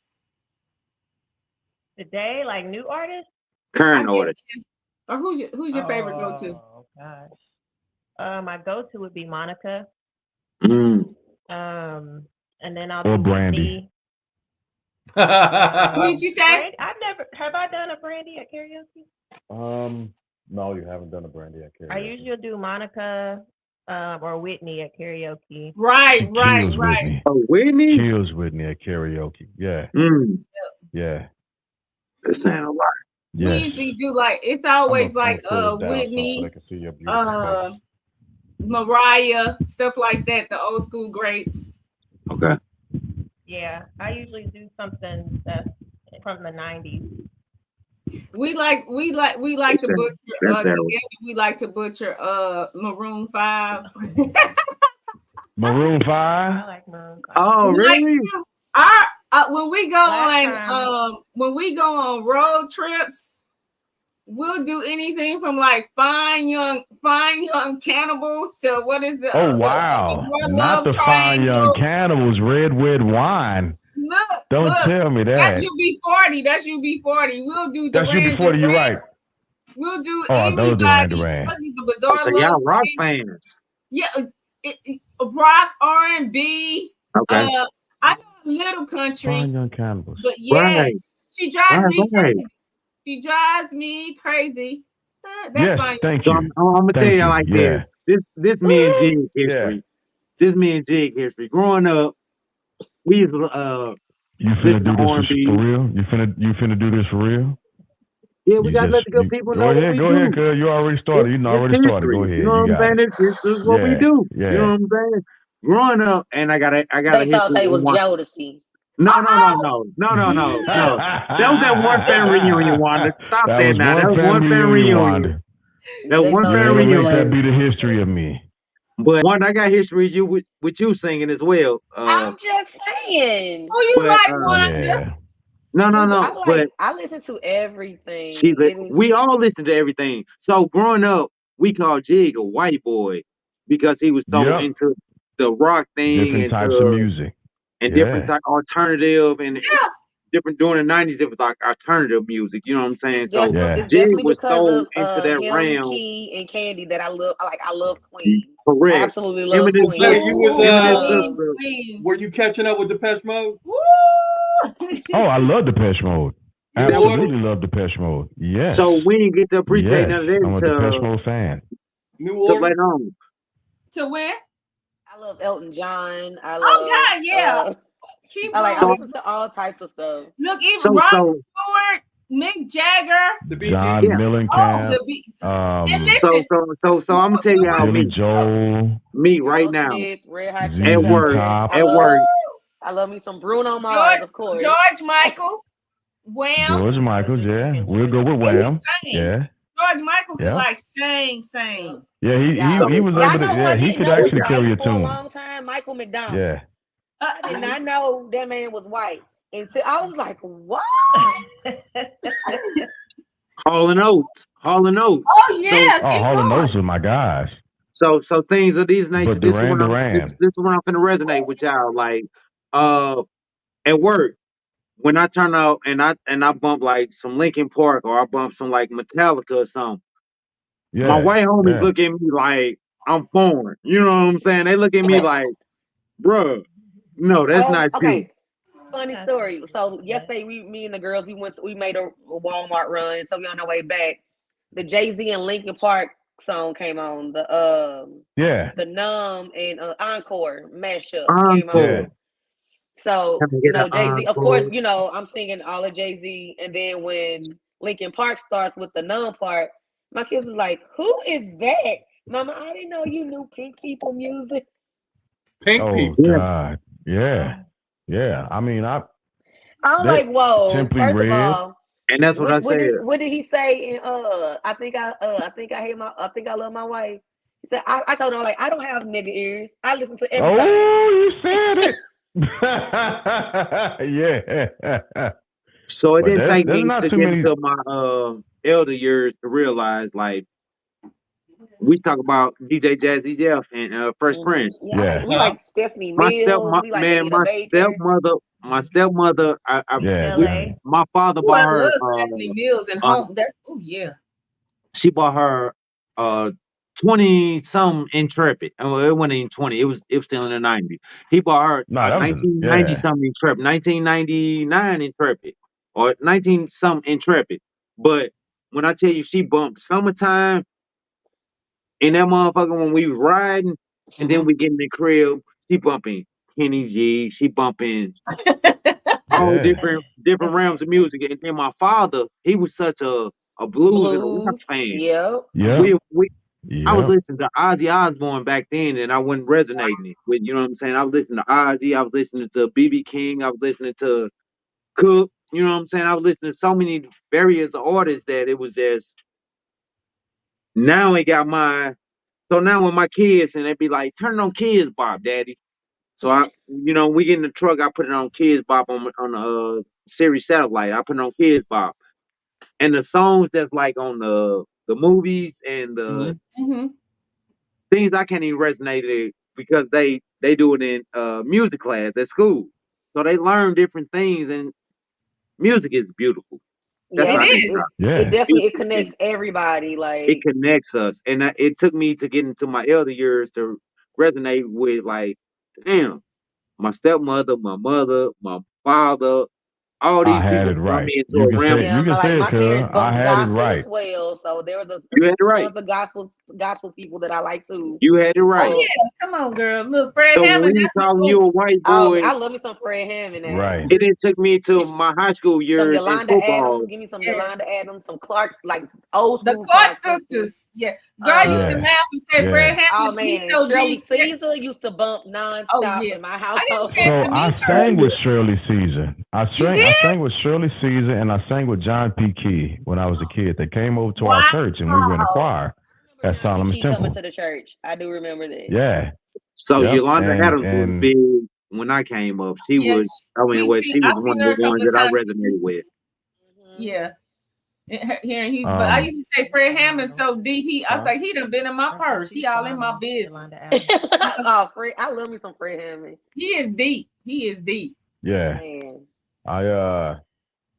Today, like new artists? Current artist. Or who's your favorite go-to? Oh gosh. My go-to would be Monica. Mm. And then I'll or do Brandy. What did you say? I've never. Have I done a Brandy at karaoke? No, you haven't done a Brandy at karaoke. I usually do Monica or Whitney at karaoke. Right. Whitney. Oh, Whitney? Kills Whitney at karaoke. Yeah. Yeah. That's saying a lot. Yes. We usually do like it's always like Whitney, so they can see your beautiful face. Mariah, stuff like that, the old school greats. Okay. Yeah, I usually do something that's from the 90s. We like to butcher together. We like to butcher Maroon 5. Maroon 5? I like Maroon 5. Oh, really? When we go on road trips, we'll do anything from like fine young cannibals to what is the not the fine young cannibals, red wine. Don't tell me that. That's UB40. That's UB40. We'll do That's UB40. You're right. We'll do anybody. Duran. So y'all rock fans? Yeah, rock, R&B. Okay. I know a little country. Fine young cannibals. But yes, she drives me crazy. She drives me crazy. That's fine. Thank you. I'm gonna tell you like this. This me and Jig history. Yeah. This me and Jig history. Growing up, we used to you finna do this for real? You finna do this for real? Yeah, we gotta let the good people know. Go ahead, cuz you already started. You already started. Go ahead. You know what I'm saying? This is what we do. Yeah. You know what I'm saying? Growing up, and I got a They thought they was Jodeci. No. That was that one family reunion, Wanda. Stop that now. That was one family reunion. That one family reunion. Let that be the history of me. But Wanda, I got history of you with you singing as well. I'm just saying. Who you like, Wanda? Yeah. No. But I listen to everything. We all listen to everything. So growing up, we called Jig a white boy because he was so into the rock thing, different types of music, and different type alternative and different during the 90s. It was like alternative music. You know what I'm saying? So Jig was so into that realm. Key and Candy that I love. I love Queen. Correct. I absolutely love Queen. Queen. Were you catching up with Depeche Mode? Oh, I love Depeche Mode. Absolutely love Depeche Mode. Yeah. So we didn't get to appreciate none of that. I'm a Depeche Mode fan. New Order. To where? I love Elton John. I love. Oh God, yeah. I listen to all types of stuff. Look, even Rod Stewart, Mick Jagger, the Bee John Mellencamp. So I'm gonna tell you how me right now at work. I love me some Bruno Mars, of course. George Michael, Wham. George Michael, yeah. We'll go with Wham. Yeah. George Michael could like sing. Yeah, he was able to. He could actually carry a tune. For a long time, Michael McDonald. Yeah. I did not know that man was white until I was like, what? Hall and Oates. Oh yes. Hall and Oates are my guys. So things of these nature. But This is when I'm finna resonate with y'all. Like at work, when I turn out and I bump like some Linkin Park or I bump some like Metallica or something. Yeah, my white homies look at me like I'm foreign. You know what I'm saying? They look at me like, bruh, no, that's not you. Funny story. So yesterday, me and the girls, we made a Walmart run. So we on our way back. The Jay-Z and Linkin Park song came on. The Numb and Encore mashup came on. So Jay-Z, of course, I'm singing all of Jay-Z, and then when Linkin Park starts with the Numb part, my kids is like, "Who is that, Mama? I didn't know you knew Pink people music." Pink people, God, yeah. I mean, I'm like, whoa. Simply First Red. of all, and that's what I said. What did he say? In I think I love my wife. He said, I told him, like, I don't have nigga ears. I listen to everything. Oh, you said it. Yeah. So it didn't take me to get into my elder years to realize, like, we talk about DJ Jazzy Jeff and Fresh Prince. Yeah. We like Stephanie Mills. My stepmother. My father bought her Stephanie Mills and home. That's She bought her 20-something Intrepid. It wasn't even 20. It was still in the 90s. He bought her No, that was 1990 something Intrepid, 1999 Intrepid, or 19 something Intrepid. But when I tell you she bumped Summertime in that motherfucker when we was riding, and then we get in the crib, she bumping Kenny G, she bumping all different realms of music. And then my father, he was such a blues and a rock fan. I was listening to Ozzy Osbourne back then, and I wasn't resonating it with, you know what I'm saying? I was listening to Ozzy, I was listening to BB King, I was listening to Cook, you know what I'm saying? I was listening to so many various artists that it was just, now it got my, so now when my kids, and they be like, turn it on Kids Bop, Daddy. So I, we get in the truck, I put it on Kids Bop on the Sirius satellite. I put it on Kids Bop. And the songs that's like on the movies and the things I can't even resonate it because they do it in music class at school. So they learn different things, and music is beautiful. That's what I think. It definitely connects everybody. Like it connects us, and it took me to get into my elder years to resonate with, like, damn, my stepmother, my mother, my father. All these people brought me into a realm. You can say it, cuz I had it right. As well, so there was you had it right. The gospel people that I like too. You had it right. Oh, yeah, come on, girl. Look, Fred Hammond. When you talking you a white boy, I love me some Fred Hammond. Right. It didn't took me to my high school years. Some Yolanda Adams. Give me some Yolanda Adams, some Clark, like old school. The Clark sisters. Yeah. Girl, you used to laugh and say Fred Hammond. Oh man, so Shirley Caesar used to bump nonstop in my household. So I sang with Shirley Caesar. I sang with Shirley Caesar, and I sang with John P. Key when I was a kid. They came over to our church, and we were in a choir at Solomon's Temple. Coming to the church, I do remember that. Yeah. So Yolanda Adams was big when I came up. She was. I mean, she was one of the ones that I resonated with. Yeah. Here in Houston, but I used to say Fred Hammond so deep. I was like, he done been in my purse. He all in my business. Fred, I love me some Fred Hammond. He is deep. Yeah. Man.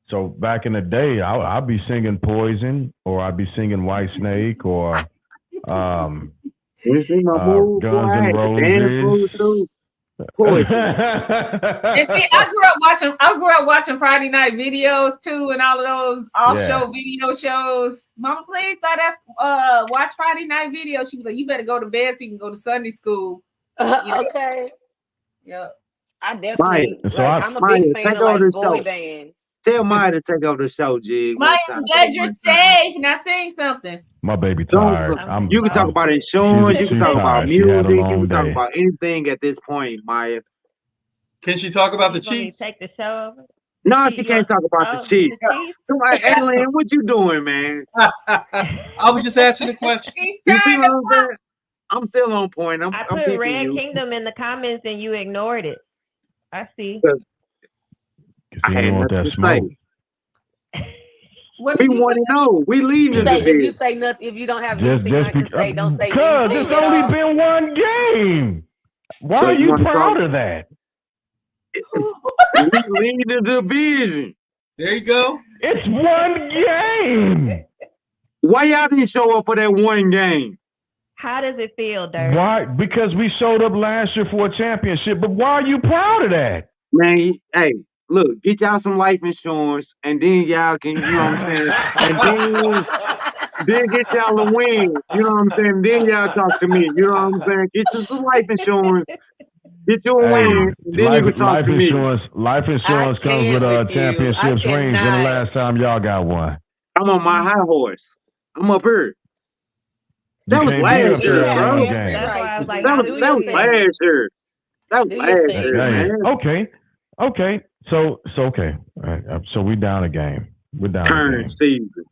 So back in the day, I'd be singing Poison, or I'd be singing White Snake, or Guns N' Roses. And see, I grew up watching Friday night videos too, and all of those off-show video shows. Mama, please let us watch Friday night videos. She was like, "You better go to bed so you can go to Sunday school." Okay. Yeah. I definitely. I'm a big fan of like boy bands. Tell Maya to take over the show, Jig. Maya, I'm glad you're safe. Now sing something. My baby tired. You can talk about insurance. You can talk about music. You can talk about anything at this point, Maya. Can she talk about the Chiefs? Take the show over? No, she can't talk about the Chiefs. Alien, what you doing, man? I was just asking the question. You see what I'm saying? I'm still on point. I put Red Kingdom in the comments and you ignored it. I see. I had nothing to say. We want to know. We leaving. If you say nothing, if you don't have anything nice to say, don't say anything. Because it's only been one game. Why are you proud of that? We lead the division. There you go. It's one game. Why y'all didn't show up for that one game? How does it feel, Dirk? Why? Because we showed up last year for a championship. But why are you proud of that? Man, hey, look, get y'all some life insurance, and then y'all can, you know what I'm saying? And then get y'all a win. You know what I'm saying? Then y'all talk to me. You know what I'm saying? Get you some life insurance. Get you a win. And then you can talk to me. Life insurance comes with championships rings. When the last time y'all got one? I'm on my high horse. I'm up here. That was last year, bro. That was last year. That was last year, man. Okay. So okay. All right. So we down a game. We're down a game. Season.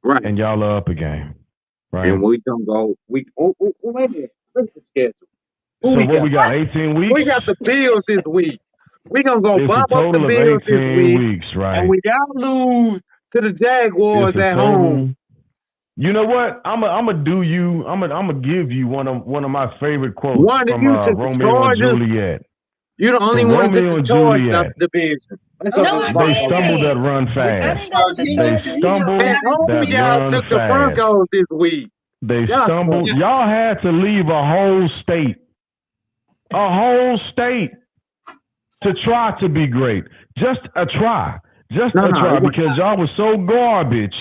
Right. And y'all are up a game. Right. And we don't go. Wait a minute. Look at the schedule. We got 18 weeks? We got the Bills this week. We're going to go bump up the Bills this week. Weeks, right. And we got to lose to the Jaguars at home. You know what? I'm gonna give you one of my favorite quotes from Romeo and Juliet. You're the only one that took the charge out the division. They stumble that run fast. They stumble that y'all took the Broncos this week. They stumbled. Y'all had to leave a whole state to try to be great. Just a try. Because y'all was so garbage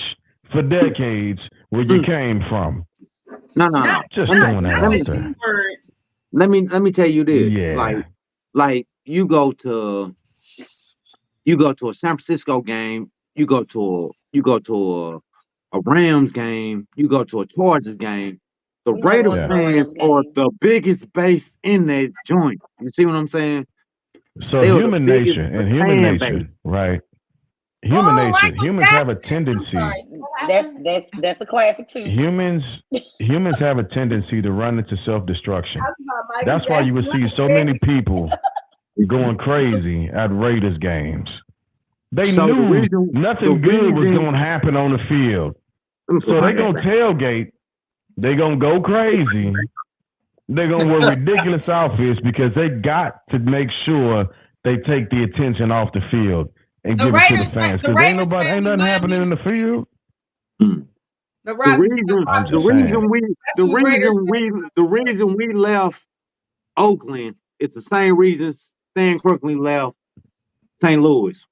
for decades where you came from. No. Just throwing that out there. Let me tell you this. Yeah. Like you go to a San Francisco game, you go to a Rams game, you go to a Chargers game. The Raiders fans are the biggest base in that joint. You see what I'm saying? So human nature, right? Human nature. Humans have a tendency. That's a classic too. Humans have a tendency to run into self-destruction. That's why you would see so many people going crazy at Raiders games. They knew nothing good was going to happen on the field. So they're going to tailgate. They're going to go crazy. They're going to wear ridiculous outfits because they got to make sure they take the attention off the field and give it to the fans. Because ain't nothing happening in the field. The reason we left Oakland is the same reason Stan Crooklyn left St. Louis.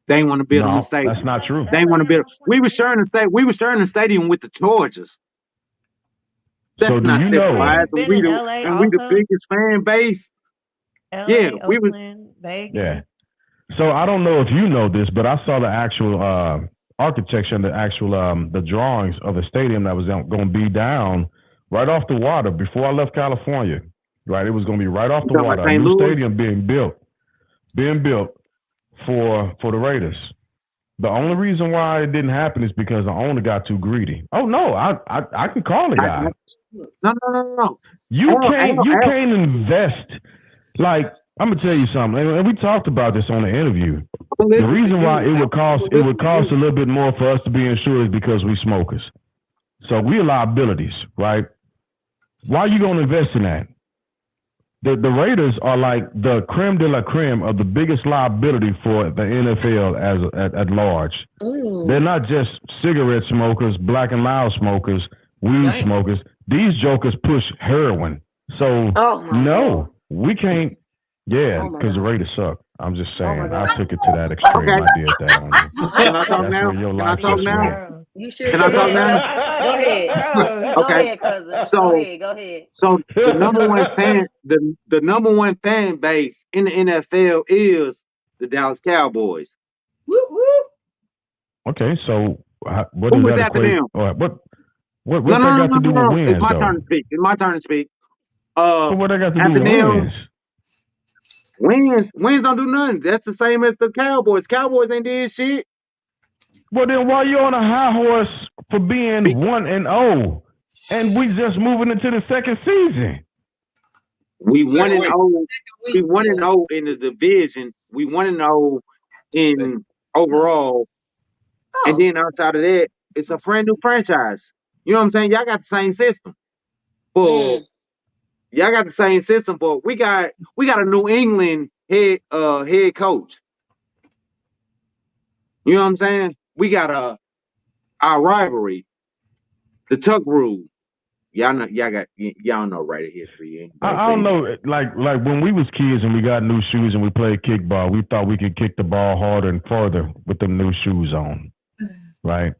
They ain't want to build a stadium. That's not true. They ain't want to build. We were sharing the stadium with the Chargers. That's not civilized. And we the biggest fan base. LA, yeah, Oakland, we was. Vegas. Yeah. So I don't know if you know this, but I saw the actual architecture and the actual the drawings of the stadium that was going to be down right off the water before I left California. Right, it was going to be right off the water. A new stadium being built for the Raiders. The only reason why it didn't happen is because the owner got too greedy. Oh no, I can call the guy. No. You can't invest. Like, I'm gonna tell you something, and we talked about this on the interview. The reason why it would cost a little bit more for us to be insured is because we smokers. So we're liabilities, right? Why are you gonna invest in that? The Raiders are like the creme de la creme of the biggest liability for the NFL at large. Ooh. They're not just cigarette smokers, black and loud smokers, weed smokers. These jokers push heroin. So no, we can't. Yeah, because the Raiders suck. I'm just saying. I took it to that extreme. I did that one. Can I talk now? Can I talk now? You sure can. I talk now? Go ahead. Okay. Go ahead. So the number one fan base in the NFL is the Dallas Cowboys. Whoop whoop. Okay, so what does that equate? What that got to do with wins? It's my turn to speak. So what that got to do with wins? Wins don't do nothing. That's the same as the Cowboys. Cowboys ain't did shit. Well, then why you on a high horse for being 1-0, and we just moving into the second season? We 1-0. We 1-0 in the division. We 1-0 in overall, and then outside of that, it's a brand new franchise. You know what I'm saying? Y'all got the same system. But y'all got the same system, but we got a New England head coach. You know what I'm saying? We got our rivalry, the Tuck Rule. Y'all know right history. I don't know, like when we was kids and we got new shoes and we played kickball, we thought we could kick the ball harder and further with them new shoes on, right?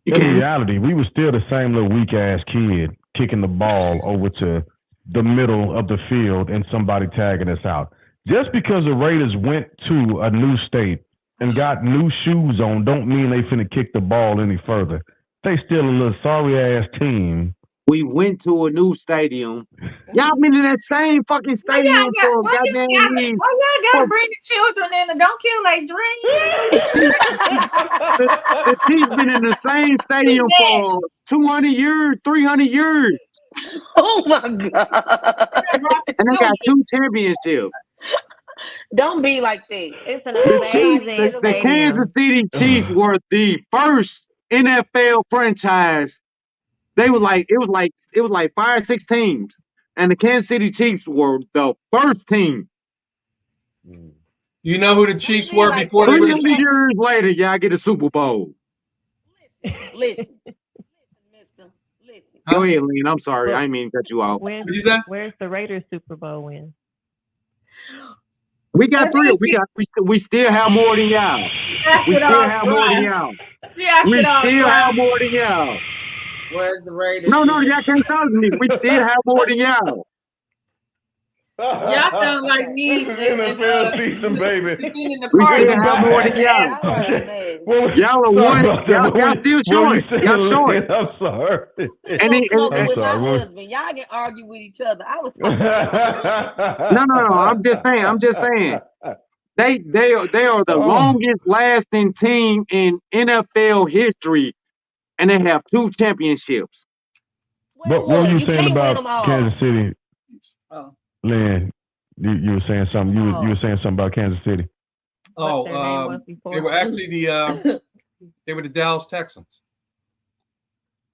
In reality, we was still the same little weak ass kid kicking the ball over to the middle of the field and somebody tagging us out. Just because the Raiders went to a new state and got new shoes on don't mean they finna kick the ball any further. They still a little sorry ass team. We went to a new stadium. Y'all been in that same fucking stadium for a goddamn year. Why y'all gotta bring the children in and don't kill their dreams? The Chiefs been in the same stadium for 200 years, 300 years. Oh my God. And they got 2 championships. Don't be like that. It's an amazing the Kansas City Chiefs were the first NFL franchise. It was like 5 or 6 teams, and the Kansas City Chiefs were the first team. You know who the Chiefs were before? 300 years later, y'all get a Super Bowl. Listen, Go ahead, Lynn. I'm sorry. I didn't mean to cut you off. What'd you say? Where's the Raiders Super Bowl win? We got three. We still have more than y'all. We still have more than y'all. We still have more than y'all. Where's the Raiders? No, y'all can't sound me. We still have more than y'all. Y'all sound like me. NFL season, baby. We still have more than y'all. Y'all are one. Y'all still short. Y'all short. I'm sorry. And with my husband, y'all can argue with each other. I was No. I'm just saying. They are the longest lasting team in NFL history, and they have 2 championships. What were you saying about Kansas City? Oh. Lynn, you were saying something. You were saying something about Kansas City. They were actually the Dallas Texans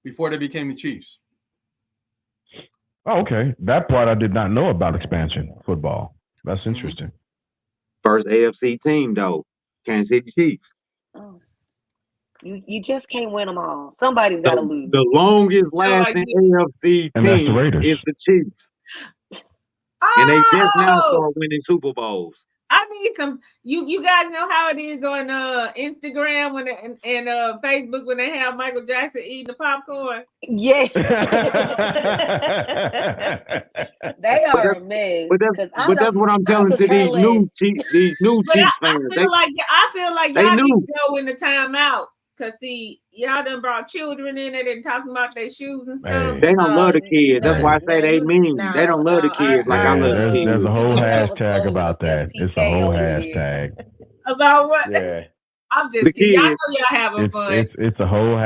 before they became the Chiefs. Oh, okay. That part I did not know about expansion football. That's interesting. First AFC team though, Kansas City Chiefs. Oh. You just can't win them all. Somebody's got to lose. The longest lasting AFC team is the Chiefs. And they just now start winning Super Bowls. I need some. You guys know how it is on Instagram and Facebook when they have Michael Jackson eating the popcorn. Yeah, they are a mess. But that's what I'm telling to these new Chiefs fans. I feel like y'all need to go in the timeout. Cause see, y'all done brought children in it and talking about their shoes and stuff. They don't love the kids. That's why I say they mean. They don't love the kids like I love the kids. There's a whole hashtag about that. It's a whole hashtag. About what? Yeah. I'm just y'all know y'all having fun. It's a whole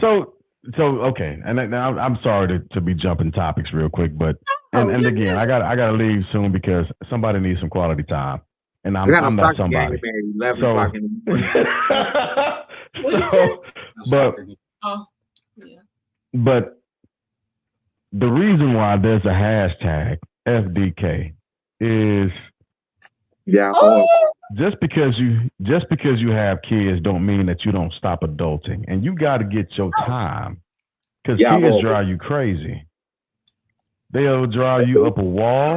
So okay, and I'm sorry to be jumping topics real quick, but and again, I gotta leave soon because somebody needs some quality time, and I'm not somebody. Game, 11 o'clock in the morning. But the reason why there's a hashtag FDK is just because you have kids don't mean that you don't stop adulting, and you got to get your time because kids drive you crazy. They'll drive you up a wall.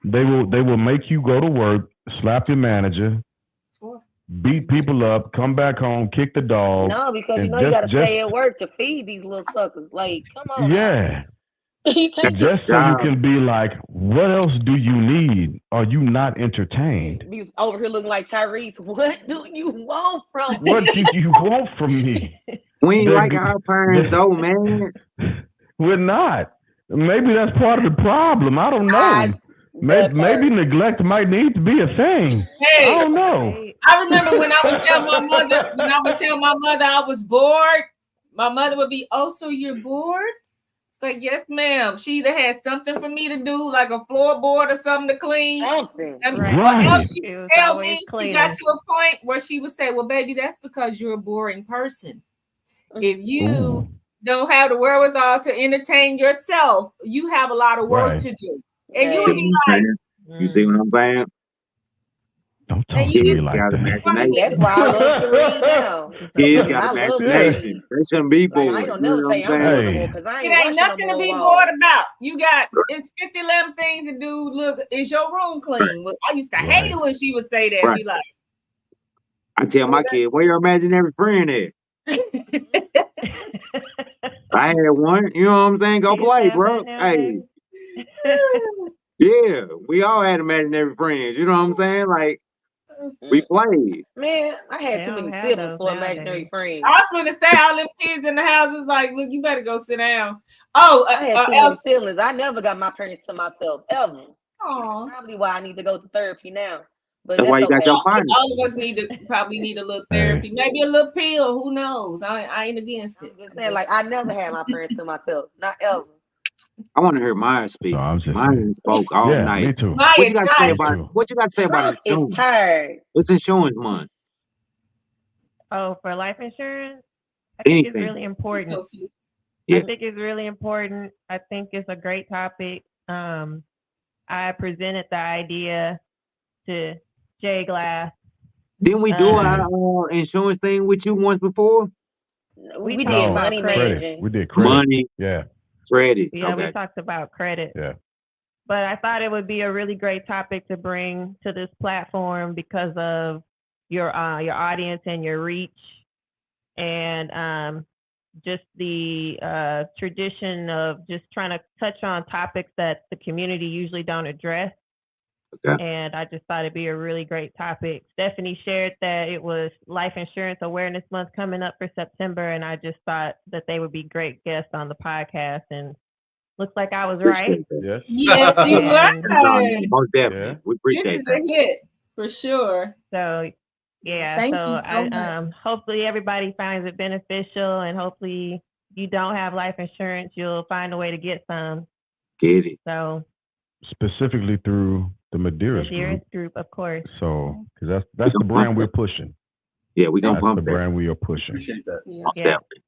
They will make you go to work, slap your manager, beat people up, come back home, kick the dog. No, because you got to stay at work to feed these little suckers. Like, come on. Yeah. Just so you can be like, what else do you need? Are you not entertained? He's over here looking like Tyrese. What do you want from me? What do you want from me? We ain't like our parents though, man. We're not. Maybe that's part of the problem. I don't know. Maybe neglect might need to be a thing. Hey, I don't know. I remember when I would tell my mother I was bored, my mother would be, "Oh, so you're bored?" It's like, "Yes, ma'am." She either had something for me to do, like a floorboard or something to clean. Something. And or else she would tell me, she got to a point where she would say, "Well, baby, that's because you're a boring person. If you don't have the wherewithal to entertain yourself, you have a lot of work to do." And you would be like, "You see what I'm saying?" Don't talk to me like that. That's why I love to read now. Kids got imagination. They shouldn't be bored. I ain't gonna never say I'm bored no more because I ain't. It ain't nothing to be bored about. You got it's 50 things to do. Look, is your room clean? Well, I used to hate it when she would say that. Be like, I tell my kid, "Where your imaginary friend at?" I had one. You know what I'm saying? Go play, bro. Hey. Yeah, we all had imaginary friends. You know what I'm saying? Like, we played. Man, I had too many siblings for imaginary friends. I was going to stay all them kids in the house. It's like, look, you better go sit down. Oh, I had too many siblings. I never got my parents to myself ever. Oh, probably why I need to go to therapy now. But that's why you got your partner. All of us probably need a little therapy, maybe a little pill. Who knows? I ain't against it. I'm just saying, like, I never had my parents to myself, not ever. I want to hear Maya speak. Maya spoke all night. Me too. What you got to say about it? What you got to say about insurance? It's tired. It's insurance month. Oh, for life insurance? I think it's really important. I think it's really important. I think it's a great topic. I presented the idea to Jay Glass. Didn't we do our insurance thing with you once before? We did money managing. We did credit. Money. Yeah. Credit. Yeah, okay. we talked about credit. Yeah. But I thought it would be a really great topic to bring to this platform because of your audience and your reach, and just the tradition of just trying to touch on topics that the community usually don't address. Okay. And I just thought it'd be a really great topic. Stephanie shared that it was Life Insurance Awareness Month coming up for September, and I just thought that they would be great guests on the podcast. And looks like I was right. Yes. Yes, you were. Most definitely. Yeah. We appreciate This that. is a hit for sure. So yeah, Thank you so much. Hopefully everybody finds it beneficial, and hopefully you don't have life insurance, you'll find a way to get some. Get it. So specifically through the Medearis Group, of course. So, because that's the brand we're pushing. Yeah, we're gonna pump the brand we are pushing. Appreciate that. Most definitely.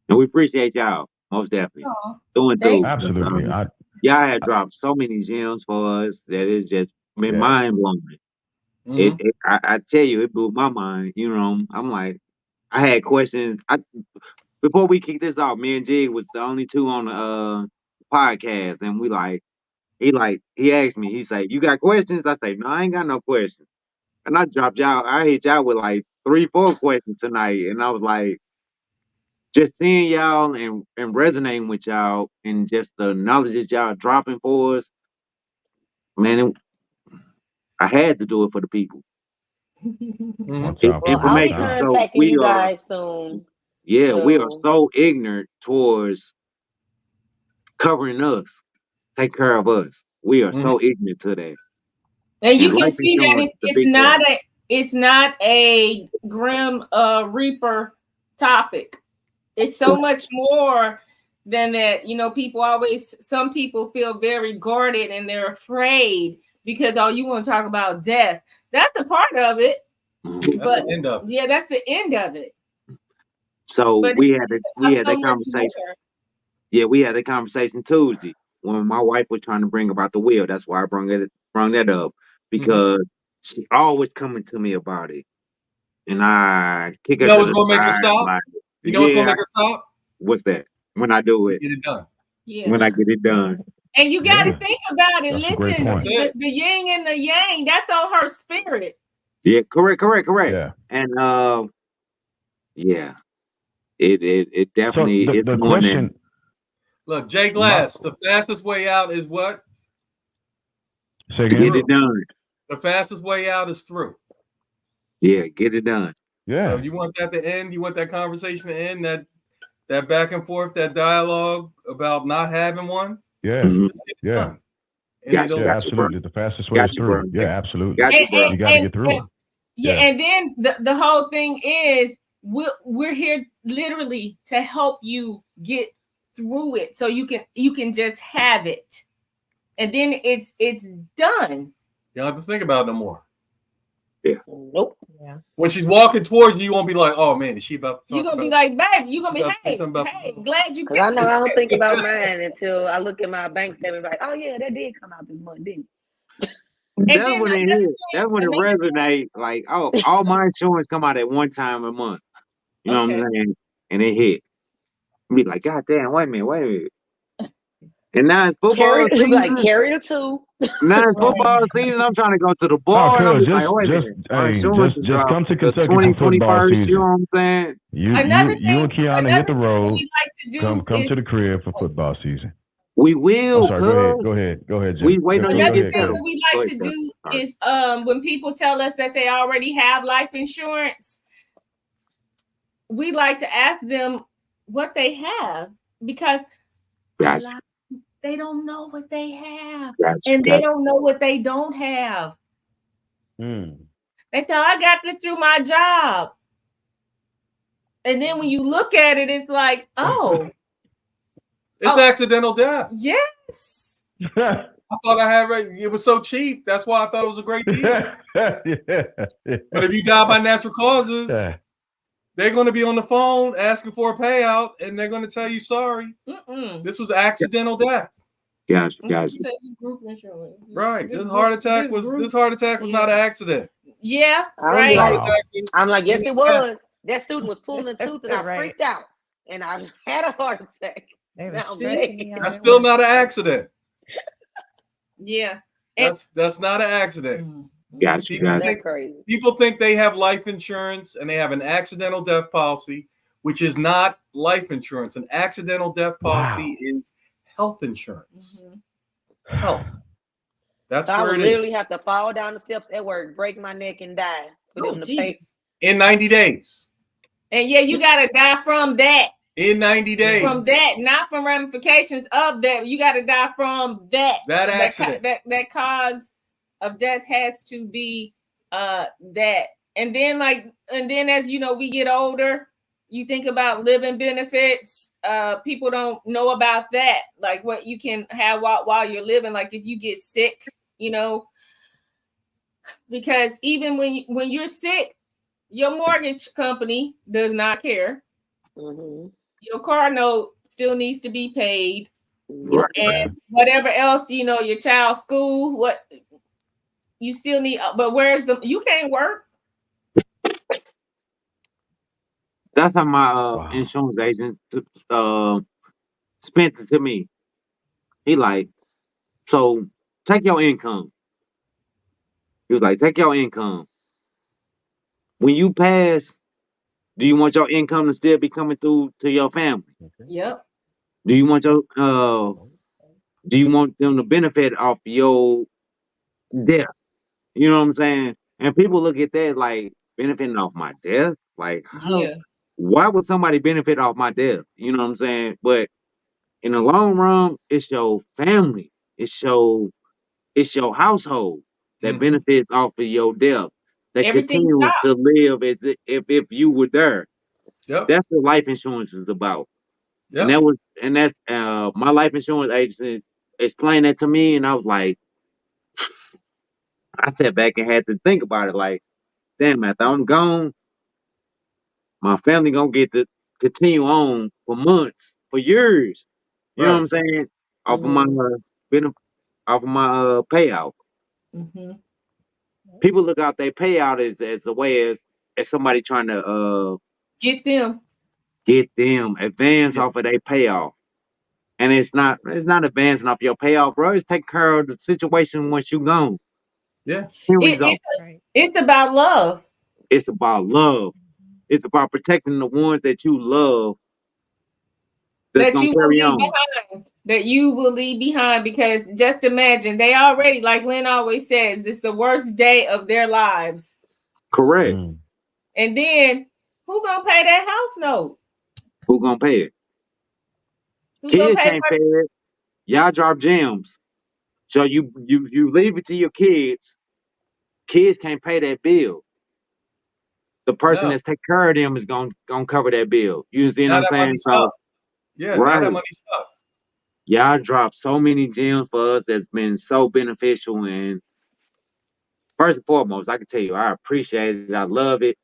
And we appreciate y'all. Most definitely. Oh, Through. Absolutely. Y'all have dropped so many gems for us that it's just been mind blowing. Mm-hmm. I tell you, it blew my mind. You know, I'm like, I had questions. Before we kick this off, me and Jig was the only two on the podcast, and he asked me, he said, "You got questions?" I say, "No, I ain't got no questions." And I hit y'all with like 3-4 questions tonight, and I was like, just seeing y'all and resonating with y'all, and just the knowledge that y'all dropping for us, man. I had to do it for the people. It's I'll be contacting you guys soon. Yeah, so we are so ignorant towards covering us, take care of us. We are so ignorant to that. And you can see that it's not a Grim Reaper topic. It's so much more than that. You know, some people feel very guarded and they're afraid because you want to talk about death. That's a part of it. That's the end of it. Yeah, that's the end of it. So we had that conversation. Yeah, we had that conversation Tuesday when my wife was trying to bring about the will. That's why I brung that up, because she always coming to me about it, and I kick her. You know what's gonna make her stop? Like, you know what's gonna make her stop? What's that? When I do it. Get it done. Yeah. When I get it done. And you got to think about it. That's Listen, the yin and the yang. That's on her spirit. Yeah, correct. Yeah. And it definitely is the question. Look, Jay Glass, the fastest way out is what? Get it done. The fastest way out is through. Yeah, get it done. Yeah. So you want that to end? You want that conversation to end? That back and forth, that dialogue about not having one? Yeah. Yeah. Absolutely. The fastest way is through. Yeah, absolutely. You got to get through it. Yeah, and then the whole thing is we're here literally to help you get through it, so you can just have it, and then it's done. You don't have to think about it no more. Yeah. Nope. Yeah. When she's walking towards you won't be like, "Oh man, is she about to talk?" You're gonna be like, "Babe," you're gonna be, "Hey, glad you." I know I don't think about mine until I look at my bank statement, like, "Oh yeah, that did come out this month, didn't it?" That's when it hit. That's when it resonates. Like, oh, all my insurance come out at one time a month. You know what I'm saying? And it hit. Be like, God damn, wait a minute. And now it's football season. Like, carry the two. Now it's football season. I'm trying to go to the bar. Just come to Kentucky for football season. You know what I'm saying? You and Kiana hit the road. Come to the crib for football season. We will. Go ahead, Jim. We wait on you. Another thing that we like to do is when people tell us that they already have life insurance, we like to ask them what they have, because they don't know what they have, and they don't know what they don't have. They say, "I got this through my job," and then when you look at it, it's like, oh. It's accidental death. Yes. I thought I had it was so cheap. That's why I thought it was a great deal. But if you die by natural causes, they're going to be on the phone asking for a payout, and they're going to tell you, "Sorry, this was accidental death." Gotcha. Right. This heart attack was not an accident. Yeah. I'm like, yes, it was. That student was pulling the tooth, and I freaked out, and I had a heart attack. That's still not an accident. Yeah, that's not an accident. Gotcha. That's crazy. People think they have life insurance and they have an accidental death policy, which is not life insurance. An accidental death policy is health insurance. Health. That's so where I would literally have to fall down the steps at work, break my neck, and die for them to pay. In 90 days. And yeah, you gotta die from that. In 90 days. From that, not from ramifications of that. You gotta die from that. That accident. That cause of death has to be that. And then as you know, we get older, you think about living benefits. People don't know about that, like what you can have while you're living, like if you get sick, you know, because even when you're sick, your mortgage company does not care. Your car note still needs to be paid, and whatever else, you know, your child's school, what you still need. But you can't work. That's how my insurance agent spent it to me. He like, so take your income. He was like, take your income. When you pass, do you want your income to still be coming through to your family? Yep. Do you want them to benefit off your death? You know what I'm saying? And people look at that like benefiting off my death. Like, why would somebody benefit off my death? You know what I'm saying? But in the long run, it's your family. It's your household that benefits off of your death. That continues to live as if you were there. Yep. That's what life insurance is about. Yep. And that's my life insurance agent explained that to me, and I was like, I sat back and had to think about it. Like, damn, after I'm gone, my family gonna get to continue on for months, for years. You know what I'm saying? Off of my payout. People look out their payout as a way as somebody trying to get them advance off of their payoff. And it's not advancing off your payoff, bro. It's taking care of the situation once you're gone. Yeah. It's about love. It's about love. It's about protecting the ones that you love. That you will leave behind. That you will leave behind, because just imagine, they already, like Lynn always says, it's the worst day of their lives. Correct. And then who gonna pay that house note? Who gonna pay it? Kids can't pay it. Y'all drop gems. So you leave it to your kids. Kids can't pay that bill. The person that's taking care of them is gonna cover that bill. You see what I'm saying? So now that money's up. Y'all dropped so many gems for us that's been so beneficial. And first and foremost, I can tell you, I appreciate it. I love it.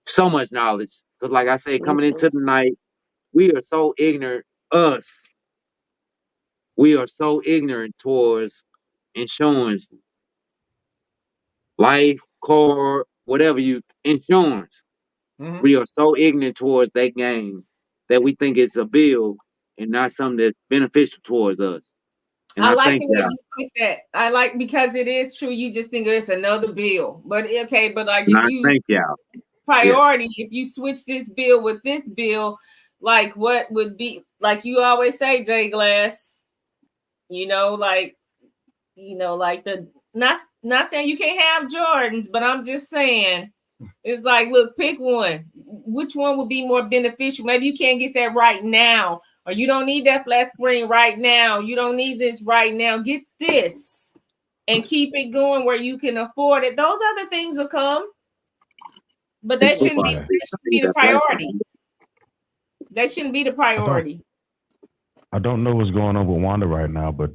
So much knowledge. Because like I said, coming into the night, we are so ignorant. We are so ignorant towards insurance. Life, car, whatever insurance. We are so ignorant towards that game that we think it's a bill and not something that's beneficial towards us. And I like the way you put that. I like, because it is true. You just think it's another bill, but okay. But like, if you priority, if you switch this bill with this bill, like what would be, like you always say, Jay Glass, like the not saying you can't have Jordans, but I'm just saying, it's like, look, pick one. Which one would be more beneficial? Maybe you can't get that right now, or you don't need that flat screen right now. You don't need this right now. Get this and keep it going where you can afford it. Those other things will come, but that shouldn't be the priority. That shouldn't be the priority. I don't know what's going on with Wanda right now, but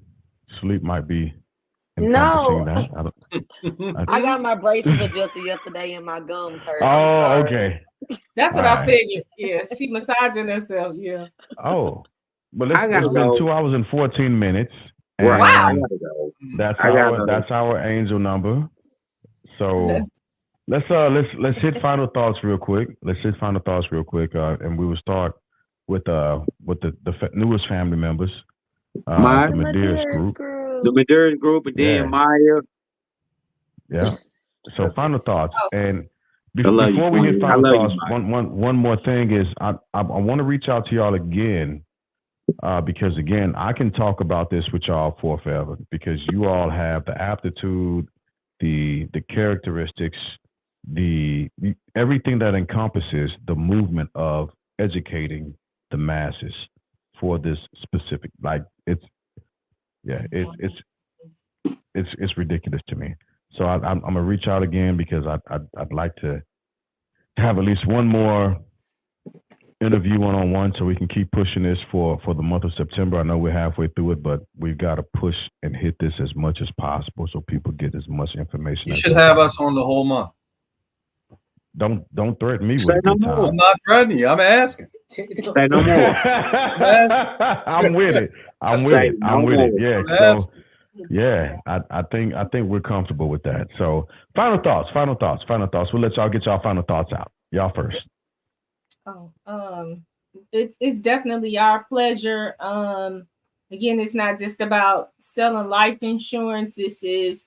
sleep might be. No, I got my braces adjusted yesterday and my gums hurt. Oh, okay. That's what I figured. Yeah, she massaging herself. Yeah. Oh, but it's been 2 hours and 14 minutes. And wow. That's our angel number. So let's hit final thoughts real quick. And we will start with the newest family members, the Medearis Group. The Medrearis Group, and then Maya. Yeah. So final thoughts, and before we hit final thoughts, one more thing is I want to reach out to y'all again, because again I can talk about this with y'all for forever, because you all have the aptitude, the characteristics, the everything that encompasses the movement of educating the masses for this specific, like it's ridiculous to me. So I'm gonna reach out again, because I'd like to have at least one more interview one-on-one, so we can keep pushing this for the month of September. I know we're halfway through it, but we've got to push and hit this as much as possible so people get as much information. You should have us on the whole month. Don't threaten me with it. I'm not threatening you. I'm asking. Say no more. I'm with it. Yeah. So yeah, I think we're comfortable with that. So final thoughts. We'll let y'all get y'all final thoughts out. Y'all first. It's definitely our pleasure. Again, it's not just about selling life insurance. This is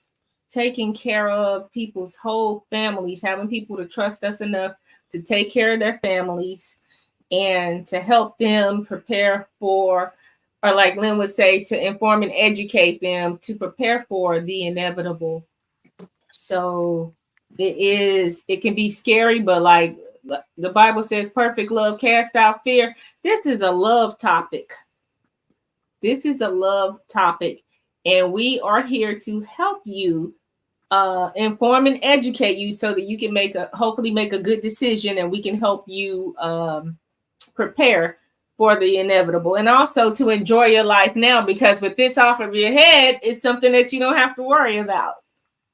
taking care of people's whole families, having people to trust us enough to take care of their families and to help them prepare for, or like Lynn would say, to inform and educate them to prepare for the inevitable. So it can be scary, but like the Bible says, perfect love casts out fear. This is a love topic. And we are here to help you, inform and educate you so that you can hopefully make a good decision, and we can help you prepare for the inevitable, and also to enjoy your life now, because with this off of your head, it's something that you don't have to worry about.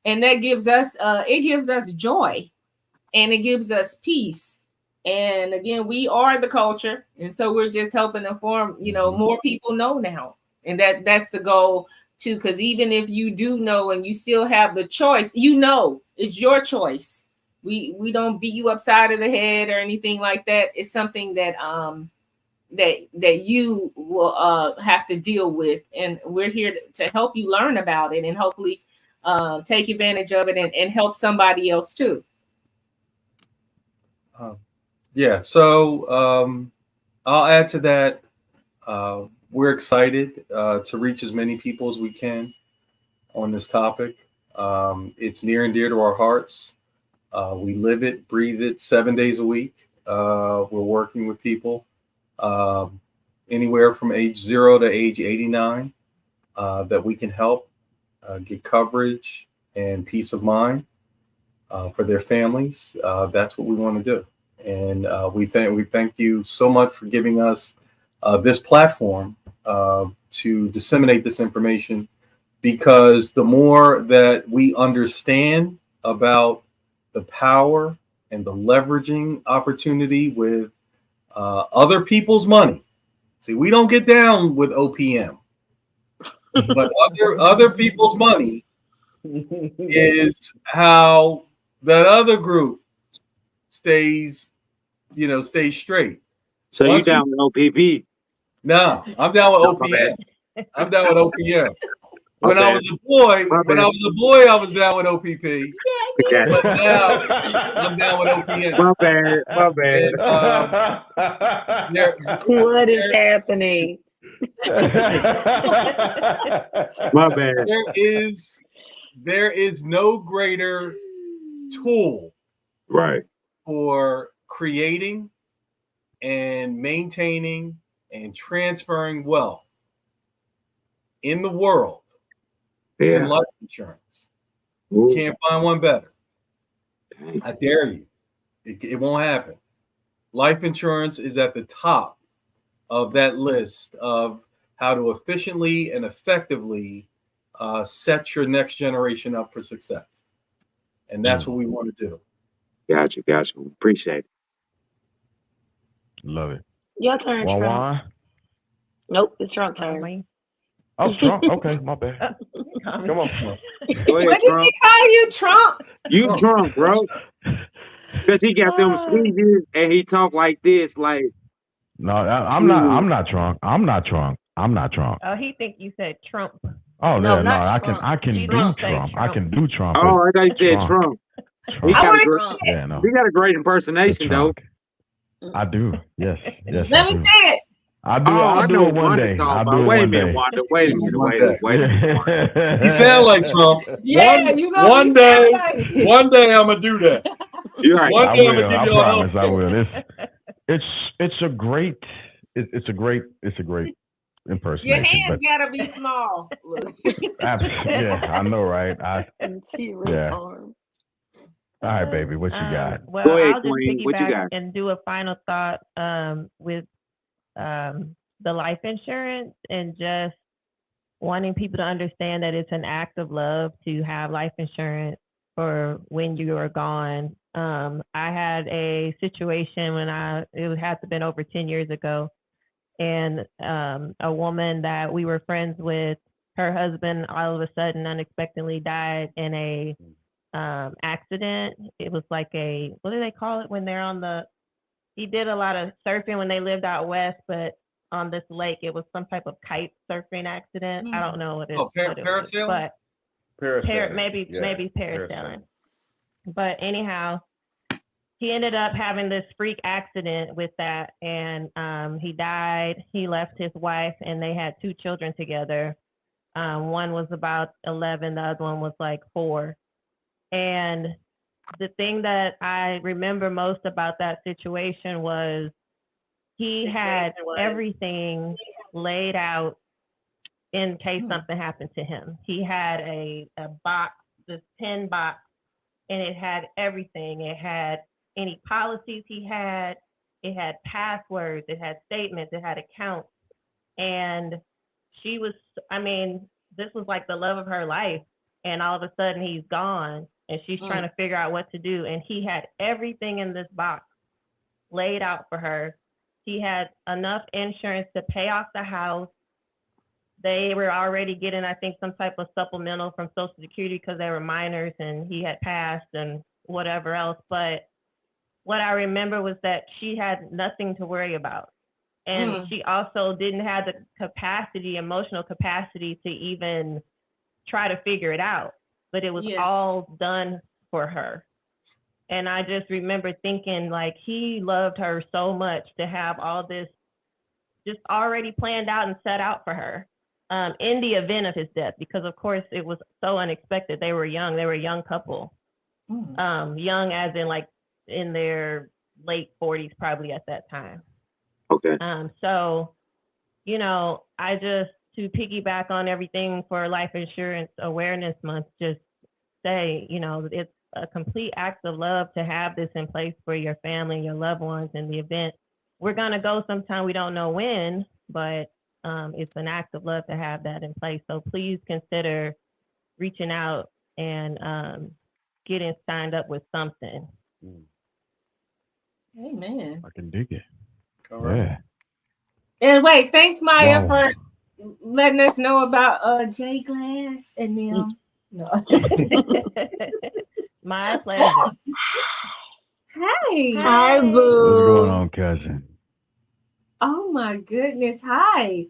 And that gives us, joy, and it gives us peace. And again, we are the culture. And so we're just helping inform, more people know now. And that's the goal too, because even if you do know and you still have the choice, it's your choice. We don't beat you upside of the head or anything like that. It's something that that you will have to deal with, and we're here to help you learn about it and hopefully take advantage of it and help somebody else too. So I'll add to that. We're excited to reach as many people as we can on this topic. It's near and dear to our hearts. We live it, breathe it 7 days a week. We're working with people anywhere from age 0 to age 89 that we can help get coverage and peace of mind for their families. That's what we want to do. And we thank you so much for giving us this platform to disseminate this information, because the more that we understand about the power and the leveraging opportunity with other people's money. See, we don't get down with OPM, but other people's money is how that other group stays straight. So you down with OPP? No, I'm down with OPM. I'm down with OPM. When I was a boy, I was down with OPP. But now I'm down with OPM. My bad. What is happening? My bad. There is no greater tool, right, for creating and maintaining and transferring wealth in the world than life insurance. You can't find one better. I dare you. It won't happen. Life insurance is at the top of that list of how to efficiently and effectively set your next generation up for success. And that's what we want to do. Gotcha. Appreciate it. Love it. Your turn, Trump. Nope, it's Trump's turn. Oh, Trump. Okay, my bad. Come on. What did she call you, Trump? You Trump, bro. because he got them squeezes and he talk like this, like. No, I'm not. I'm not drunk. I'm not drunk. I'm not drunk. Oh, he think you said Trump. Oh No, yeah, no. not I Trump. can He do don't say Trump. I Trump. can do Trump. Oh, I thought you said Trump. He I got, a wanna great, see it. Yeah, no. he got a great impersonation though. Trump. I do. Yes. Yes. Let I me do. see it. I do. Oh, I'll I do know it one Wanda day. talk I'll about. do it Wait a one minute, day. Wanda. Wait a minute. Wait a minute. He sound like Trump. Yeah, you gonna one be day. like One day I'm gonna do that. You're right. One I day I'm will. gonna give I y'all promise. help. I will. It's a great. It's a great your impersonation. hands But gotta be small. yeah, I know, right? Yeah. Arm. All right, baby. What you got? Well, Go ahead, I'll just Queen. What you piggyback got? and do a final thought with the life insurance and just wanting people to understand that it's an act of love to have life insurance for when you are gone. I had a situation when it had to have been over 10 years ago, and a woman that we were friends with, her husband all of a sudden unexpectedly died in a accident. It was like what do they call it when they're on he did a lot of surfing when they lived out west, but on this lake, it was some type of kite surfing accident. I don't know what it was, but maybe parasailing. But anyhow, he ended up having this freak accident with that, and he died. He left his wife, and they had 2 children together. One was about 11, the other one was like 4. And the thing that I remember most about that situation was he had everything laid out in case something happened to him. He had a box, this pin box, and it had everything. It had any policies he had, it had passwords, it had statements, it had accounts. And she was, this was like the love of her life. And all of a sudden he's gone and she's trying to figure out what to do. And he had everything in this box laid out for her. He had enough insurance to pay off the house. They were already getting, I think, some type of supplemental from Social Security because they were minors and he had passed and whatever else. But what I remember was that she had nothing to worry about. And she also didn't have the emotional capacity to even try to figure it out. But it was all done for her. And I just remember thinking, like, he loved her so much to have all this just already planned out and set out for her in the event of his death, because of course it was so unexpected. They were young. They were a young couple. Young as in like in their late 40s probably at that time. Okay. So, I just, to piggyback on everything for Life Insurance Awareness Month, just say, it's a complete act of love to have this in place for your family, your loved ones in the event. We're going to go sometime, we don't know when, but it's an act of love to have that in place. So please consider reaching out and getting signed up with something. Amen. I can dig it. Yeah. And wait, thanks Maya for letting us know about J Glass and them. No. My pleasure. Hey. Hi, boo. What's going on, cousin? Oh my goodness. Hi.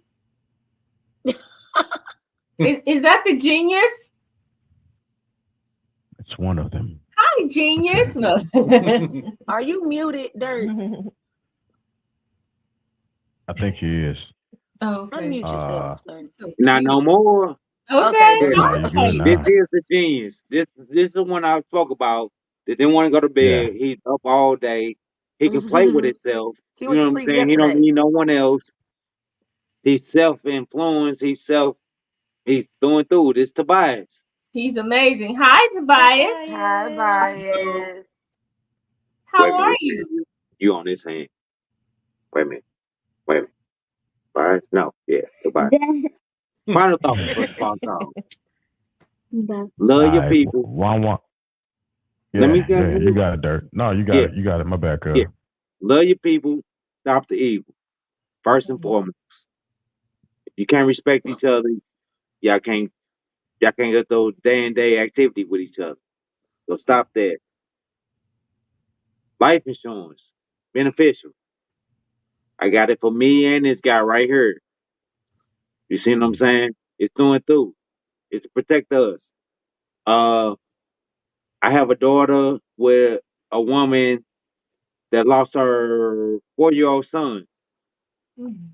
Is that the genius? It's one of them. Hi, genius. No. Are you muted, Dirt? I think he is. Oh, okay. Unmute yourself, sir. Not no more. Okay. No, you good now. This is the genius. This is the one I spoke about. That didn't want to go to bed. He's up all day. He can play with himself. He You know what I'm saying? He don't need no one else. He's self-influenced. He's going through this. Tobias. He's amazing. Hi, Tobias. Hi, Tobias. How are you? You on this hand. Wait a minute. Tobias? No. Yeah, Tobias. Final thoughts for the boss dog. Love your people. One. Yeah, Let me get you got it, Dirt. No, you got it. You got it. My bad, cuz. Yeah. Love your people. Stop the evil. First and foremost. If you can't respect each other, y'all can't get those day-and-day activity with each other. So stop that. life insurance, beneficial. I got it for me and this guy right here. You see what I'm saying? It's through and through. It's to protect us. I have a daughter with a woman that lost her 4-year-old son. Mm-hmm.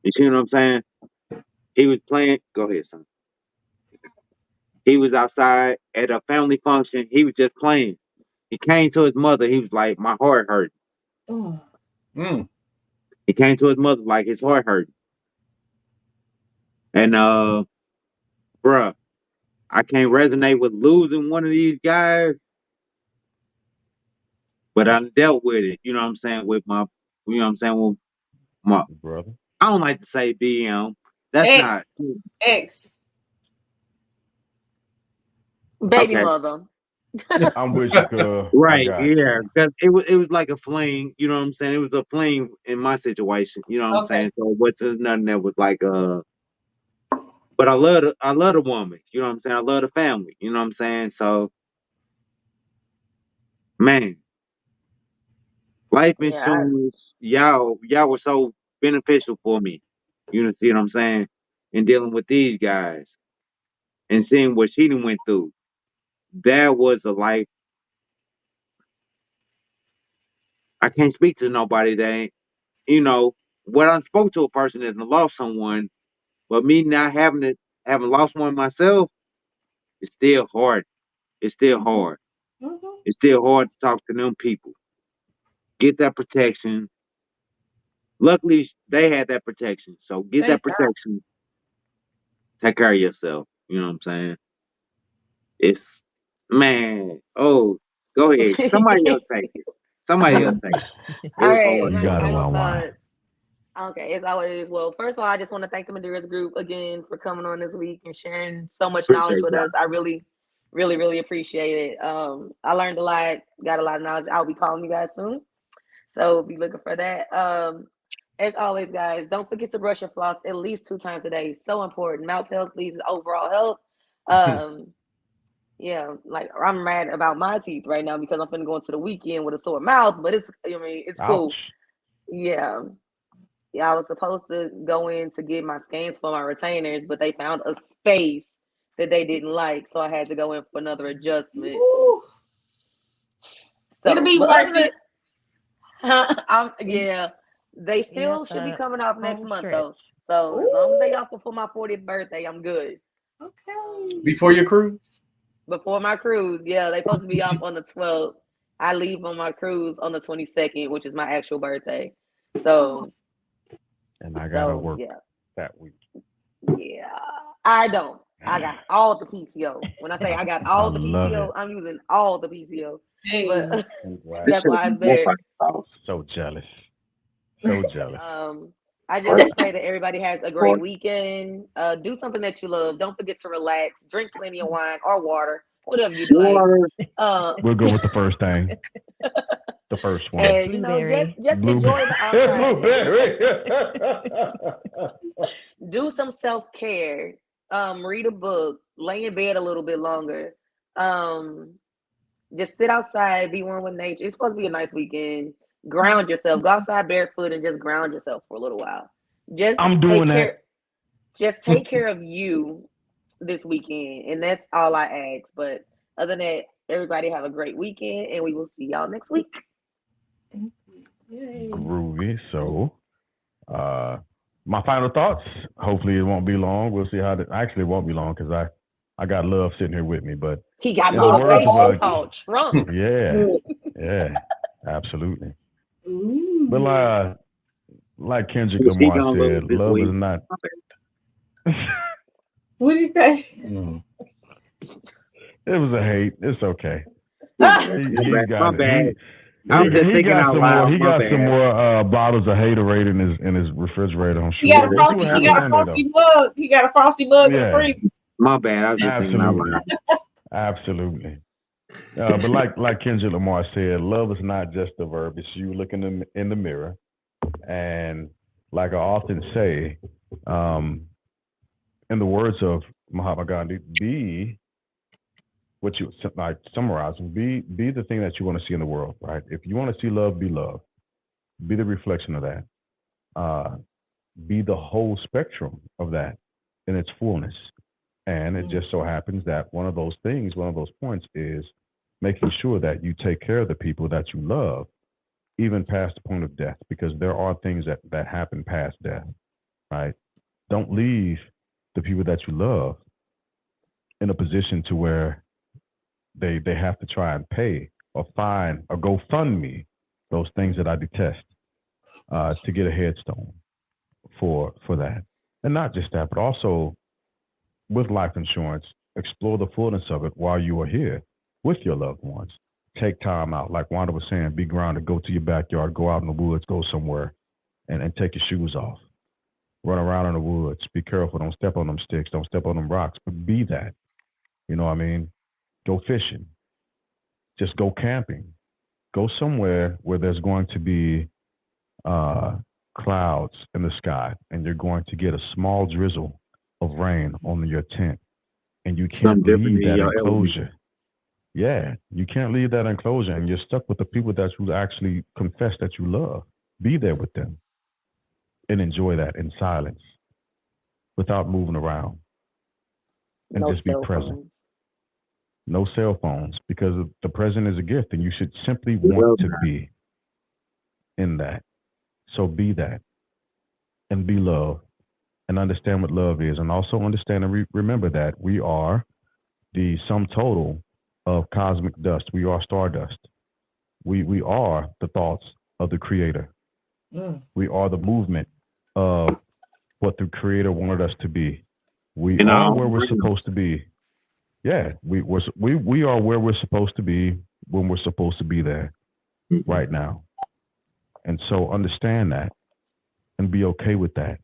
You see what I'm saying? He was playing. Go ahead, son. He was outside at a family function. He was just playing. He came to his mother. He was like, my heart hurt. Oh. Mm. He came to his mother like his heart hurt. And bruh, I can't resonate with losing one of these guys, but I dealt with it. You know what I'm saying? With my, you know what I'm saying? With my brother. I don't like to say BM. That's X. not X. Baby okay. mother. I'm with you, girl. Right, yeah. Because it was like a fling, you know what I'm saying? It was a fling in my situation, you know what I'm saying? So there's nothing that was like but I love the woman, you know what I'm saying? I love the family, you know what I'm saying? So man, life insurance, y'all were so beneficial for me. You know, see what I'm saying? In dealing with these guys and seeing what she done went through. That was a life. I can't speak to nobody that ain't, you know, what I spoke to a person that lost someone, but me not having lost one myself, it's still hard. It's still hard. Mm-hmm. It's still hard to talk to them people. Get that protection. Luckily, they had that protection. So get that protection. Take care of yourself. You know what I'm saying? It's man. Oh, go ahead. Somebody else take it. Somebody else take it. It All was right, hard. You got it, final Wawa. thoughts. Okay, as always. Well, first of all, I just want to thank the Medrearis Group again for coming on this week and sharing so much knowledge with us. I really, really, really appreciate it. I learned a lot, got a lot of knowledge. I'll be calling you guys soon, so be looking for that. As always, guys, don't forget to brush your floss at least 2 times a day. So important. Mouth health leads to overall health. Yeah, like I'm mad about my teeth right now because I'm finna go into the weekend with a sore mouth, but it's cool. Yeah. Yeah, I was supposed to go in to get my scans for my retainers, but they found a space that they didn't like, so I had to go in for another adjustment. Ooh. So, it'll be worth it. Yeah, they still should be coming off next month though. So Ooh. as long as they off before my 40th birthday, I'm good. Okay. Before your cruise? Before my cruise, yeah, they supposed to be off on the 12th. I leave on my cruise on the 22nd, which is my actual birthday. So, and I gotta work that week. Yeah, I don't. I got all the PTO. When I say I got all the PTO, I'm using all the PTO. Hey. But that's why I'm there. So jealous. So jealous. I just pray that everybody has a great weekend. Do something that you love. Don't forget to relax. Drink plenty of wine or water, whatever you like. We'll go with the first thing. The first one. And just enjoy the outside. Do some self-care. Read a book. Lay in bed a little bit longer. Just sit outside. Be one with nature. It's supposed to be a nice weekend. Ground yourself. Go outside barefoot and just ground yourself for a little while. I'm doing that. Just take care of you this weekend, and that's all I ask. But other than that, everybody have a great weekend, and we will see y'all next week. Groovy. So, my final thoughts. Hopefully, it won't be long. We'll see how. Actually, it won't be long because I got Love sitting here with me, but he got motivation called Trump. Yeah, absolutely. Ooh. But like Kendrick Lamar said, love is not. What did he say? It was a hate. It's okay. He got it. I'm just thinking out loud. He got some more bottles of Haterade in his refrigerator. I'm sure. He got a frosty mug. He got a frosty mug in the freezer. My bad. I was just thinking out loud. Absolutely. But like Kendrick Lamar said, love is not just a verb. It's you looking in the mirror. And like I often say, in the words of Mahatma Gandhi, be what you like summarizing, be the thing that you want to see in the world, right? If you want to see love, be love. Be the reflection of that. Be the whole spectrum of that in its fullness. And it just so happens that one of those points is making sure that you take care of the people that you love, even past the point of death, because there are things that happen past death, right? Don't leave the people that you love in a position to where they have to try and pay or find or go fund me those things that I detest to get a headstone for that. And not just that, but also with life insurance, explore the fullness of it while you are here with your loved ones. Take time out, like Wanda was saying, be grounded, go to your backyard, go out in the woods, go somewhere and take your shoes off. Run around in the woods. Be careful. Don't step on them sticks. Don't step on them rocks. But be that. You know what I mean? Go fishing. Just go camping. Go somewhere where there's going to be clouds in the sky and you're going to get a small drizzle of rain on your tent. And you can't leave that enclosure. Yeah, you can't leave that enclosure and you're stuck with the people that you actually confess that you love. Be there with them and enjoy that in silence without moving around. And just be present. No cell phones, because the present is a gift and you should simply want to be in that. So be that and be love and understand what love is. And also understand and remember that we are the sum total of cosmic dust. We are stardust. We are the thoughts of the creator. We are the movement of what the creator wanted us to be. We are where we're supposed to be. Yeah, we are where we're supposed to be when we're supposed to be there right now. And so understand that and be okay with that.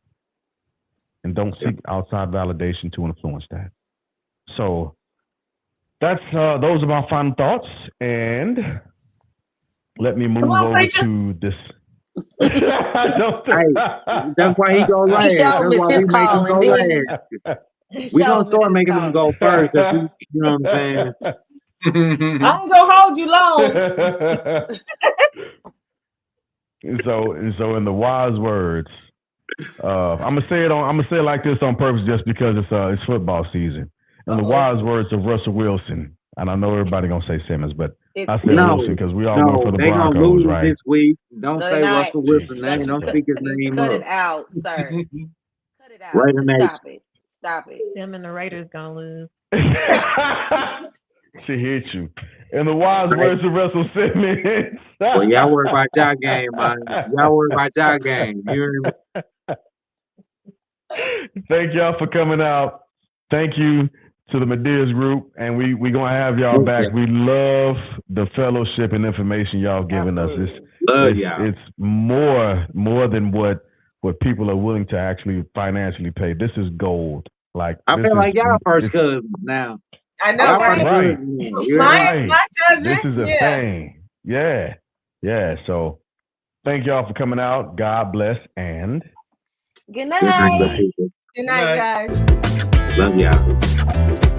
And don't seek outside validation to influence that. So that's those are my final thoughts. And let me move over to this. Hey, that's why he go last. That's why we make him go last. We gonna start making him go first. You know what I'm saying? I ain't gonna hold you long. and so in the wise words, I'm gonna say it like this on purpose, just because it's football season. In the wise words of Russell Wilson, and I know everybody gonna say Simmons, but I say Wilson because we all know for the Broncos, gonna lose right? This week, don't say Russell Wilson name. Don't speak his name Cut up. it out, sir. Cut it out. Right in that. Stop it. Them and the Raiders gonna lose. She hit you. In the wise words of Russell Simmons. Well, y'all worry about y'all game, man. Y'all worry about y'all game. You hear me? Thank y'all for coming out. Thank you to the Medearis Group, and we gonna have y'all back. We love the fellowship and information y'all giving us. It's more than what people are willing to actually financially pay. This is gold. Like I feel like y'all first cousins now. I know, right? My cousin. This is a thing. Yeah. So thank y'all for coming out. God bless and good night. Good night, guys. Love y'all.